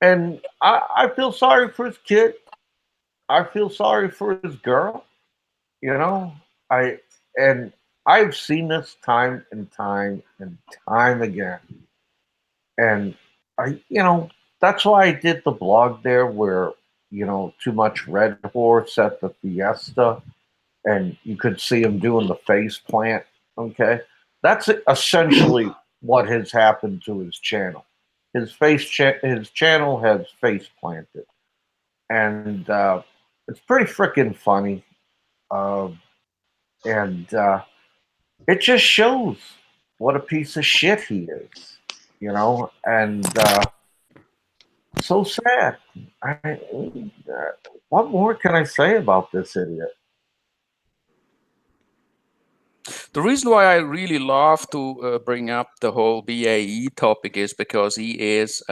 and I feel sorry for his kid. I feel sorry for his girl. I've seen this time and time and time again. And that's why I did the blog there where, too much Red Horse at the Fiesta and you could see him doing the face plant. Okay. That's essentially what has happened to his channel. His channel has face planted. And It's pretty freaking funny, and it just shows what a piece of shit he is, and so sad. What more can I say about this idiot? The reason why I really love to bring up the whole BAE topic is because he is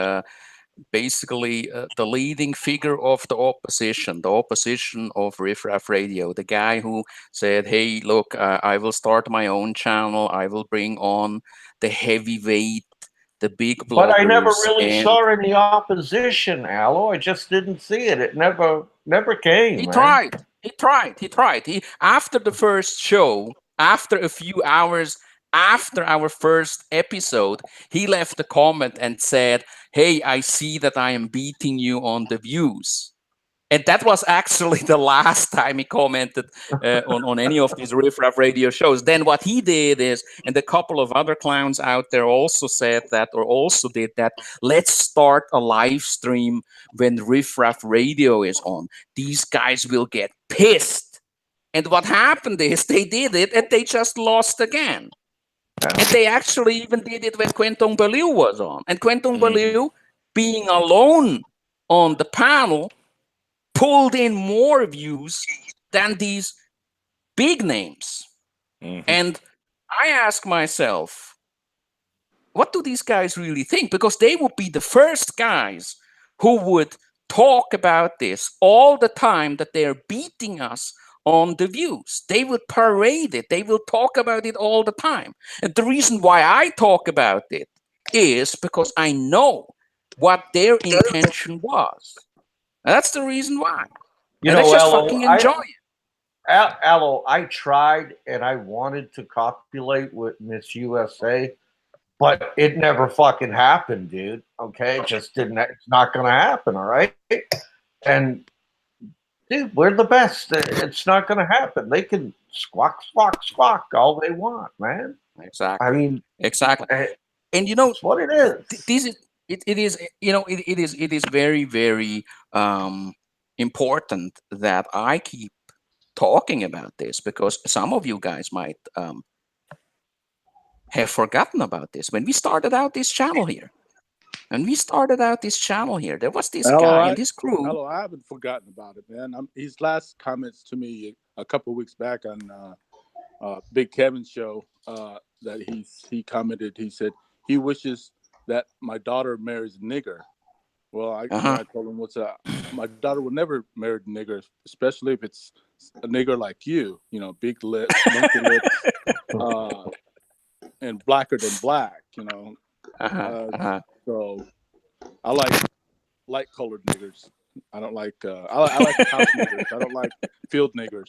basically the leading figure of the opposition of Riff Raff Radio, the guy who said, hey, look, I will start my own channel. I will bring on the heavyweight, the big But I never bloggers. really And saw any opposition, Aloe. I just didn't see it. It never came, he man. tried. After the first show, after a few hours after our first episode, he left a comment and said, hey, I see that I am beating you on the views. And that was actually the last time he commented on any of these Riff Raff Radio shows. Then what he did is, and a couple of other clowns out there also said that, or also did that, let's start a live stream when Riff Raff Radio is on. These guys will get pissed. And what happened is they did it and they just lost again. And they actually even did it when Quentin Baliu was on. And Quentin Baliu, being alone on the panel, pulled in more views than these big names. And I ask myself, what do these guys really think? Because they would be the first guys who would talk about this all the time, that they're beating us on the views. They would parade it. They will talk about it all the time. And the reason why I talk about it is because I know what their intention was. And that's the reason why. And let's just Aloe, fucking enjoy it. Aloe, I tried and I wanted to copulate with Miss USA, but it never fucking happened, dude. Okay, it just didn't. It's not gonna happen. All right, and dude, we're the best. It's not gonna happen. They can squawk, squawk, squawk all they want, man. Exactly. I mean, Exactly. And you know, it's what it is. this is it is, you know, it is very, very important that I keep talking about this, because some of you guys might have forgotten about this. When we started out this channel here, there was this Hello, guy and his crew. hello. I haven't forgotten about it, man. His last comments to me a couple of weeks back on Big Kevin's show, that he commented. He said he wishes that my daughter marries a nigger. Well, I told him, what's up? My daughter would never marry a nigger, especially if it's a nigger like you. You know, big lips, monkey lips, and blacker than black. You know, so I like light colored niggers. I don't like I like house niggers. I don't like field niggers.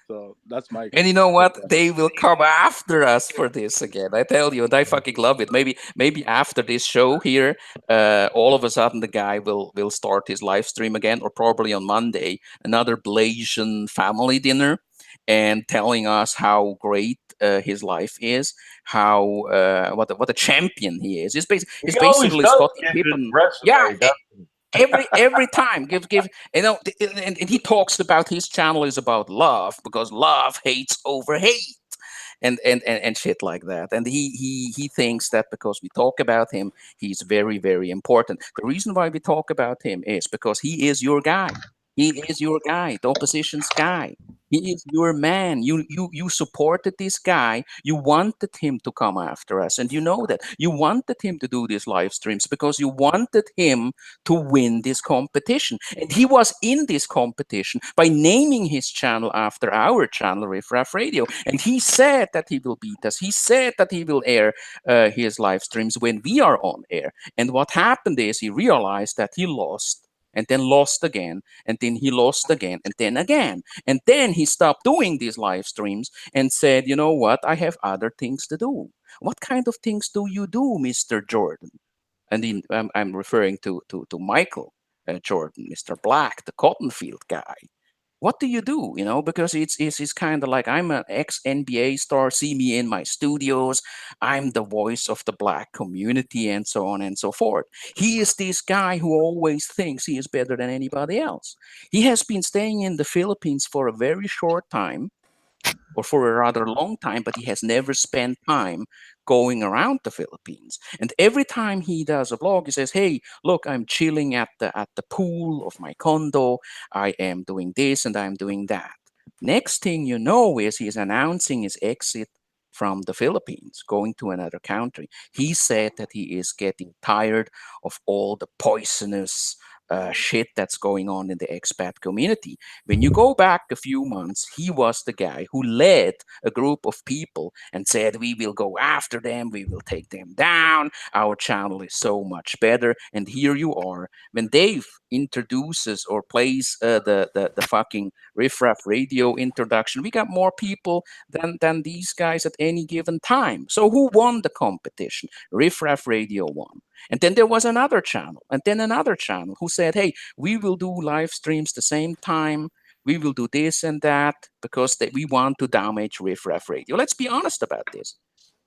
So that's my. And you know what? They will come after us for this again. I tell you, and I fucking love it. Maybe after this show here, all of a sudden the guy will start his live stream again, or probably on Monday, another Blasian family dinner, and telling us how great his life is, how what a champion he is. He's basically Scottie Pippen. Yeah. Every time give you know, and he talks about his channel is about love, because love hates over hate, and shit like that. And he thinks that because we talk about him, he's very, very important. The reason why we talk about him is because he is your guy. He is your guy, the opposition's guy. He is your man. You supported this guy. You wanted him to come after us, and you know that. You wanted him to do these live streams because you wanted him to win this competition. And he was in this competition by naming his channel after our channel, Riff Raff Radio. And he said that he will beat us. He said that he will air his live streams when we are on air. And what happened is he realized that he lost, and then lost again, and then he lost again, and then again. And then he stopped doing these live streams and said, you know what? I have other things to do. What kind of things do you do, Mr. Jordan? And I'm referring to Michael Jordan, Mr. Black, the cotton field guy. what do you do? Because it's kind of like, I'm an ex NBA star, see me in my studios, I'm the voice of the black community, and so on and so forth. He is this guy who always thinks he is better than anybody else. He has been staying in the Philippines for a very short time, or for a rather long time, but he has never spent time going around the Philippines. And every time he does a vlog, he says, "Hey, look, I'm chilling at the pool of my condo. I am doing this and I'm doing that." Next thing you know is he's announcing his exit from the Philippines, going to another country. He said that he is getting tired of all the poisonous shit that's going on in the expat community. When you go back a few months, he was the guy who led a group of people and said, "We will go after them, we will take them down. Our channel is so much better." And here you are. When Dave introduces or plays the fucking Riffraff Radio introduction, we got more people than these guys at any given time. So who won the competition? Riffraff Radio won. And then there was another channel, and then another channel who said, "Hey, we will do live streams the same time. We will do this and that because we want to damage Riffraff Radio." Let's be honest about this.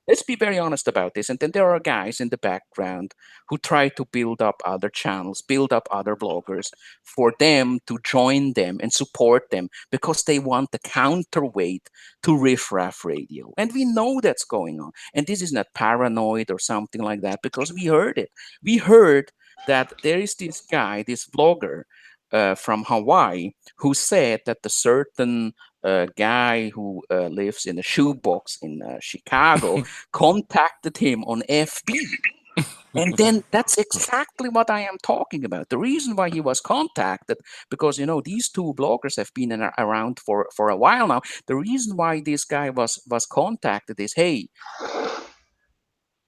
Let's be very honest about this. And then there are guys in the background who try to build up other channels, build up other bloggers for them to join them and support them because they want the counterweight to Riffraff Radio. And we know that's going on. And this is not paranoid or something like that, because we heard it. We heard that there is this guy, this blogger from Hawaii, who said that the certain guy who lives in a shoebox in Chicago contacted him on FB. And then that's exactly what I am talking about. The reason why he was contacted, because these two bloggers have been around for a while now. The reason why this guy was contacted is, "Hey,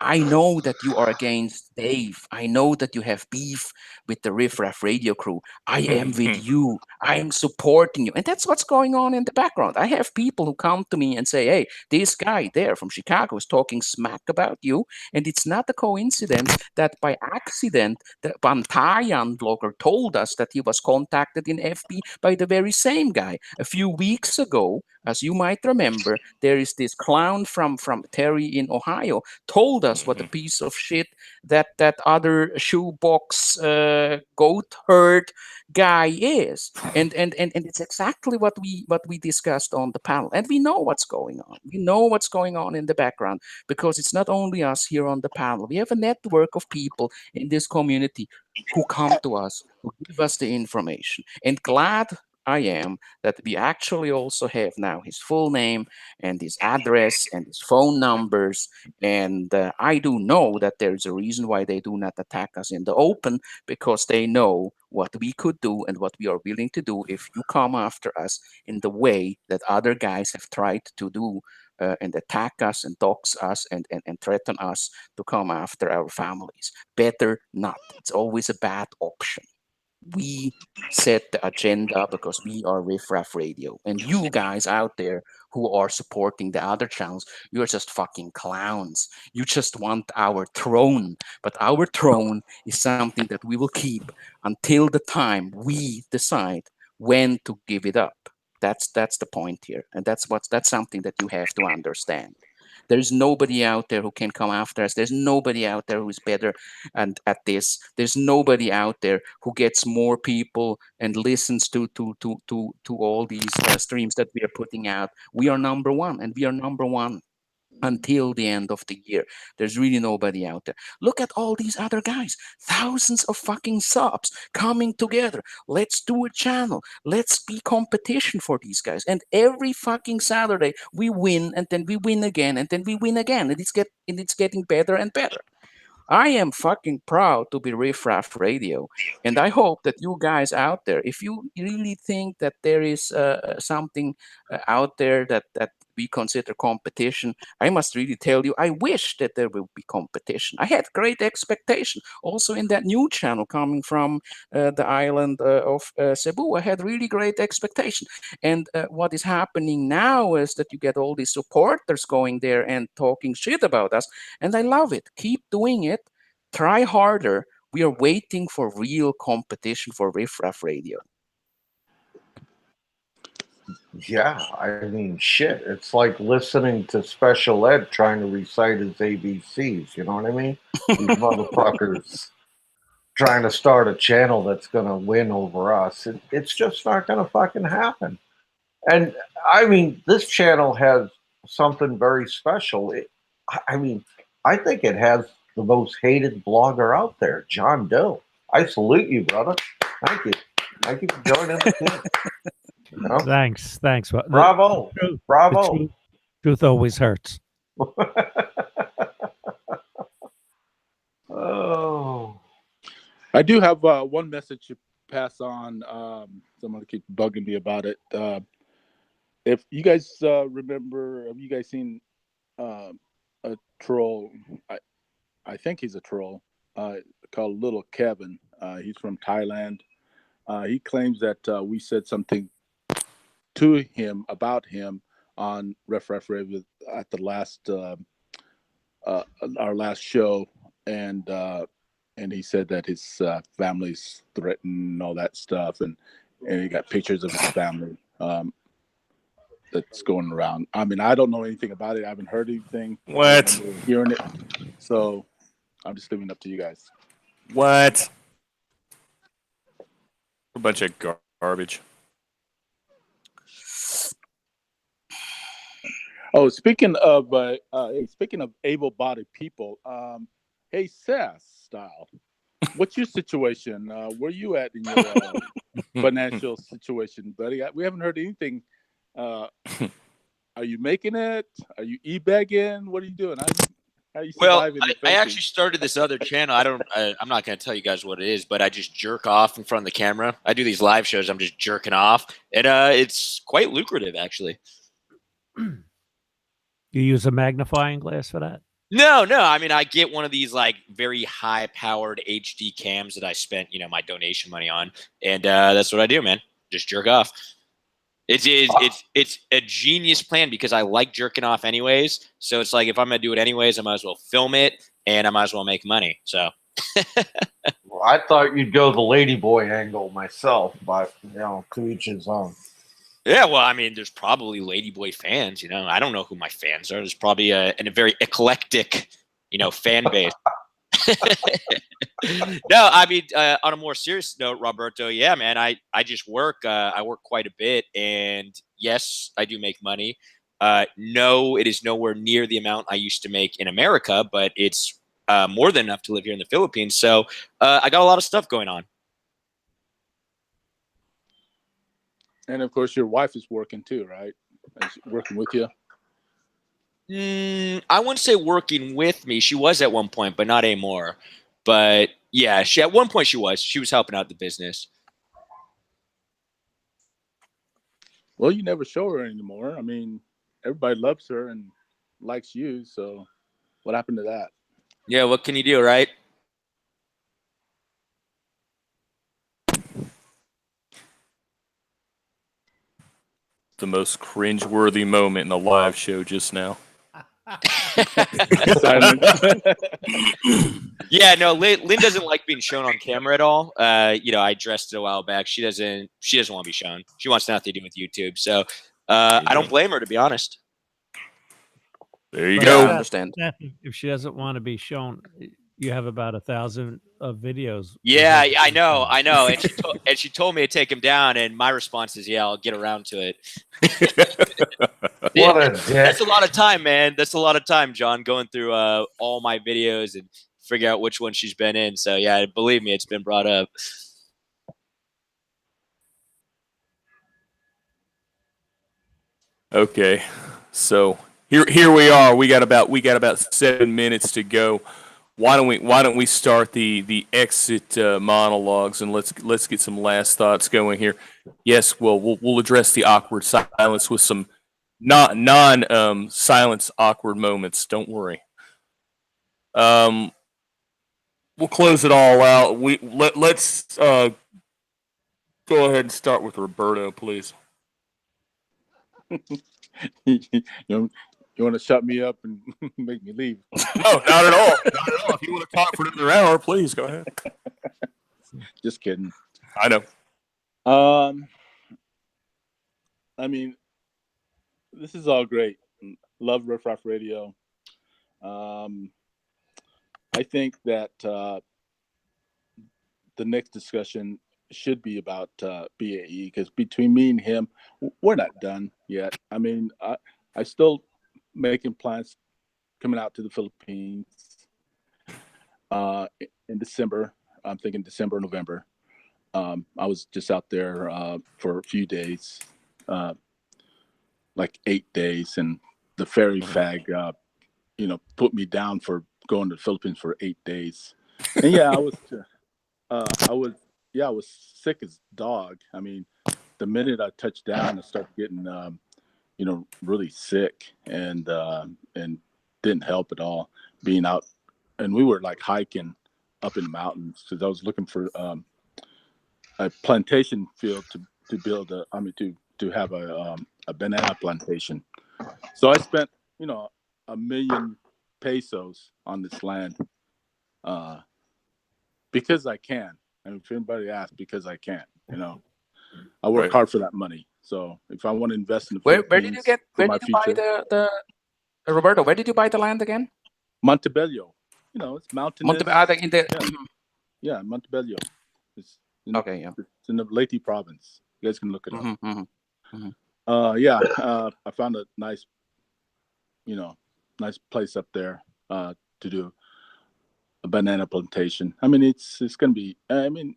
I know that you are against Dave. I know that you have beef with the Riffraff Radio crew. I am with you. I am supporting you." And that's what's going on in the background. I have people who come to me and say, "Hey, this guy there from Chicago is talking smack about you." And it's not a coincidence that by accident, the Bantayan blogger told us that he was contacted in FB by the very same guy. A few weeks ago, as you might remember, there is this clown from Terry in Ohio told us what a piece of shit that other shoebox goat herd guy is, and it's exactly what we discussed on the panel. And we know what's going on. We know what's going on in the background, because it's not only us here on the panel. We have a network of people in this community who come to us, who give us the information. And glad I am that we actually also have now his full name and his address and his phone numbers. And I do know that there is a reason why they do not attack us in the open, because they know what we could do and what we are willing to do if you come after us in the way that other guys have tried to do, and attack us and dox us and threaten us to come after our families. Better not. It's always a bad option. We set the agenda because we are Riffraff Radio. And you guys out there who are supporting the other channels, you're just fucking clowns. You just want our throne. But our throne is something that we will keep until the time we decide when to give it up. That's the point here. And that's something that you have to understand. There's nobody out there who can come after us. There's nobody out there who's better and at this. There's nobody out there who gets more people and listens to all these streams that we are putting out. We are number one, and we are number one until the end of the year. There's really nobody out there. Look at all these other guys. Thousands of fucking subs coming together. Let's do a channel. Let's be competition for these guys. And every fucking Saturday we win, and then we win again, and then we win again. And it's getting better and better. I am fucking proud to be Riffraff Radio, and I hope that you guys out there, if you really think that there is something out there that we consider competition, I must really tell you, I wish that there will be competition. I had great expectation, also in that new channel coming from the island of Cebu. I had really great expectation, and what is happening now is that you get all these supporters going there and talking shit about us, and I love it. Keep doing it. Try harder. We are waiting for real competition for Riffraff Radio. Yeah, I mean, shit. It's like listening to special ed trying to recite his ABCs. You know what I mean? These motherfuckers trying to start a channel that's going to win over us. It's just not going to fucking happen. And I mean, this channel has something very special. I mean, I think it has the most hated blogger out there, John Doe. I salute you, brother. Thank you. Thank you for joining the team. You know? Thanks. Well, Bravo. The Bravo. truth always hurts. Oh. I do have one message to pass on. Someone keeps bugging me about it. If you guys remember, have you guys seen a troll? I think he's a troll called Little Kevin. He's from Thailand. He claims that we said something to him about him on Ref at the last our last show, and he said that his family's threatened and all that stuff, and he got pictures of his family that's going around. I mean, I don't know anything about it. I haven't heard anything. What? I remember hearing it, so I'm just leaving it up to you guys. What? A bunch of garbage. Oh, speaking of able-bodied people, hey Seth Style, what's your situation? Where you at in your financial situation, buddy? We haven't heard anything. Are you making it? Are you e-begging? What are you doing? How are you surviving? I actually started this other channel. I'm not going to tell you guys what it is, but I just jerk off in front of the camera. I do these live shows. I'm just jerking off, and it's quite lucrative, actually. You use a magnifying glass for that? No. I mean, I get one of these like very high-powered HD cams that I spent, my donation money on, and that's what I do, man. Just jerk off. It's a genius plan because I like jerking off anyways. So it's like if I'm gonna do it anyways, I might as well film it and I might as well make money. So. Well, I thought you'd go the ladyboy angle myself, but to each his own. Yeah, well, I mean, there's probably ladyboy fans. I don't know who my fans are. There's probably a very eclectic, fan base. No, I mean, on a more serious note, Roberto, yeah, man, I just work. I work quite a bit, and yes, I do make money. No, it is nowhere near the amount I used to make in America, but it's more than enough to live here in the Philippines. So I got a lot of stuff going on. And of course, your wife is working too, right? Working with you. I wouldn't say working with me. She was at one point, but not anymore. But yeah, at one point she was helping out the business. Well, you never show her anymore. I mean, everybody loves her and likes you. So what happened to that? Yeah, what can you do, right? The most cringeworthy moment in the live show just now. Yeah, no, Lynn doesn't like being shown on camera at all. I addressed it a while back. She doesn't want to be shown. She wants nothing to do with YouTube. So I don't blame her, to be honest. There you go. I understand. If she doesn't want to be shown, you have about 1,000 of videos. Yeah, I know. And she told me to take him down, and my response is, yeah, I'll get around to it. What a dick. That's a lot of time, man. That's a lot of time, John, going through all my videos and figure out which one she's been in. So yeah, believe me, it's been brought up. Okay, so here we are. We got about 7 minutes to go. Why don't we start the exit monologues, and let's get some last thoughts going here. Yes, we'll address the awkward silence with some non silence awkward moments. Don't worry. We'll close it all out. Let's go ahead and start with Roberto, please. You want to shut me up and make me leave? No, not at all. Not at all. If you want to talk for another hour, please go ahead. Just kidding. I know. I mean, this is all great. Love Riff Raff Radio. I think that the next discussion should be about BAE, because between me and him, we're not done yet. I mean, I still making plans coming out to the Philippines in December. I'm thinking December, November. I was just out there for a few days, like 8 days, and the ferry fag, put me down for going to the Philippines for 8 days. And yeah, I was sick as dog. I mean, the minute I touched down, I started getting, really sick, and didn't help at all being out. And we were like hiking up in the mountains because I was looking for a plantation field to build to have a banana plantation. So I spent, $1 million pesos on this land, because I can. And if anybody asks, because I can, I work hard for that money. So if I want to invest in the Where Philippines did for you my buy future, the Roberto? Where did you buy the land again? Montebello, it's mountainous. In the Yeah, Montebello. It's okay, yeah. It's in the Leyte province. You guys can look it up. Mm-hmm, mm-hmm. I found a nice place up there to do a banana plantation. I mean, it's going to be. I mean,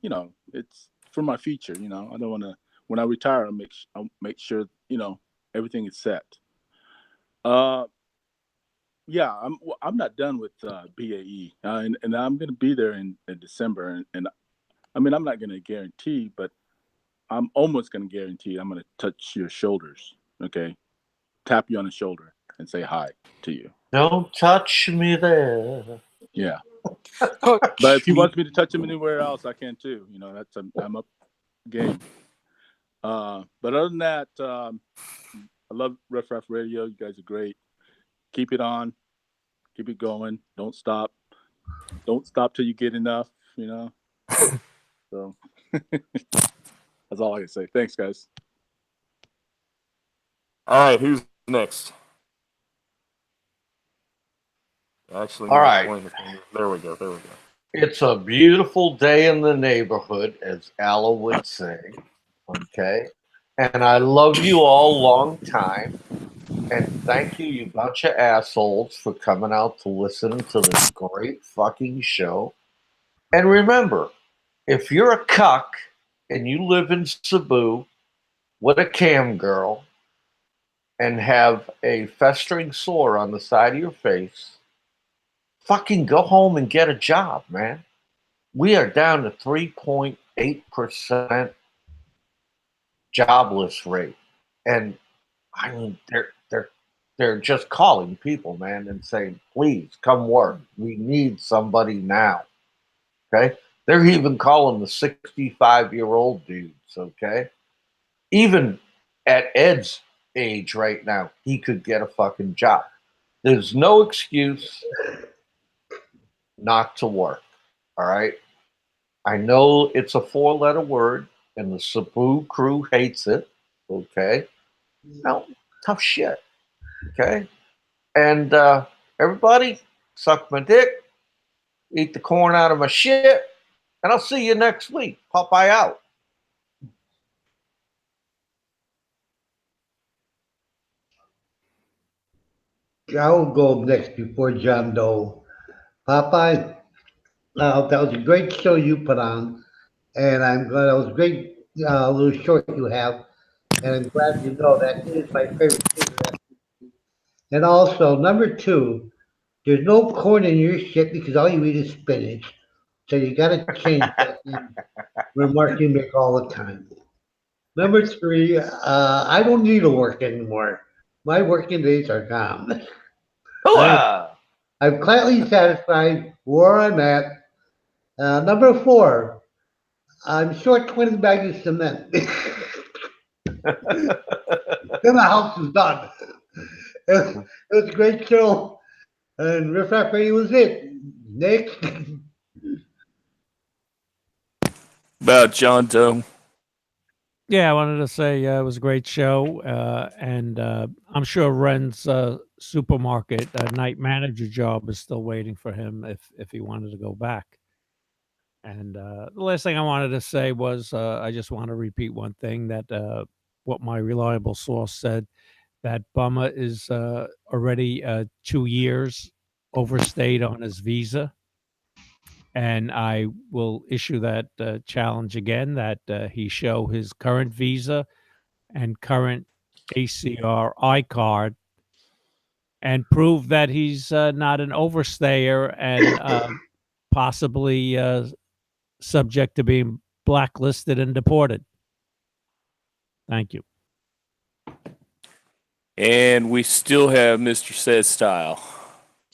it's for my future. I don't want to. When I retire, I'll make sure everything is set. Yeah, I'm not done with BAE, and I'm going to be there in December, and I mean, I'm not going to guarantee, but I'm almost going to guarantee I'm going to touch your shoulders. Okay, tap you on the shoulder and say hi to you. Don't touch me there. Yeah. But if he wants me to touch him anywhere else, I can too. I'm up game. But other than that, I love Riff Raff Radio. You guys are great. Keep it on. Keep it going. Don't stop. Don't stop till you get enough. So that's all I can say. Thanks, guys. All right, who's next? Actually, all right. There we go. It's a beautiful day in the neighborhood, as Alla would say. Okay. And I love you all long time. And thank you, you bunch of assholes, for coming out to listen to this great fucking show. And remember, if you're a cuck and you live in Cebu with a cam girl and have a festering sore on the side of your face, fucking go home and get a job, man. We are down to 3.8% jobless rate. And I mean, they're just calling people, man, and saying, please come work. We need somebody now. Okay? They're even calling the 65-year-old dudes, okay? Even at Ed's age right now, he could get a fucking job. There's no excuse not to work. All right? I know it's a 4-letter word, and the Cebu crew hates it. Okay? No, tough shit. Okay? And everybody, suck my dick, eat the corn out of my shit, and I'll see you next week. Popeye out. I'll go next before John Doe. Popeye, that was a great show you put on, and I'm glad that was a great little short you have, and I'm glad you know that is my favorite thing. And also, number two, there's no corn in your shit because all you eat is spinach. So you got to change that remark you make all the time. Number three, I don't need to work anymore. My working days are gone. I'm quietly satisfied where I'm at. Number four, I'm short 20 bags of cement. Then the house is done. It was a great show. And Riff Raff Radio was it. Next. About John Doe. Yeah, I wanted to say it was a great show, and I'm sure Ren's supermarket night manager job is still waiting for him if he wanted to go back. And the last thing I wanted to say was I just want to repeat one thing that what my reliable source said, that Bummer is already 2 years overstayed on his visa. And I will issue that challenge again, that he show his current visa and current ACR card and prove that he's not an overstayer and possibly subject to being blacklisted and deported. Thank you. And we still have Mr. Says Style.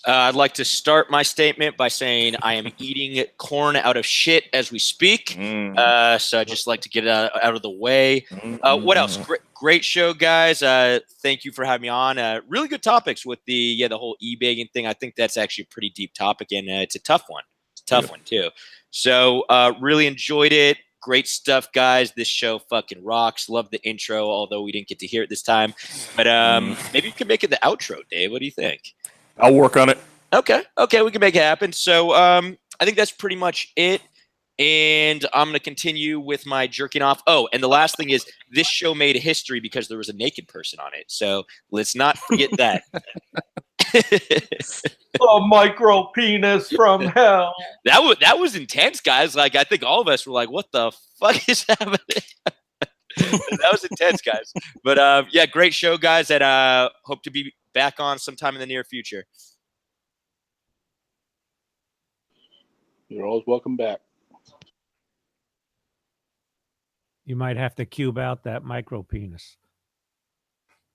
I'd like to start my statement by saying I am eating corn out of shit as we speak. So I'd just like to get it out of the way. What else? Great show, guys. Thank you for having me on. Really good topics with the whole e-bagging thing. I think that's actually a pretty deep topic, and it's a tough one. It's a tough one, too. So really enjoyed it. Great stuff, guys. This show fucking rocks. Love the intro, although we didn't get to hear it this time. But maybe you can make it the outro, Dave. What do you think? I'll work on it. Okay, we can make it happen. So I think that's pretty much it. And I'm going to continue with my jerking off. Oh, and the last thing is this show made history because there was a naked person on it. So let's not forget that. A micro penis from hell. That was intense, guys. Like, I think all of us were like, what the fuck is happening? That was intense, guys. But yeah, great show, guys. And hope to be back on sometime in the near future. You're always welcome back. You might have to cube out that micro penis.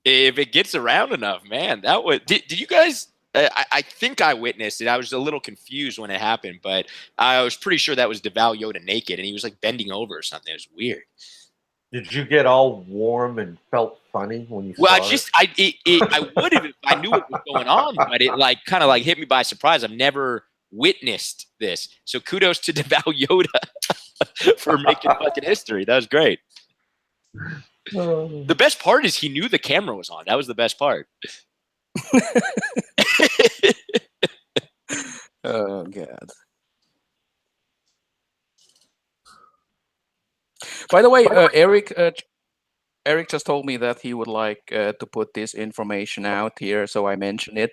If it gets around enough, man. That was. Did you guys? I think I witnessed it. I was a little confused when it happened, but I was pretty sure that was DeVal Yoda naked, and he was like bending over or something. It was weird. Did you get all warm and felt funny when you Well, saw it? I would have if I knew what was going on, but it like kind of like hit me by surprise. I've never witnessed this, so kudos to DeVal Yoda for making fucking history. That was great. The best part is he knew the camera was on. That was the best part. Oh God. By the way, Eric just told me that he would like to put this information out here, so I mentioned it.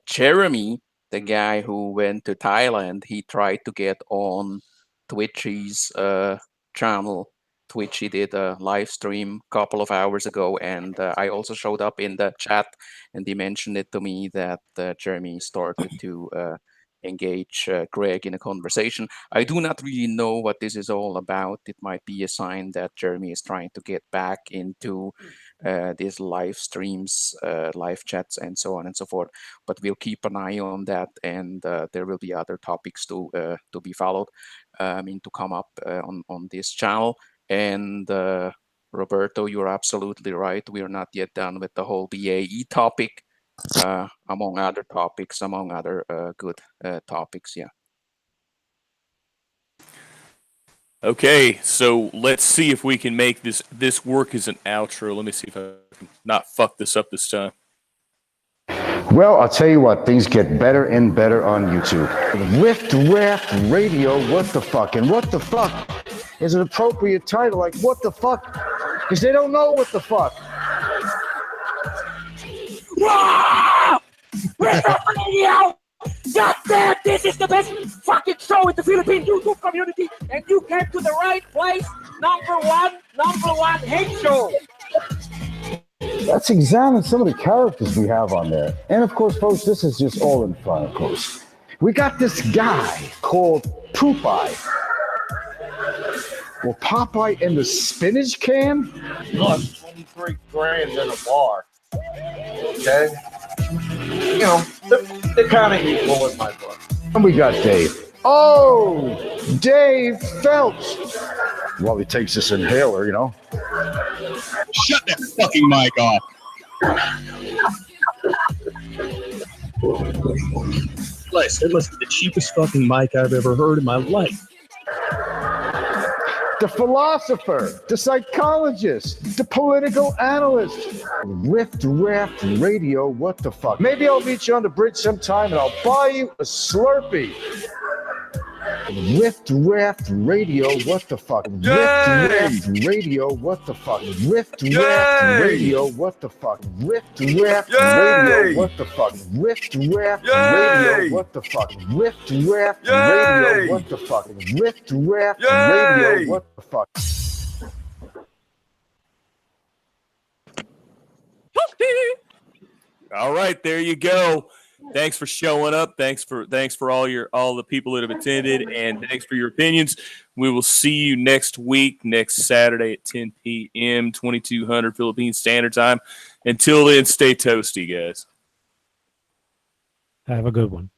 Jeremy, the guy who went to Thailand, he tried to get on Twitchy's channel. Twitchy did a live stream a couple of hours ago, and I also showed up in the chat, and he mentioned it to me that Jeremy started to engage Greg in a conversation. I do not really know what this is all about. It might be a sign that Jeremy is trying to get back into these live streams, live chats, and so on and so forth. But we'll keep an eye on that, and there will be other topics to be followed. To come up on this channel. And Roberto, you're absolutely right. We are not yet done with the whole BAE topic. Among other topics, among other good topics, yeah. Okay, so let's see if we can make this work as an outro. Let me see if I can not fuck this up this time. Well, I'll tell you what, things get better and better on YouTube. Rift Raft Radio, what the fuck? And what the fuck is an appropriate title, like what the fuck? Because they don't know what the fuck. Wow! Rift Raft Radio! Just that this is the best fucking show in the Philippine YouTube community, and you came to the right place. Number one hate show. Let's examine some of the characters we have on there. And of course, folks, this is just all in fun, of course. We got this guy called Popeye. Well, Popeye in the spinach can? Look, 23 grand in a bar. Okay? You know, they're kind of equal in my book. And we got Dave. Oh, Dave Phelps. Well, he takes this inhaler, you know. Shut that fucking mic off. That must be the cheapest fucking mic I've ever heard in my life. the philosopher, the psychologist, the political analyst. Rift Raft Radio, what the fuck? Maybe I'll meet you on the bridge sometime and I'll buy you a Slurpee. Rift Raft Radio, what the fuck? Rift Raft Radio, what the fuck? Rift Raft Radio, what the fuck? Rift Raft Radio, what the fuck? Rift Raft Radio, what the fuck? Rift Raft Radio, what the fuck? Rift Raft Radio, what the fuck? All right, there you go. Thanks for showing up. Thanks for all the people that have attended, and thanks for your opinions. We will see you next week, next Saturday at 10 p.m. 2200 Philippine Standard Time. Until then, stay toasty, guys. Have a good one.